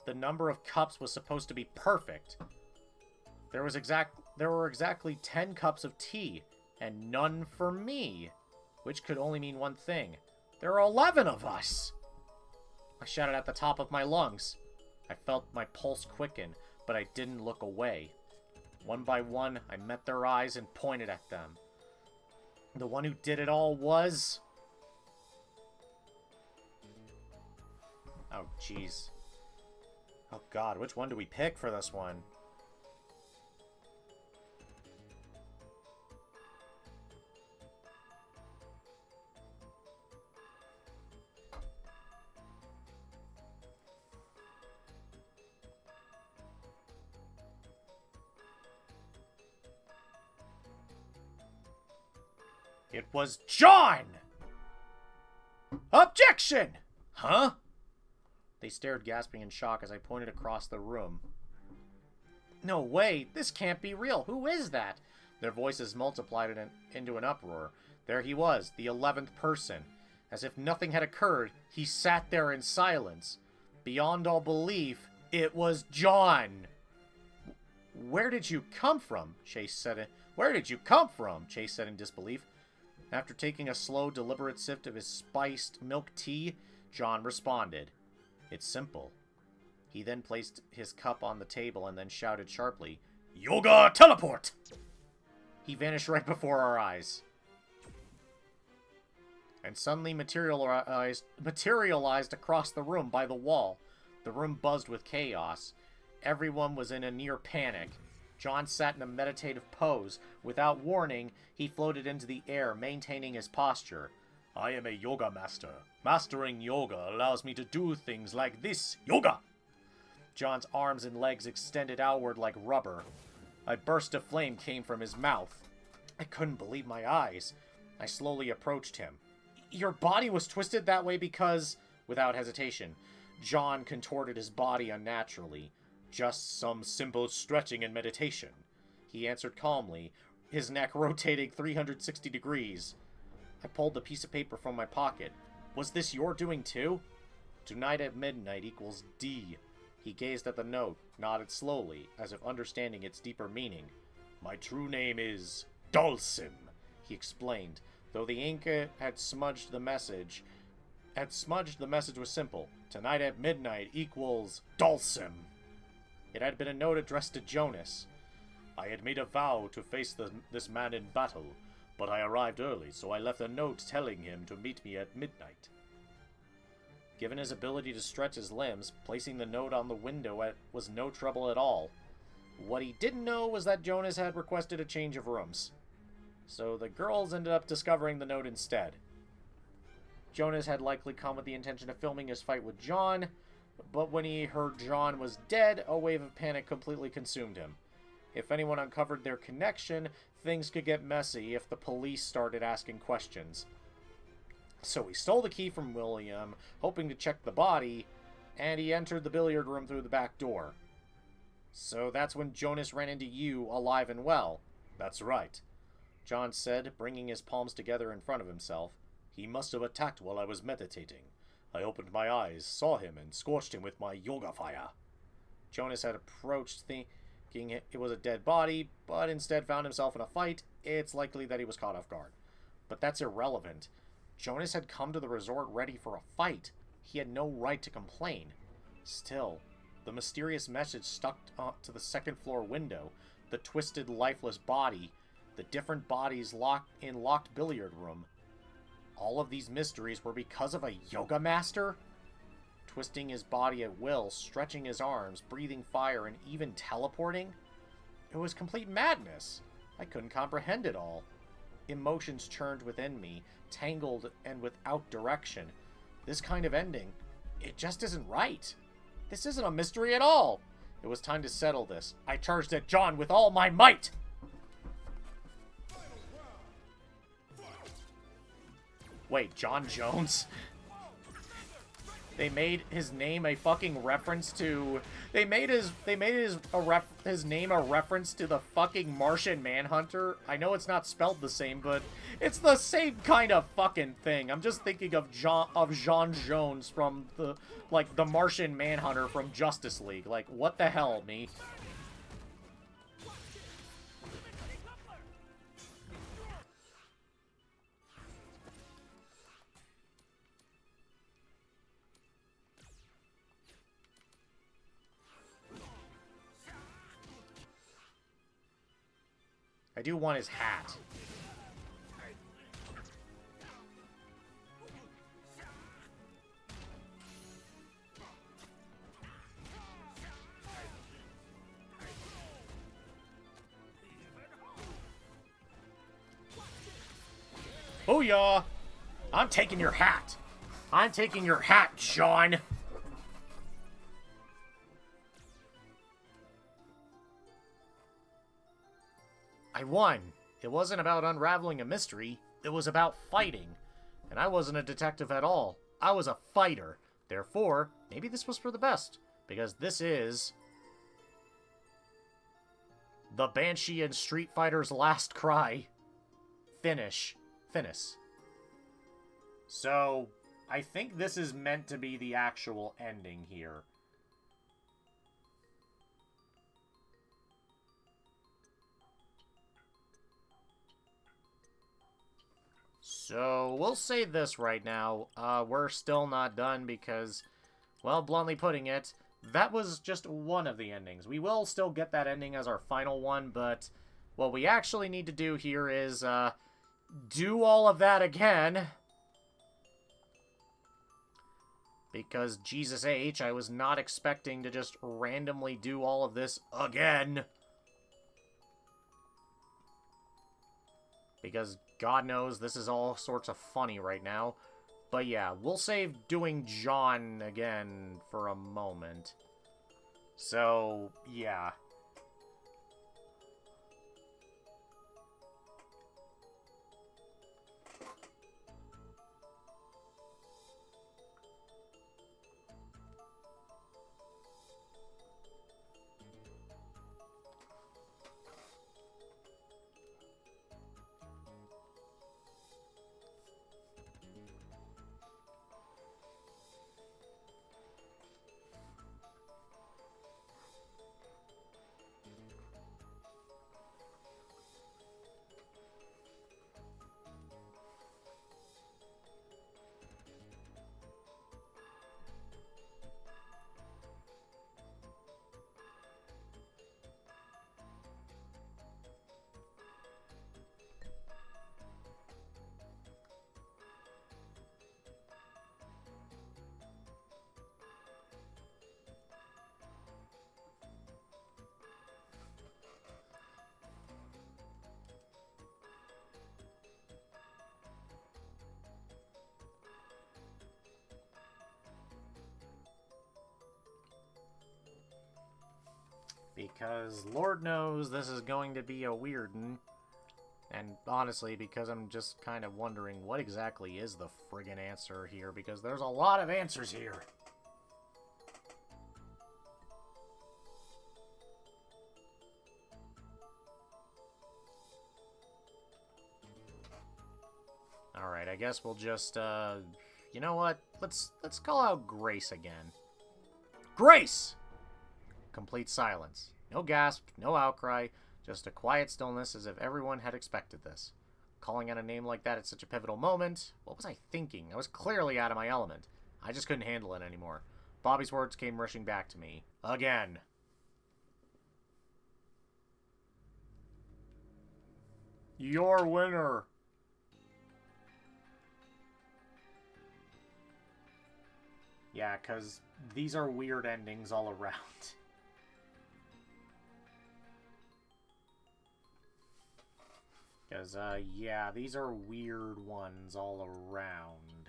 The number of cups was supposed to be perfect. There were exactly 10 cups of tea, and none for me, which could only mean one thing. There are 11 of us! I shouted at the top of my lungs. I felt my pulse quicken, but I didn't look away. One by one, I met their eyes and pointed at them. The one who did it all was... Oh, jeez. Oh, God, which one do we pick for this one? It was John! Objection! Huh? They stared, gasping in shock as I pointed across the room. No way! This can't be real! Who is that? Their voices multiplied into an uproar. There he was, the 11th person. As if nothing had occurred, he sat there in silence. Beyond all belief, it was John! Where did you come from? Chase said. Where did you come from? Chase said in disbelief. After taking a slow, deliberate sip of his spiced milk tea, John responded. It's simple. He then placed his cup on the table and then shouted sharply, Yoga teleport! He vanished right before our eyes. And suddenly materialized across the room by the wall. The room buzzed with chaos. Everyone was in a near panic. John sat in a meditative pose. Without warning, he floated into the air, maintaining his posture. I am a yoga master. Mastering yoga allows me to do things like this. Yoga! John's arms and legs extended outward like rubber. A burst of flame came from his mouth. I couldn't believe my eyes. I slowly approached him. Your body was twisted that way because... Without hesitation, John contorted his body unnaturally. Just some simple stretching and meditation. He answered calmly, his neck rotating 360 degrees. I pulled the piece of paper from my pocket. Was this your doing too? Tonight at midnight equals D. He gazed at the note, nodded slowly, as if understanding its deeper meaning. My true name is Dhalsim, he explained, though the ink had smudged the message. The message was simple. Tonight at midnight equals Dhalsim. It had been a note addressed to Jonas. I had made a vow to face this man in battle, but I arrived early, so I left a note telling him to meet me at midnight. Given his ability to stretch his limbs, placing the note on the window was no trouble at all. What he didn't know was that Jonas had requested a change of rooms. So the girls ended up discovering the note instead. Jonas had likely come with the intention of filming his fight with John, but when he heard John was dead, a wave of panic completely consumed him. If anyone uncovered their connection, things could get messy if the police started asking questions. So he stole the key from William, hoping to check the body, and he entered the billiard room through the back door. So that's when Jonas ran into you, alive and well. That's right, John said, bringing his palms together in front of himself. He must have attacked while I was meditating. I opened my eyes, saw him, and scorched him with my yoga fire. Jonas had approached thinking it was a dead body, but instead found himself in a fight. It's likely that he was caught off guard. But that's irrelevant. Jonas had come to the resort ready for a fight. He had no right to complain. Still, the mysterious message stuck to the second floor window, the twisted, lifeless body, the different bodies in locked billiard room. All of these mysteries were because of a yoga master? Twisting his body at will, stretching his arms, breathing fire, and even teleporting? It was complete madness. I couldn't comprehend it all. Emotions churned within me, tangled and without direction. This kind of ending, it just isn't right. This isn't a mystery at all. It was time to settle this. I charged at John with all my might! Wait, John Jones? They made his name a fucking reference to... They made his name a reference to the fucking Martian Manhunter. I know it's not spelled the same, but it's the same kind of fucking thing. I'm just thinking of John Jones from the Martian Manhunter from Justice League. Like, what the hell, me? I do want his hat. Booyah! I'm taking your hat. I'm taking your hat, John. I won. It wasn't about unraveling a mystery. It was about fighting. And I wasn't a detective at all. I was a fighter. Therefore, maybe this was for the best. Because this is... the Banshee and Street Fighter's last cry. Finish. So, I think this is meant to be the actual ending here. So, we'll say this right now. We're still not done because, well, bluntly putting it, that was just one of the endings. We will still get that ending as our final one, but what we actually need to do here is, do all of that again. Because, Jesus H, I was not expecting to just randomly do all of this again. Because, God knows, this is all sorts of funny right now. But yeah, we'll save doing John again for a moment. So, yeah. Because Lord knows this is going to be a weird one. And honestly, because I'm just kind of wondering what exactly is the friggin' answer here, because there's a lot of answers here. Alright, I guess we'll just, you know what? Let's call out Grace again. Grace! Complete silence. No gasp, no outcry, just a quiet stillness as if everyone had expected this. Calling out a name like that at such a pivotal moment, what was I thinking? I was clearly out of my element. I just couldn't handle it anymore. Bobby's words came rushing back to me. Again. Your winner. Yeah, because these are weird endings all around. Because, yeah, these are weird ones all around.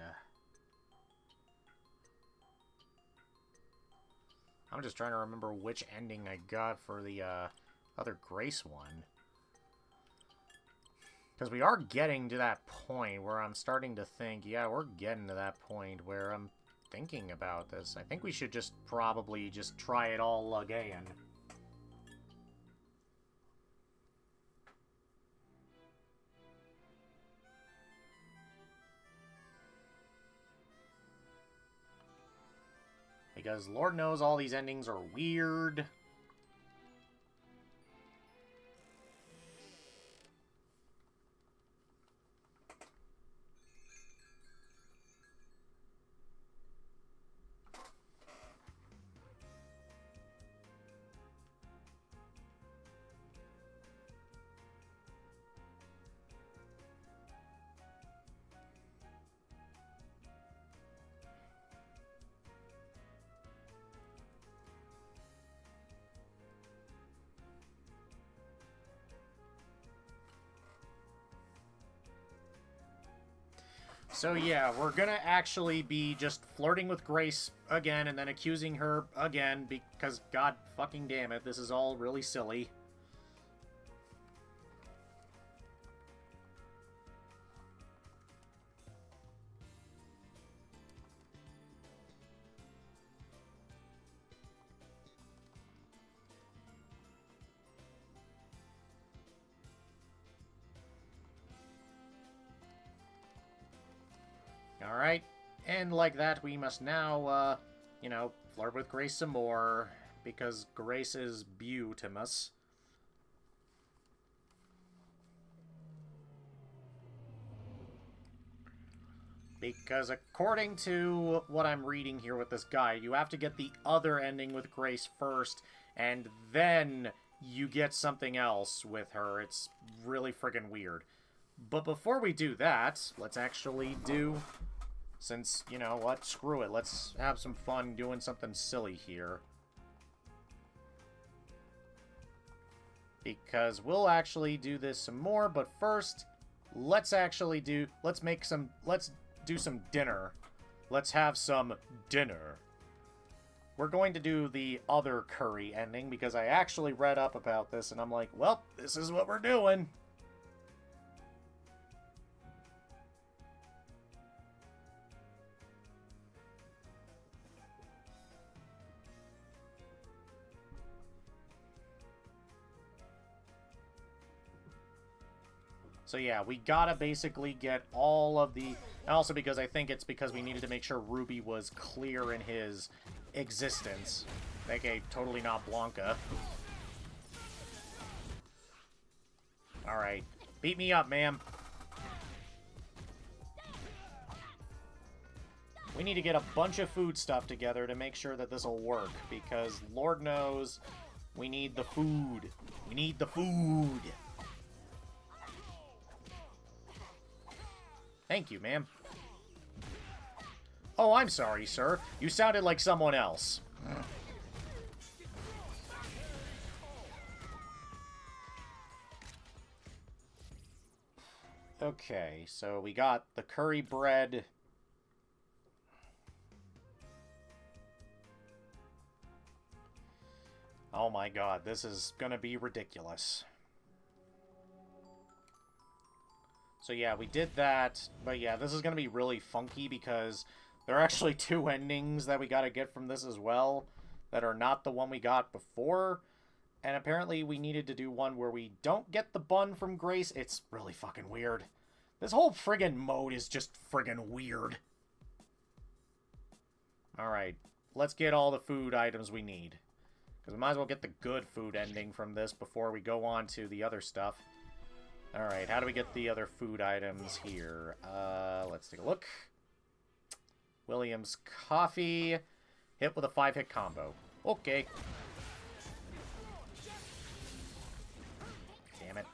I'm just trying to remember which ending I got for the, other Grace one. Because we are getting to that point where I'm starting to think, yeah, we're getting to that point where I'm thinking about this. I think we should just probably just try it all again. Because Lord knows all these endings are weird. So yeah, we're gonna actually be just flirting with Grace again and then accusing her again because god fucking damn it, this is all really silly. Alright, and like that, we must now, you know, flirt with Grace some more, because Grace is beautimous. Because according to what I'm reading here with this guide, you have to get the other ending with Grace first, and then you get something else with her. It's really friggin' weird. But before we do that, let's actually do... Since, you know what, screw it. Let's have some fun doing something silly here. Because we'll actually do this some more, but first, let's do some dinner. Let's have some dinner. We're going to do the other curry ending, because I actually read up about this, and I'm like, well, this is what we're doing. So yeah, we gotta basically get all of the... And also because I think it's because we needed to make sure Ruby was clear in his existence. A.k.a. totally not Blanca. Alright. Beat me up, ma'am. We need to get a bunch of food stuff together to make sure that this will work. Because Lord knows we need the food. We need the food. Thank you, ma'am. Oh, I'm sorry, sir. You sounded like someone else. Okay, so we got the curry bread. Oh my god, this is gonna be ridiculous. So yeah, we did that, but yeah, this is gonna be really funky because there are actually 2 endings that we gotta get from this as well that are not the one we got before. And apparently we needed to do one where we don't get the bun from Grace. It's really fucking weird. This whole friggin' mode is just friggin' weird. Alright, let's get all the food items we need. Because we might as well get the good food ending from this before we go on to the other stuff. Alright, how do we get the other food items here? Let's take a look. William's Coffee. Hit with a 5-hit combo. Okay. Damn it.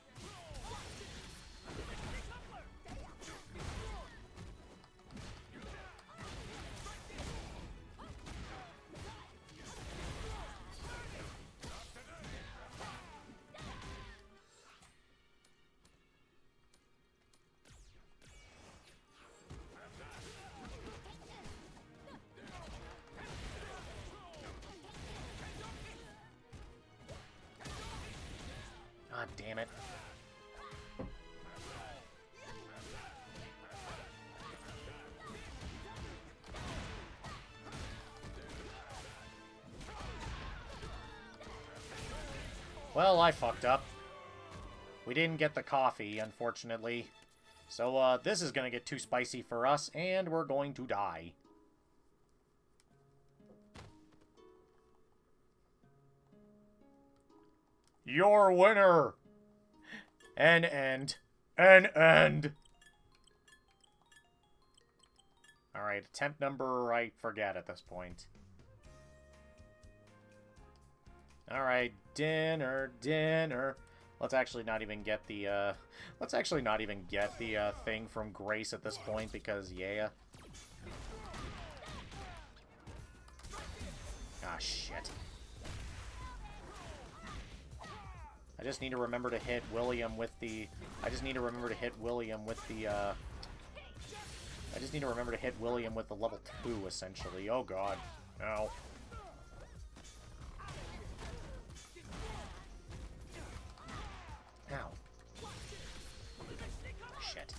God damn it. Well, I fucked up. We didn't get the coffee, unfortunately. So, this is gonna get too spicy for us, and we're going to die. Your winner! An end. An end! Alright, attempt number, I forget at this point. Alright, dinner, dinner. Let's actually not even get the, thing from Grace at this point, because, yeah. Ah, shit. I just need to remember to hit William with the... I just need to remember to hit William with the level 2, essentially. Oh, God. No. Ow. Shit.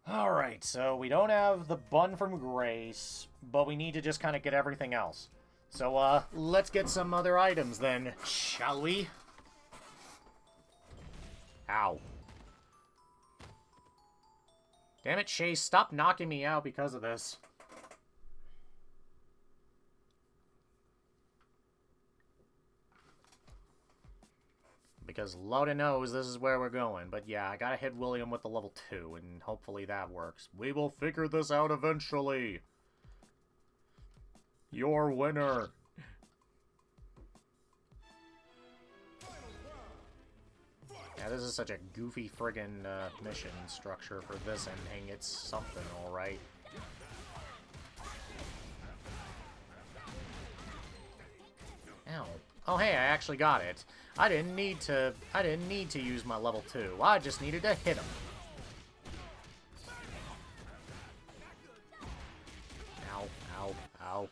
Alright, so we don't have the bun from Grace, but we need to just kind of get everything else. So, let's get some other items then, shall we? Ow. Damn it, Chase, stop knocking me out because of this. Because Loda knows this is where we're going. But yeah, I gotta hit William with the level 2, and hopefully that works. We will figure this out eventually. Your winner. Yeah, this is such a goofy friggin' mission structure for this ending. It's something, alright. Ow. Oh, hey, I actually got it. I didn't need to use my level 2. I just needed to hit him. Ow, ow, ow.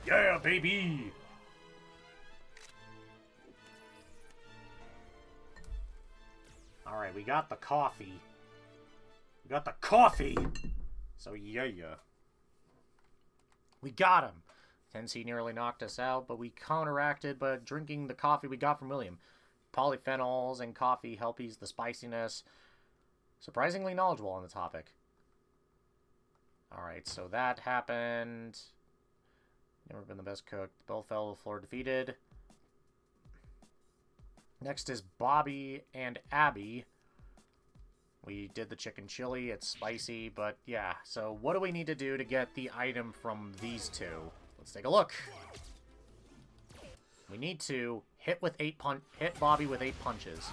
Yeah, baby! Alright, we got the coffee. We got the coffee! So, yeah. We got him! Tensei nearly knocked us out, but we counteracted by drinking the coffee we got from William. Polyphenols and coffee help ease the spiciness. Surprisingly knowledgeable on the topic. Alright, so that happened. Never been the best cook. Both fell to the floor defeated. Next is Bobby and Abby. We did the chicken chili. It's spicy, but yeah. So what do we need to do to get the item from these two? Let's take a look. We need to Hit Bobby with 8 punches.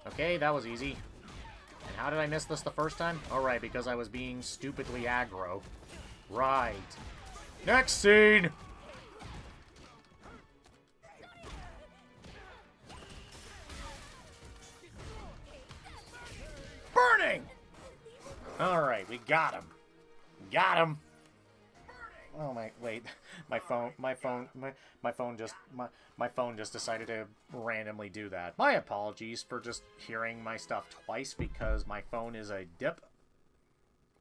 Okay, that was easy. And how did I miss this the first time? Alright, because I was being stupidly aggro. Right. Next scene! Burning! Alright, we got him. Got him! Oh my, wait. My phone just decided to randomly do that. My apologies for just hearing my stuff twice because my phone is a dip.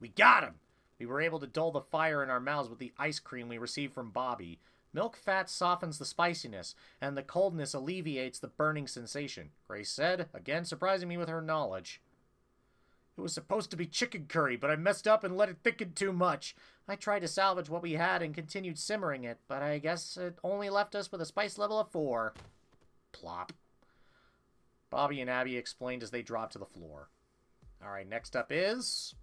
We got him! We were able to dull the fire in our mouths with the ice cream we received from Bobby. Milk fat softens the spiciness, and the coldness alleviates the burning sensation, Grace said, again surprising me with her knowledge. It was supposed to be chicken curry, but I messed up and let it thicken too much. I tried to salvage what we had and continued simmering it, but I guess it only left us with a spice level of 4. Plop. Bobby and Abby explained as they dropped to the floor. Alright, next up is...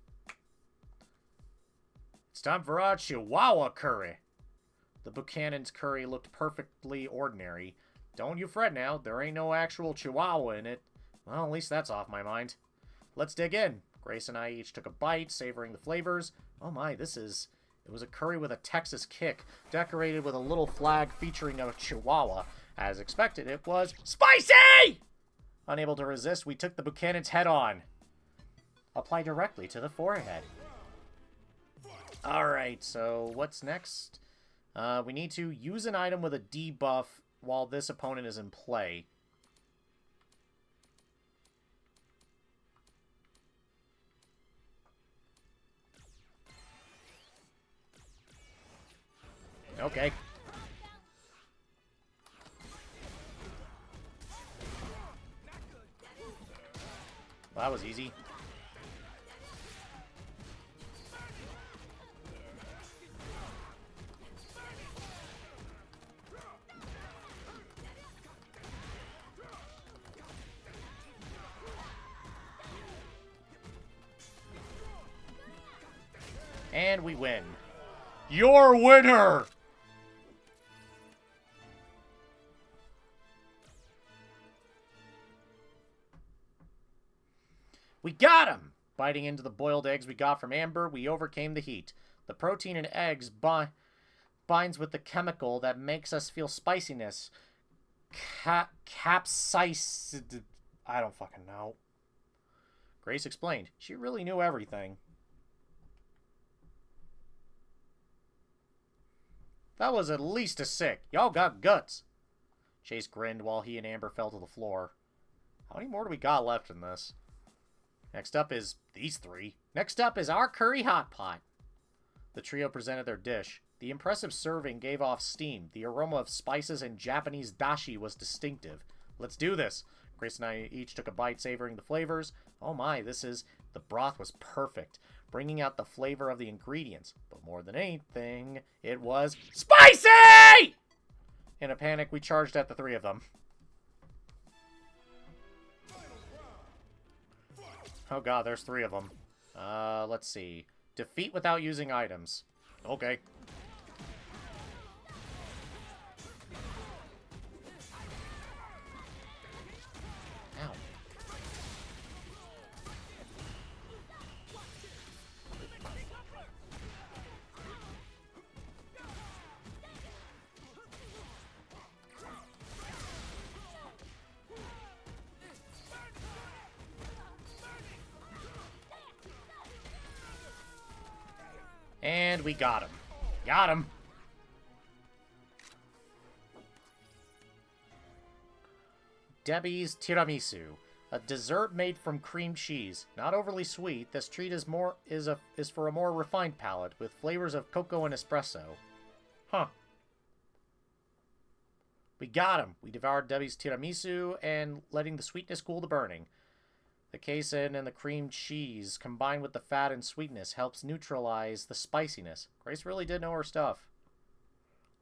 It's time for our Chihuahua curry. The Buchanan's curry looked perfectly ordinary. Don't you fret now, there ain't no actual Chihuahua in it. Well, at least that's off my mind. Let's dig in. Grace and I each took a bite, savoring the flavors. Oh my, it was a curry with a Texas kick, decorated with a little flag featuring a Chihuahua. As expected, it was spicy! Unable to resist, we took the Buchanan's head on. Apply directly to the forehead. Alright, so what's next? We need to use an item with a debuff while this opponent is in play. Okay. Well, that was easy. And we win. Your winner! We got him! Biting into the boiled eggs we got from Amber, we overcame the heat. The protein in eggs binds with the chemical that makes us feel spiciness. Capsaicin... I don't fucking know. Grace explained. She really knew everything. That was at least a sick. Y'all got guts. Chase grinned while he and Amber fell to the floor. How many more do we got left in this? Next up is these 3. Next up is our curry hot pot. The trio presented their dish. The impressive serving gave off steam. The aroma of spices and Japanese dashi was distinctive. Let's do this. Grace and I each took a bite, savoring the flavors. Oh my, the broth was perfect, bringing out the flavor of the ingredients. But more than anything, it was spicy! In a panic, we charged at the 3 of them. Oh god, there's 3 of them. Let's see. Defeat without using items. Okay. Ow. And we got him. Got him. Debbie's Tiramisu, a dessert made from cream cheese. Not overly sweet, this treat is for a more refined palate with flavors of cocoa and espresso. Huh. We got him. We devoured Debbie's tiramisu and letting the sweetness cool the burning. The casein and the cream cheese, combined with the fat and sweetness, helps neutralize the spiciness. Grace really did know her stuff.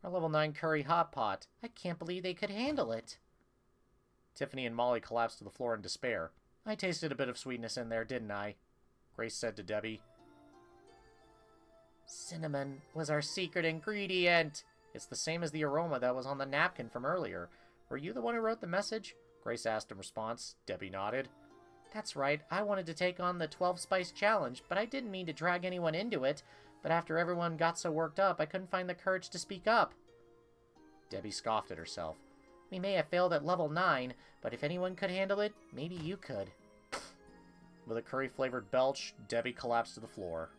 Our level 9 curry hot pot. I can't believe they could handle it. Tiffany and Molly collapsed to the floor in despair. I tasted a bit of sweetness in there, didn't I? Grace said to Debbie. Cinnamon was our secret ingredient. It's the same as the aroma that was on the napkin from earlier. Were you the one who wrote the message? Grace asked in response. Debbie nodded. That's right. I wanted to take on the 12-spice challenge, but I didn't mean to drag anyone into it. But after everyone got so worked up, I couldn't find the courage to speak up. Debbie scoffed at herself. We may have failed at level 9, but if anyone could handle it, maybe you could. With a curry-flavored belch, Debbie collapsed to the floor.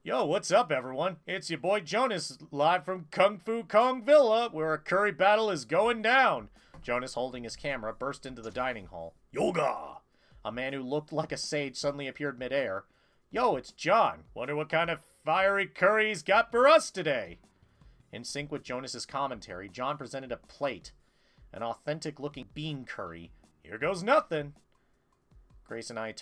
Yo, what's up, everyone? It's your boy Jonas, live from Kung Fu Kong Villa, where a curry battle is going down. Jonas, holding his camera, burst into the dining hall. Yoga! A man who looked like a sage suddenly appeared midair. Yo, it's John. Wonder what kind of fiery curry he's got for us today. In sync with Jonas's commentary, John presented a plate. An authentic-looking bean curry. Here goes nothing. Grace and I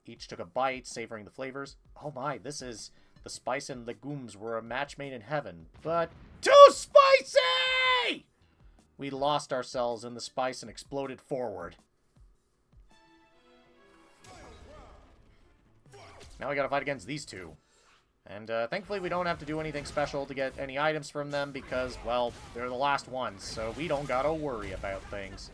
each took a bite, savoring the flavors. Oh my, this is... The spice and legumes were a match made in heaven, but... Too spicy! We lost ourselves in the spice and exploded forward. Now we gotta fight against these two. And thankfully we don't have to do anything special to get any items from them because, well, they're the last ones, so we don't gotta worry about things.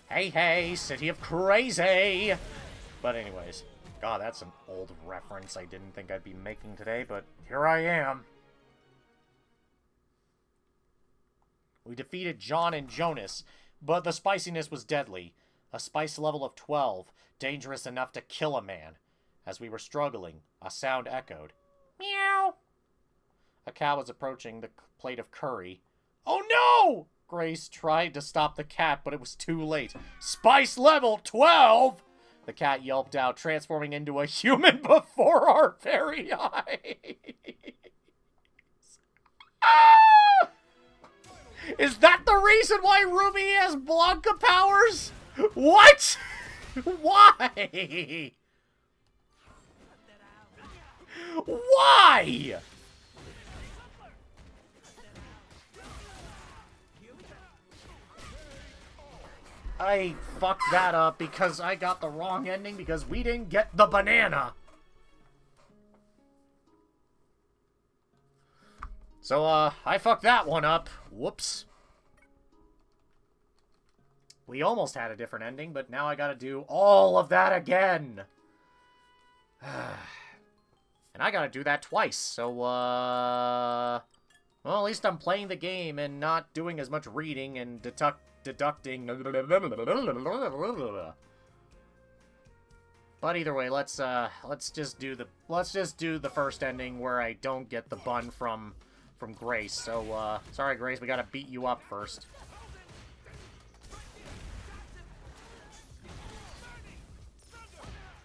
Hey, hey, City of Crazy! But anyways, God, that's an old reference I didn't think I'd be making today, but here I am. We defeated John and Jonas, but the spiciness was deadly. A spice level of 12, dangerous enough to kill a man. As we were struggling, a sound echoed. Meow! A cow was approaching the plate of curry. Oh no! Grace tried to stop the cat, but it was too late. Spice level 12! The cat yelped out, transforming into a human before our very eyes. Ah! Is that the reason why Ruby has Blanca powers? What? Why? Why? I fucked that up because I got the wrong ending because we didn't get the banana. So, I fucked that one up. Whoops. We almost had a different ending, but now I gotta do all of that again. And I gotta do that twice, so, well, at least I'm playing the game and not doing as much reading and deducting. But either way, let's just do the first ending where I don't get the bun from Grace. So, sorry, Grace, we gotta beat you up first.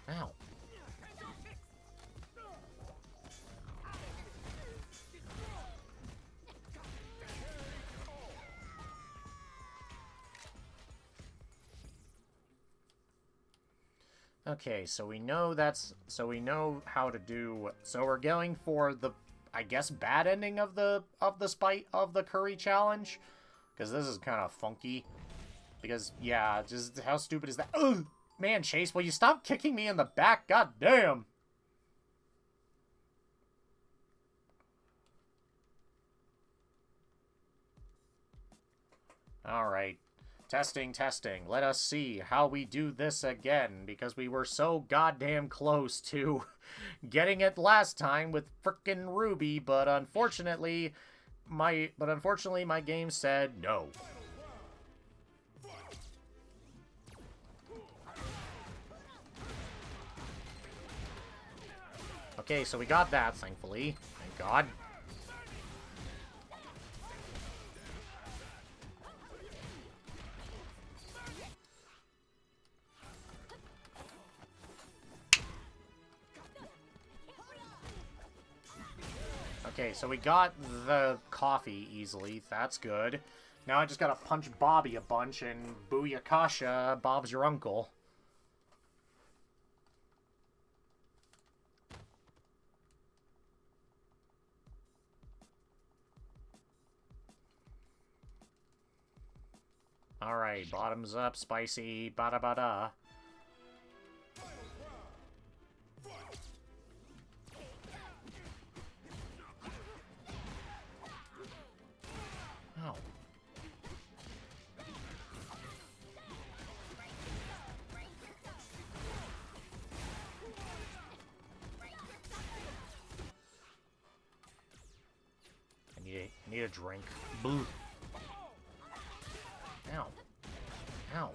Ow. Okay, so we know how to do. So we're going for the, I guess, bad ending of the curry challenge, because this is kind of funky. Because yeah, just how stupid is that? Ugh! Man, Chase, will you stop kicking me in the back? God damn. All right. Testing, testing. Let us see how we do this again, because we were so goddamn close to getting it last time with frickin' Ruby, but unfortunately, my game said no. Okay, so we got that, thankfully. Thank God. Okay, so we got the coffee easily. That's good. Now I just gotta punch Bobby a bunch and booyakasha, Bob's your uncle. Alright, bottoms up, spicy, bada bada. Oh. I need a drink. Boo. Ow. Ow.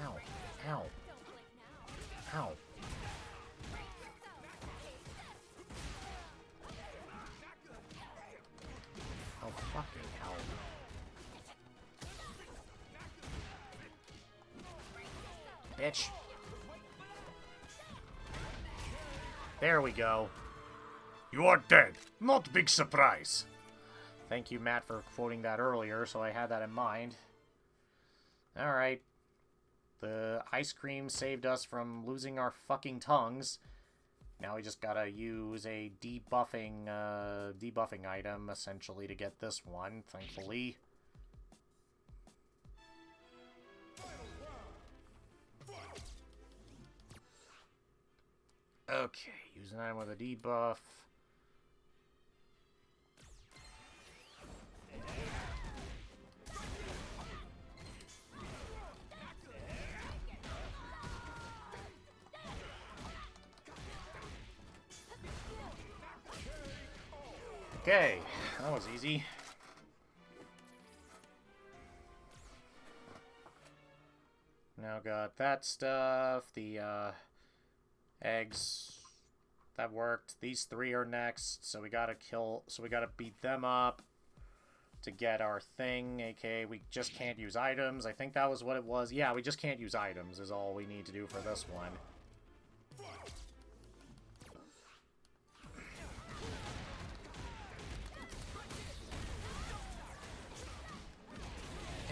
Ow. Ow. Ow. Oh, fucking hell. Bitch. There we go. You are dead. Not big surprise. Thank you, Matt, for quoting that earlier, so I had that in mind. Alright. The ice cream saved us from losing our fucking tongues. Now we just gotta use a debuffing item, essentially, to get this one, thankfully. Okay, use an item with a debuff. Okay, that was easy. Now got that stuff, the eggs, that worked. These three are next, so we gotta beat them up to get our thing, aka we just can't use items. I think that was what it was. Yeah, we just can't use items is all we need to do for this one.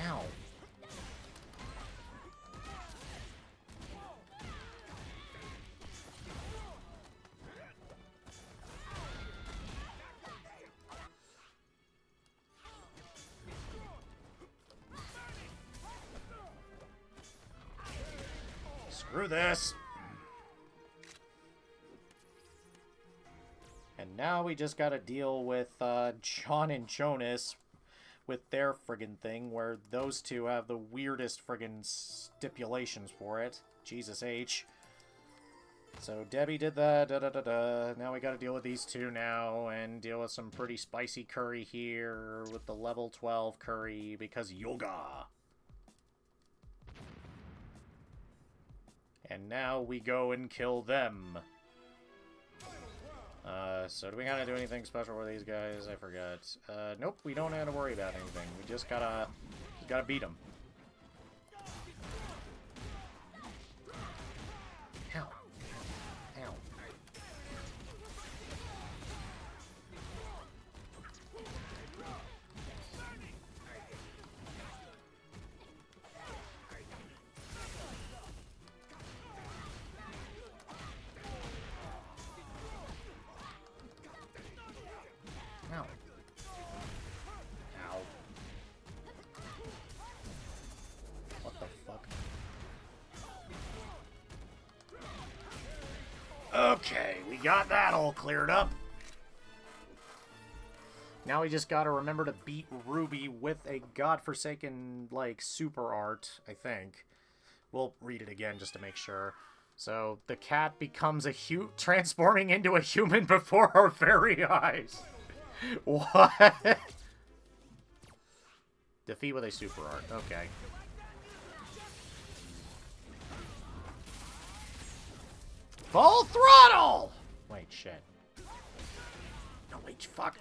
Ow. Screw this. And now we just gotta deal with John and Jonas with their friggin' thing, where those two have the weirdest friggin' stipulations for it. Jesus H. So Debbie did that, da-da-da-da. Now we gotta deal with these two now, and deal with some pretty spicy curry here with the level 12 curry, because yoga. And now we go and kill them. So do we gotta do anything special with these guys? I forgot. Nope, we don't have to worry about anything. We just gotta beat them. Ow. Ow. Ow. Ow. What the fuck? Okay, we got that all cleared up. Now we just gotta remember to beat Ruby with a godforsaken, like, super art, I think. We'll read it again just to make sure. So, the cat becomes transforming into a human before our very eyes. What? Defeat with a super art. Okay. Full throttle! Wait, shit. No, wait, fuck.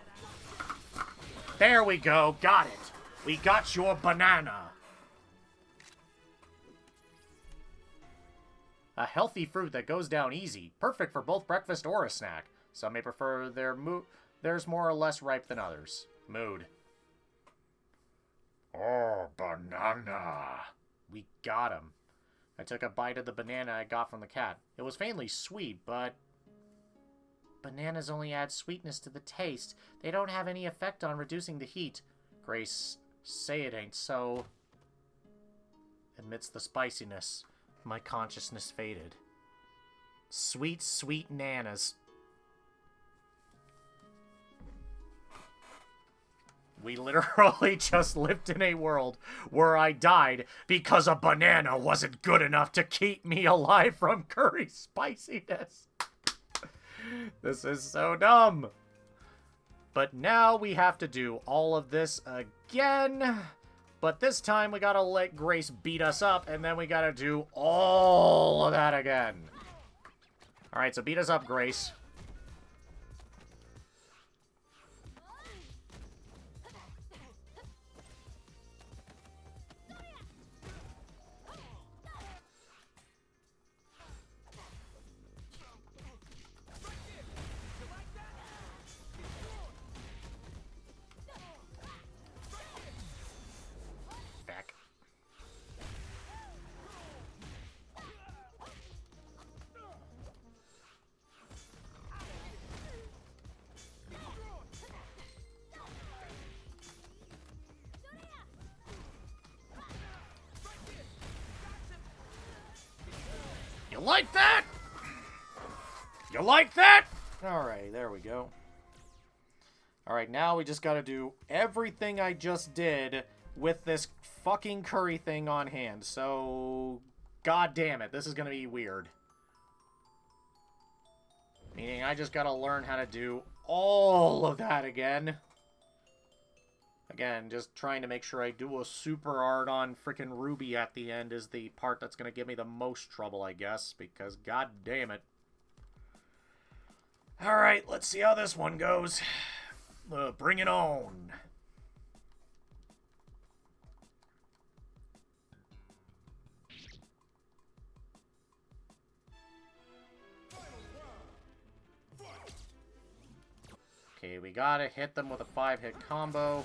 There we go. Got it. We got your banana. A healthy fruit that goes down easy. Perfect for both breakfast or a snack. Some may prefer theirs more or less ripe than others. Mood. Oh, banana. We got him. I took a bite of the banana I got from the cat. It was faintly sweet, but... Bananas only add sweetness to the taste. They don't have any effect on reducing the heat. Grace, say it ain't so. Amidst the spiciness, my consciousness faded. Sweet, sweet nanas. We literally just lived in a world where I died because a banana wasn't good enough to keep me alive from curry spiciness. This is so dumb. But now we have to do all of this again. But this time we gotta let Grace beat us up, and then we gotta do all of that again. Alright, so beat us up, Grace. You like that? You like that? Alright, there we go. Alright, now we just gotta do everything I just did with this fucking curry thing on hand. So, god damn it, this is gonna be weird. Meaning I just gotta learn how to do all of that again. Again, just trying to make sure I do a super art on frickin' Ruby at the end is the part that's going to give me the most trouble, I guess, because god damn it. Alright, let's see how this one goes. Bring it on. Okay, we gotta hit them with a 5-hit combo.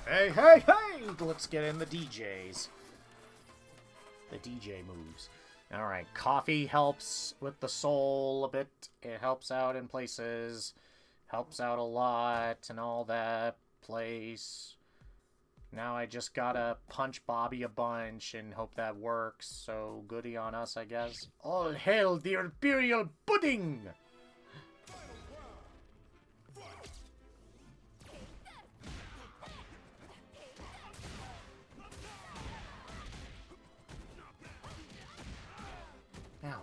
Hey, hey, hey! Let's get in the DJs. The DJ moves. Alright, coffee helps with the soul a bit. It helps out in places. Helps out a lot and all that place. Now I just gotta punch Bobby a bunch and hope that works. So, goody on us, I guess. All hail the Imperial Pudding! Ow.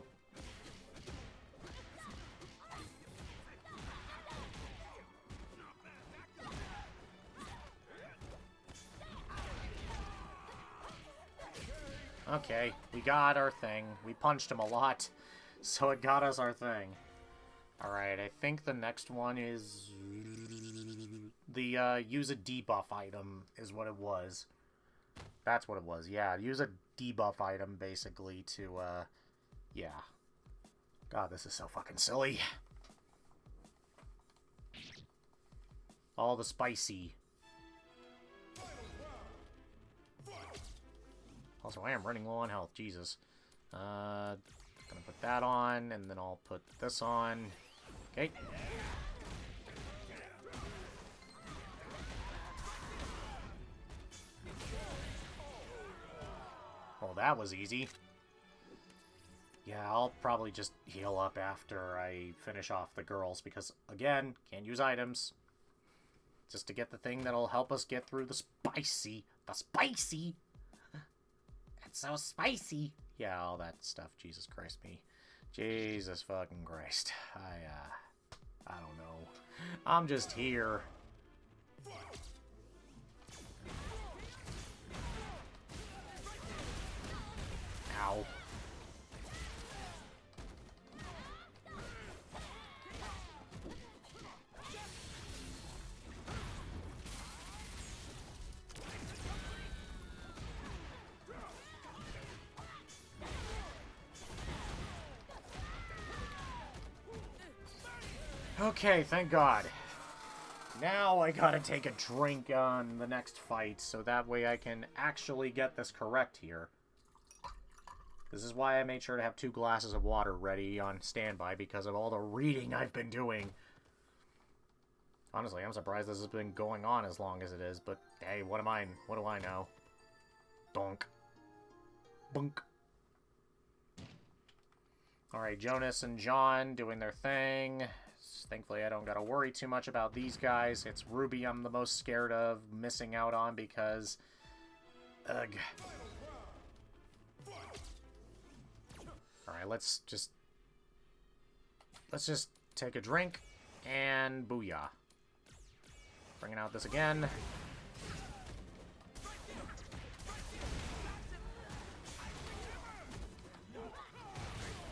Okay, we got our thing. We punched him a lot, so it got us our thing. Alright, I think the next one is... the, use a debuff item is what it was. That's what it was, yeah. Use a debuff item, basically, to, yeah. God, this is so fucking silly. All the spicy. Also, I am running low on health. Jesus. Gonna put that on, and then I'll put this on. Okay. Oh, that was easy. Yeah, I'll probably just heal up after I finish off the girls, because, again, can't use items. Just to get the thing that'll help us get through the spicy. The spicy! It's so spicy! Yeah, all that stuff. Jesus Christ me. Jesus fucking Christ. I don't know. I'm just here. Ow. Okay, thank God. Now I gotta take a drink on the next fight, so that way I can actually get this correct here. This is why I made sure to have 2 glasses of water ready on standby, because of all the reading I've been doing. Honestly, I'm surprised this has been going on as long as it is, but hey, what do I know? Donk. Bunk. Alright, Jonas and John doing their thing. Thankfully, I don't gotta worry too much about these guys. It's Ruby I'm the most scared of missing out on because... Ugh. Alright, let's just take a drink, and booyah. Bringing out this again.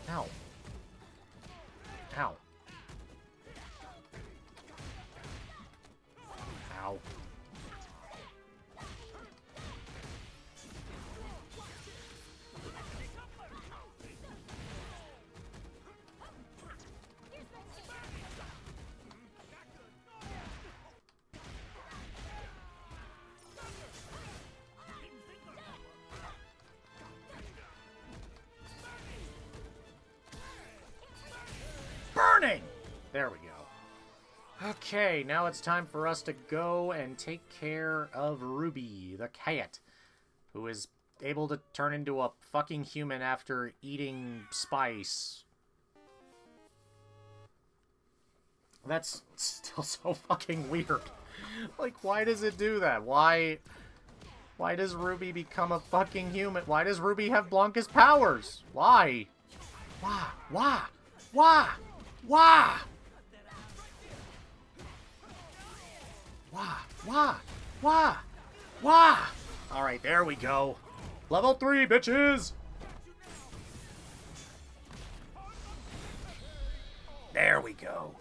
Ow. Ow. Ow. Burning! There we go. Okay, now it's time for us to go and take care of Ruby, the cat, who is able to turn into a fucking human after eating spice. That's still so fucking weird. Like, why does it do that? Why does Ruby become a fucking human? Why does Ruby have Blanca's powers? Why? Why? Why? Why? Why? Why? Why? Why? Why? Alright, there we go. Level 3, bitches! There we go.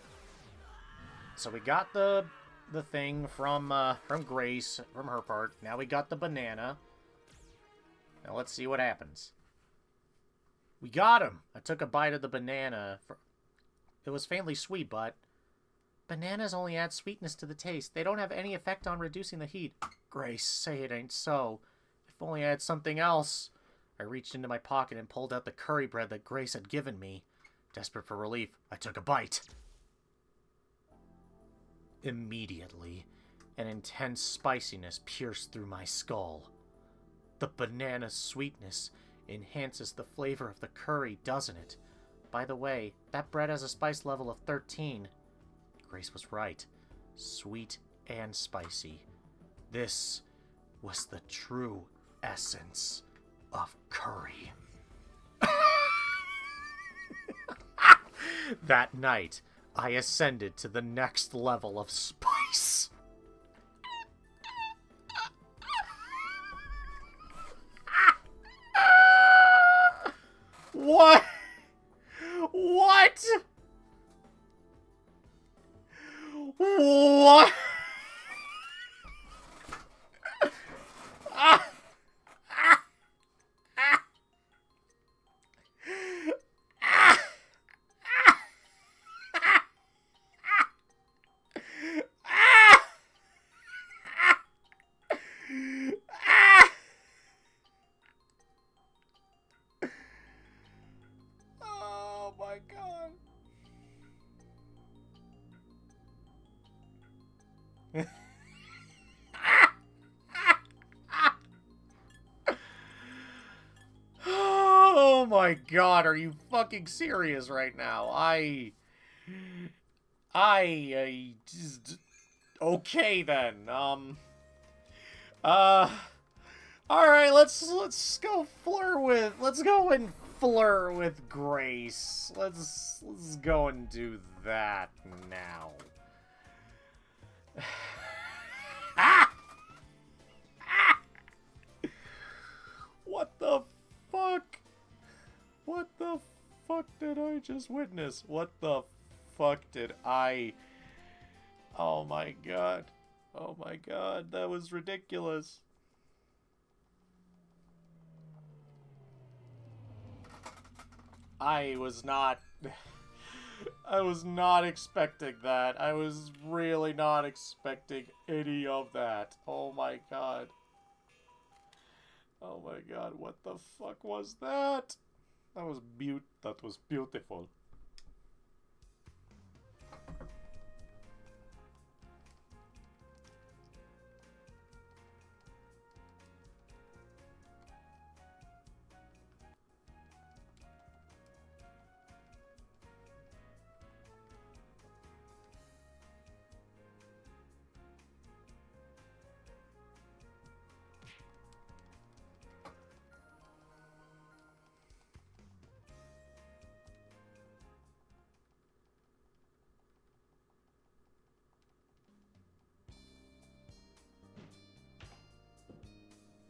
So we got the thing from Grace, from her part. Now we got the banana. Now let's see what happens. We got him! I took a bite of the banana. It was faintly sweet, but... Bananas only add sweetness to the taste. They don't have any effect on reducing the heat. Grace, say it ain't so. If only I had something else. I reached into my pocket and pulled out the curry bread that Grace had given me. Desperate for relief, I took a bite. Immediately, an intense spiciness pierced through my skull. The banana sweetness enhances the flavor of the curry, doesn't it? By the way, that bread has a spice level of 13. Grace was right. Sweet and spicy. This was the true essence of curry. That night, I ascended to the next level of spice. What? What? What? Oh my God. Oh my God, are you fucking serious right now? I just... Okay then, alright, let's go let's go and flirt with Grace. Let's go and do that now. What the fuck? What the fuck did I just witness? What the fuck did I... Oh my God. Oh my God, that was ridiculous. I was not... I was not expecting that. I was really not expecting any of that. Oh my god. Oh my god, what the fuck was that? That was beautiful.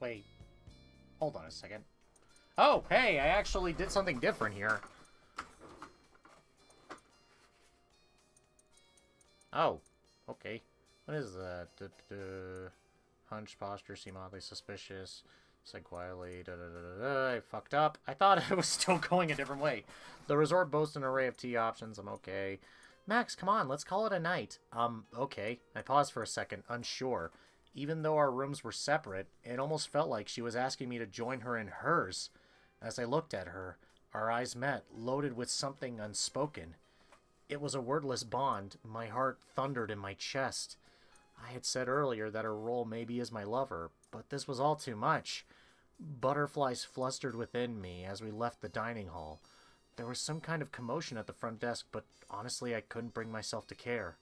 Wait, hold on a second. Oh, hey, I actually did something different here. Oh, okay. What is that? Hunch posture, seem oddly suspicious. Said quietly, I fucked up. I thought I was still going a different way. The resort boasts an array of tea options. I'm okay. Max, come on, let's call it a night. Okay. I paused for a second, unsure. Even though our rooms were separate, it almost felt like she was asking me to join her in hers. As I looked at her, our eyes met, loaded with something unspoken. It was a wordless bond. My heart thundered in my chest. I had said earlier that her role may be as my lover, but this was all too much. Butterflies flustered within me as we left the dining hall. There was some kind of commotion at the front desk, but honestly I couldn't bring myself to care.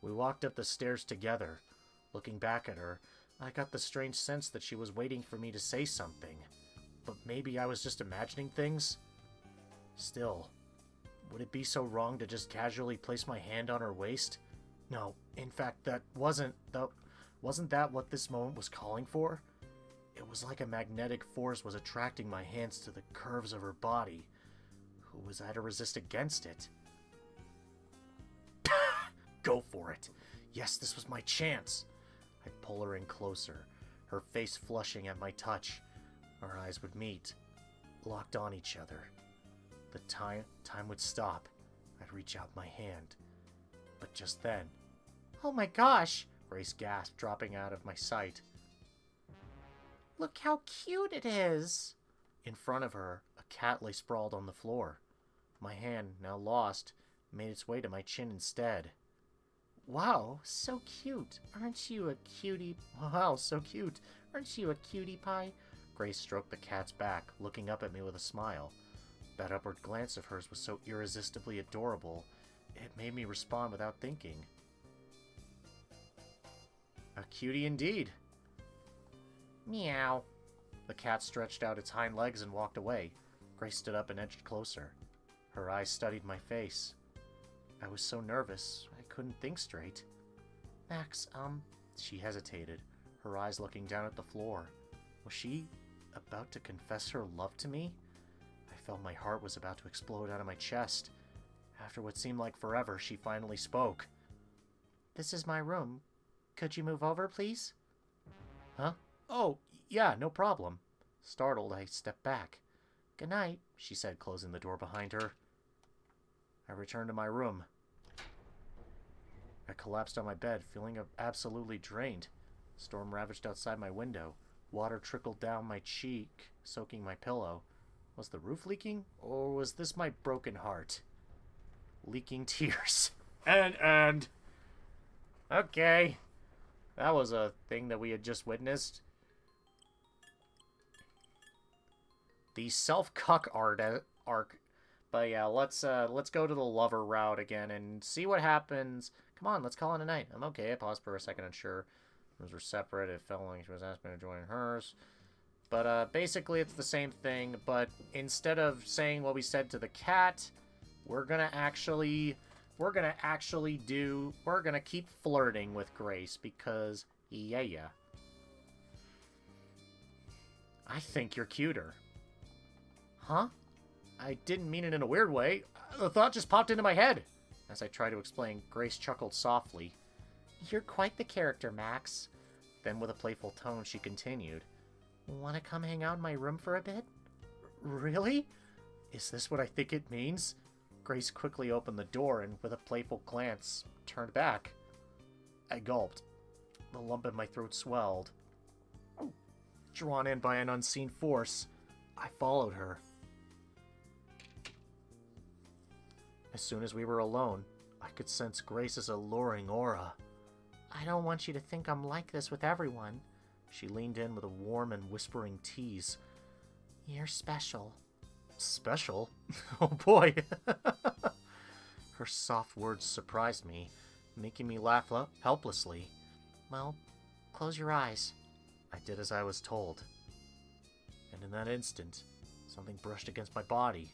We walked up the stairs together. Looking back at her, I got the strange sense that she was waiting for me to say something. But maybe I was just imagining things? Still, would it be so wrong to just casually place my hand on her waist? No, in fact, wasn't that what this moment was calling for? It was like a magnetic force was attracting my hands to the curves of her body. Who was I to resist against it? Go for it. Yes, this was my chance. I'd pull her in closer, her face flushing at my touch. Our eyes would meet, locked on each other. The time would stop. I'd reach out my hand. But just then... Oh my gosh! Grace gasped, dropping out of my sight. Look how cute it is! In front of her, a cat lay sprawled on the floor. My hand, now lost, made its way to my chin instead. Wow, so cute. Aren't you a cutie? Wow, so cute. Aren't you a cutie pie? Grace stroked the cat's back, looking up at me with a smile. That upward glance of hers was so irresistibly adorable, it made me respond without thinking. A cutie indeed. Meow. The cat stretched out its hind legs and walked away. Grace stood up and edged closer. Her eyes studied my face. I was so nervous, I couldn't think straight. Max, She hesitated, her eyes looking down at the floor. Was she about to confess her love to me? I felt my heart was about to explode out of my chest. After what seemed like forever, she finally spoke. This is my room. Could you move over, please? Huh? Oh, yeah, no problem. Startled, I stepped back. Good night, she said, closing the door behind her. I returned to my room. I collapsed on my bed, feeling absolutely drained. Storm ravaged outside my window. Water trickled down my cheek, soaking my pillow. Was the roof leaking, or was this my broken heart? Leaking tears. And... Okay. That was a thing that we had just witnessed. The self-cuck arc. But yeah, let's go to the lover route again and see what happens. Come on, let's call it a night. I'm okay. I paused for a second, unsure. Rooms were separate. It felt like she was asking me to join hers. But basically it's the same thing, but instead of saying what we said to the cat, we're gonna keep flirting with Grace because, yeah. I think you're cuter. Huh? I didn't mean it in a weird way. The thought just popped into my head. As I tried to explain, Grace chuckled softly. You're quite the character, Max. Then with a playful tone, she continued. Want to come hang out in my room for a bit? Really? Is this what I think it means? Grace quickly opened the door and, with a playful glance, turned back. I gulped. The lump in my throat swelled. Drawn in by an unseen force, I followed her. As soon as we were alone, I could sense Grace's alluring aura. I don't want you to think I'm like this with everyone. She leaned in with a warm and whispering tease. You're special. Special? Oh boy. Her soft words surprised me, making me laugh helplessly. Well, close your eyes. I did as I was told. And in that instant, something brushed against my body.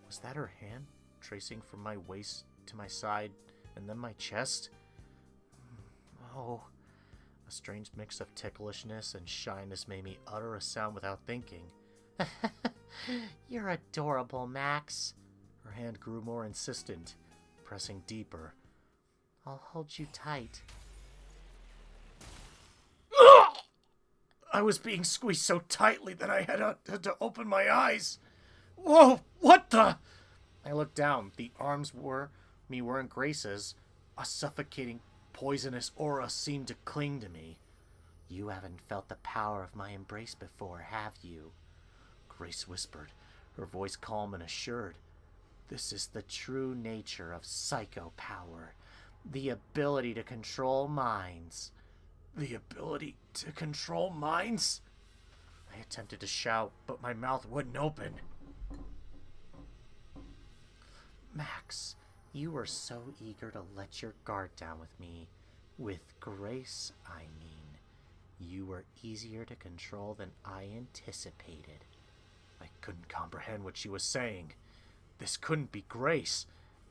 Was that her hand, tracing from my waist to my side and then my chest? Oh, a strange mix of ticklishness and shyness made me utter a sound without thinking. You're adorable, Max. Her hand grew more insistent, pressing deeper. I'll hold you tight. I was being squeezed so tightly that I had to open my eyes. Whoa, what the? I looked down. The arms weren't Grace's. A suffocating, poisonous aura seemed to cling to me. You haven't felt the power of my embrace before, have you? Grace whispered, her voice calm and assured. This is the true nature of psycho power. The ability to control minds. The ability to control minds? I attempted to shout, but my mouth wouldn't open. Max, you were so eager to let your guard down with me. With Grace, I mean. You were easier to control than I anticipated. I couldn't comprehend what she was saying. This couldn't be Grace.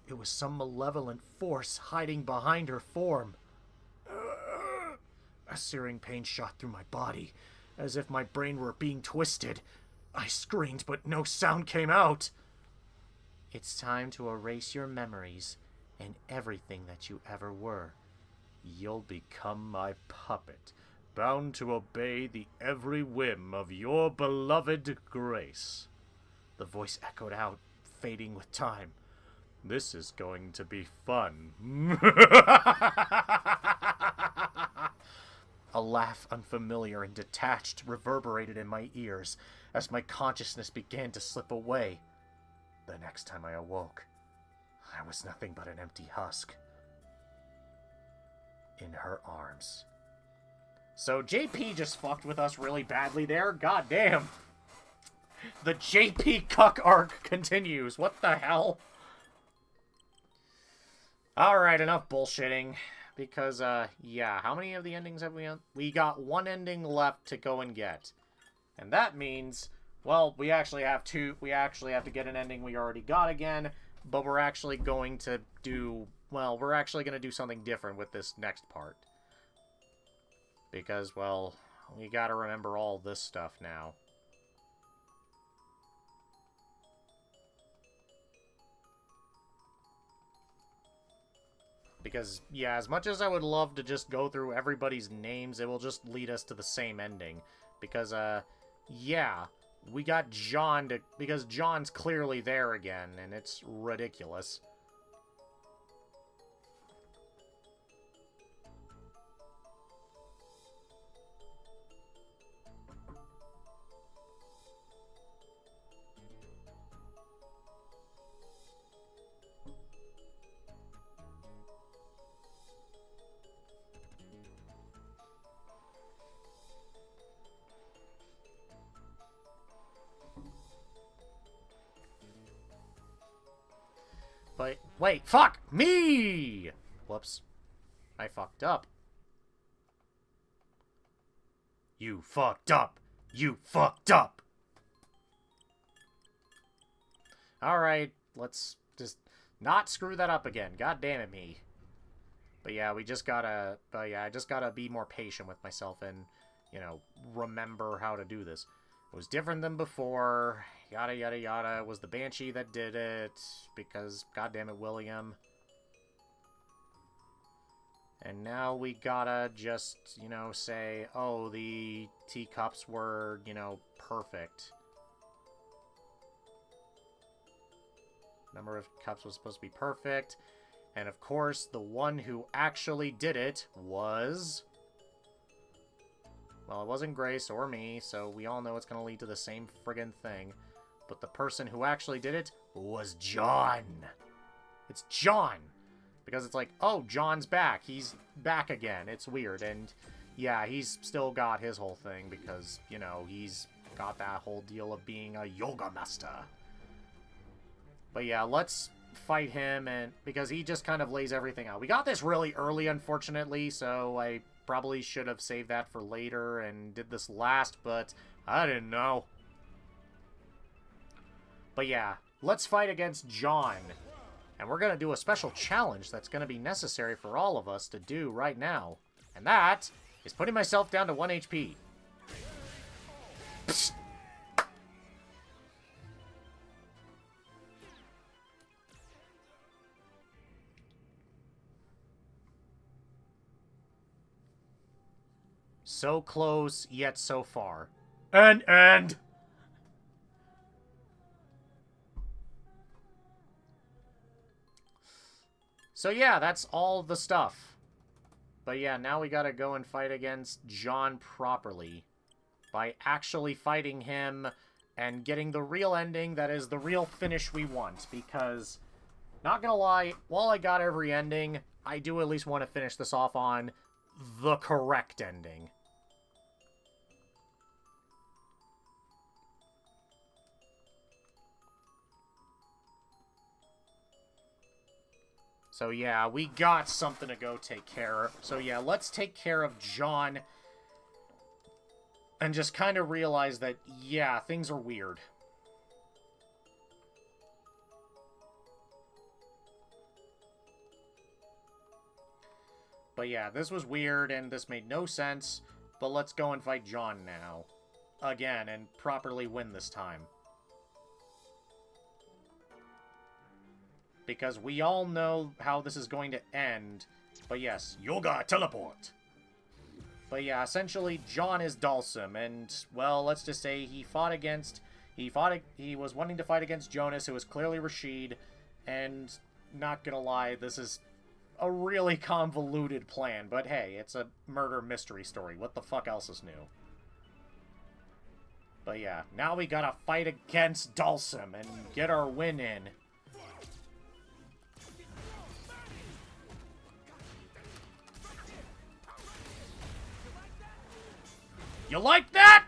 It was some malevolent force hiding behind her form. A searing pain shot through my body, as if my brain were being twisted. I screamed, but no sound came out. It's time to erase your memories and everything that you ever were. You'll become my puppet, bound to obey the every whim of your beloved Grace. The voice echoed out, fading with time. This is going to be fun. A laugh unfamiliar and detached reverberated in my ears as my consciousness began to slip away. The next time I awoke, I was nothing but an empty husk. In her arms. So JP just fucked with us really badly there. God damn. The JP cuck arc continues. What the hell? Alright, enough bullshitting. Because, yeah, how many of the endings have we... We got one ending left to go and get. And that means, well, we actually have to get an ending we already got again. But we're actually going to do... Well, we're actually going to do something different with this next part. Because, well, we gotta remember all this stuff now. Because, yeah, as much as I would love to just go through everybody's names, it will just lead us to the same ending. Because, yeah, we got John to... Because John's clearly there again, and it's ridiculous. But, wait, fuck me! Whoops. I fucked up. You fucked up! You fucked up! Alright, let's just not screw that up again. God damn it, me. But yeah, I just gotta be more patient with myself and, you know, remember how to do this. It was different than before, yada yada yada. It was the Banshee that did it, because, goddammit, William. And now we gotta just, you know, say, oh, the teacups were, you know, perfect. Number of cups was supposed to be perfect. And of course, the one who actually did it was... Well, it wasn't Grace or me, so we all know it's going to lead to the same friggin' thing. But the person who actually did it was John. It's John. Because it's like, oh, John's back. He's back again. It's weird. And yeah, he's still got his whole thing because, you know, he's got that whole deal of being a yoga master. But yeah, let's fight him, and because he just kind of lays everything out. We got this really early, unfortunately, so I probably should have saved that for later and did this last, but I didn't know. But yeah, let's fight against John. And we're going to do a special challenge that's going to be necessary for all of us to do right now. And that is putting myself down to 1 HP. Psst. So close, yet so far. And... So yeah, that's all the stuff. But yeah, now we gotta go and fight against John properly. By actually fighting him and getting the real ending that is the real finish we want. Because, not gonna lie, while I got every ending, I do at least want to finish this off on the correct ending. So yeah, we got something to go take care of. So yeah, let's take care of John. And just kind of realize that, yeah, things are weird. But yeah, this was weird and this made no sense. But let's go and fight John now. Again, and properly win this time. Because we all know how this is going to end. But yes, Yoga Teleport! But yeah, essentially, John is Dhalsim, and, well, let's just say he fought against... He was wanting to fight against Jonas, who was clearly Rashid, and, not gonna lie, this is a really convoluted plan, but hey, it's a murder mystery story. What the fuck else is new? But yeah, now we gotta fight against Dhalsim and get our win in. You like that?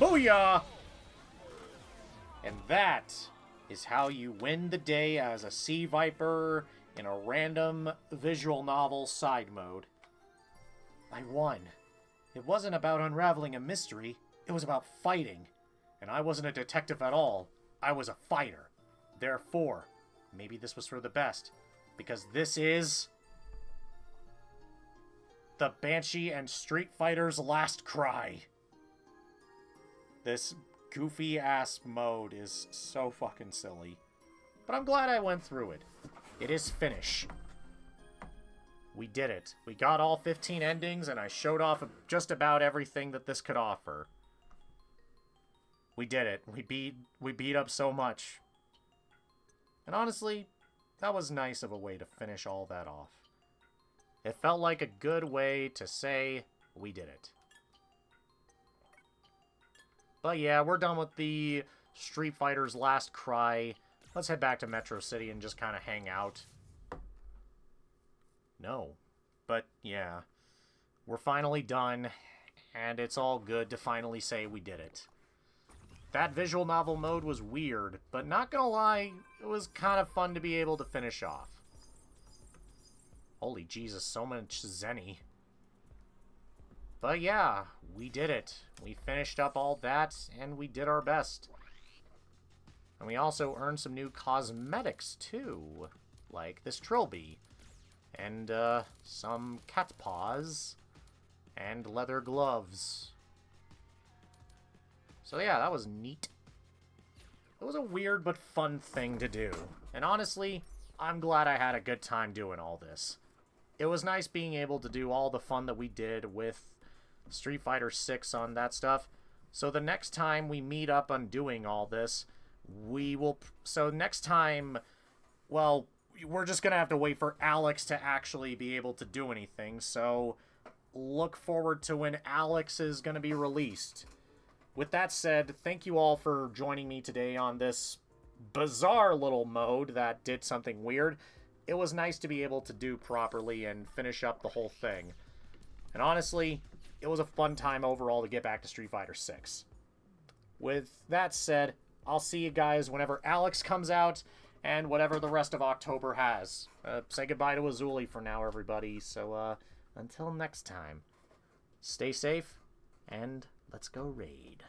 Booyah! And that is how you win the day as a Sea Viper in a random visual novel side mode. I won. It wasn't about unraveling a mystery, it was about fighting. And I wasn't a detective at all, I was a fighter. Therefore, maybe this was for the best, because this is... the Banshee and Street Fighter's Last Cry. This goofy-ass mode is so fucking silly. But I'm glad I went through it. It is finished. We did it. We got all 15 endings, and I showed off just about everything that this could offer. We did it. We beat up so much. And honestly, that was nice of a way to finish all that off. It felt like a good way to say, we did it. But yeah, we're done with the Street Fighter's Last Cry. Let's head back to Metro City and just kind of hang out. No. But, yeah. We're finally done, and it's all good to finally say we did it. That visual novel mode was weird, but not gonna lie, it was kind of fun to be able to finish off. Holy Jesus, so much Zenny. But yeah, we did it. We finished up all that, and we did our best. And we also earned some new cosmetics, too. Like this trilby. And, some cat paws. And leather gloves. So yeah, that was neat. it was a weird but fun thing to do. And honestly, I'm glad I had a good time doing all this. It was nice being able to do all the fun that we did with Street Fighter 6 on that stuff. So the next time we meet up on doing all this, we will... So next time, well, we're just going to have to wait for Alex to actually be able to do anything. So look forward to when Alex is going to be released. With that said, thank you all for joining me today on this bizarre little mode that did something weird. It was nice to be able to do properly and finish up the whole thing. And honestly, it was a fun time overall to get back to Street Fighter 6. With that said, I'll see you guys whenever Alex comes out and whatever the rest of October has. Say goodbye to Azuli for now, everybody. So, until next time, stay safe, and let's go raid.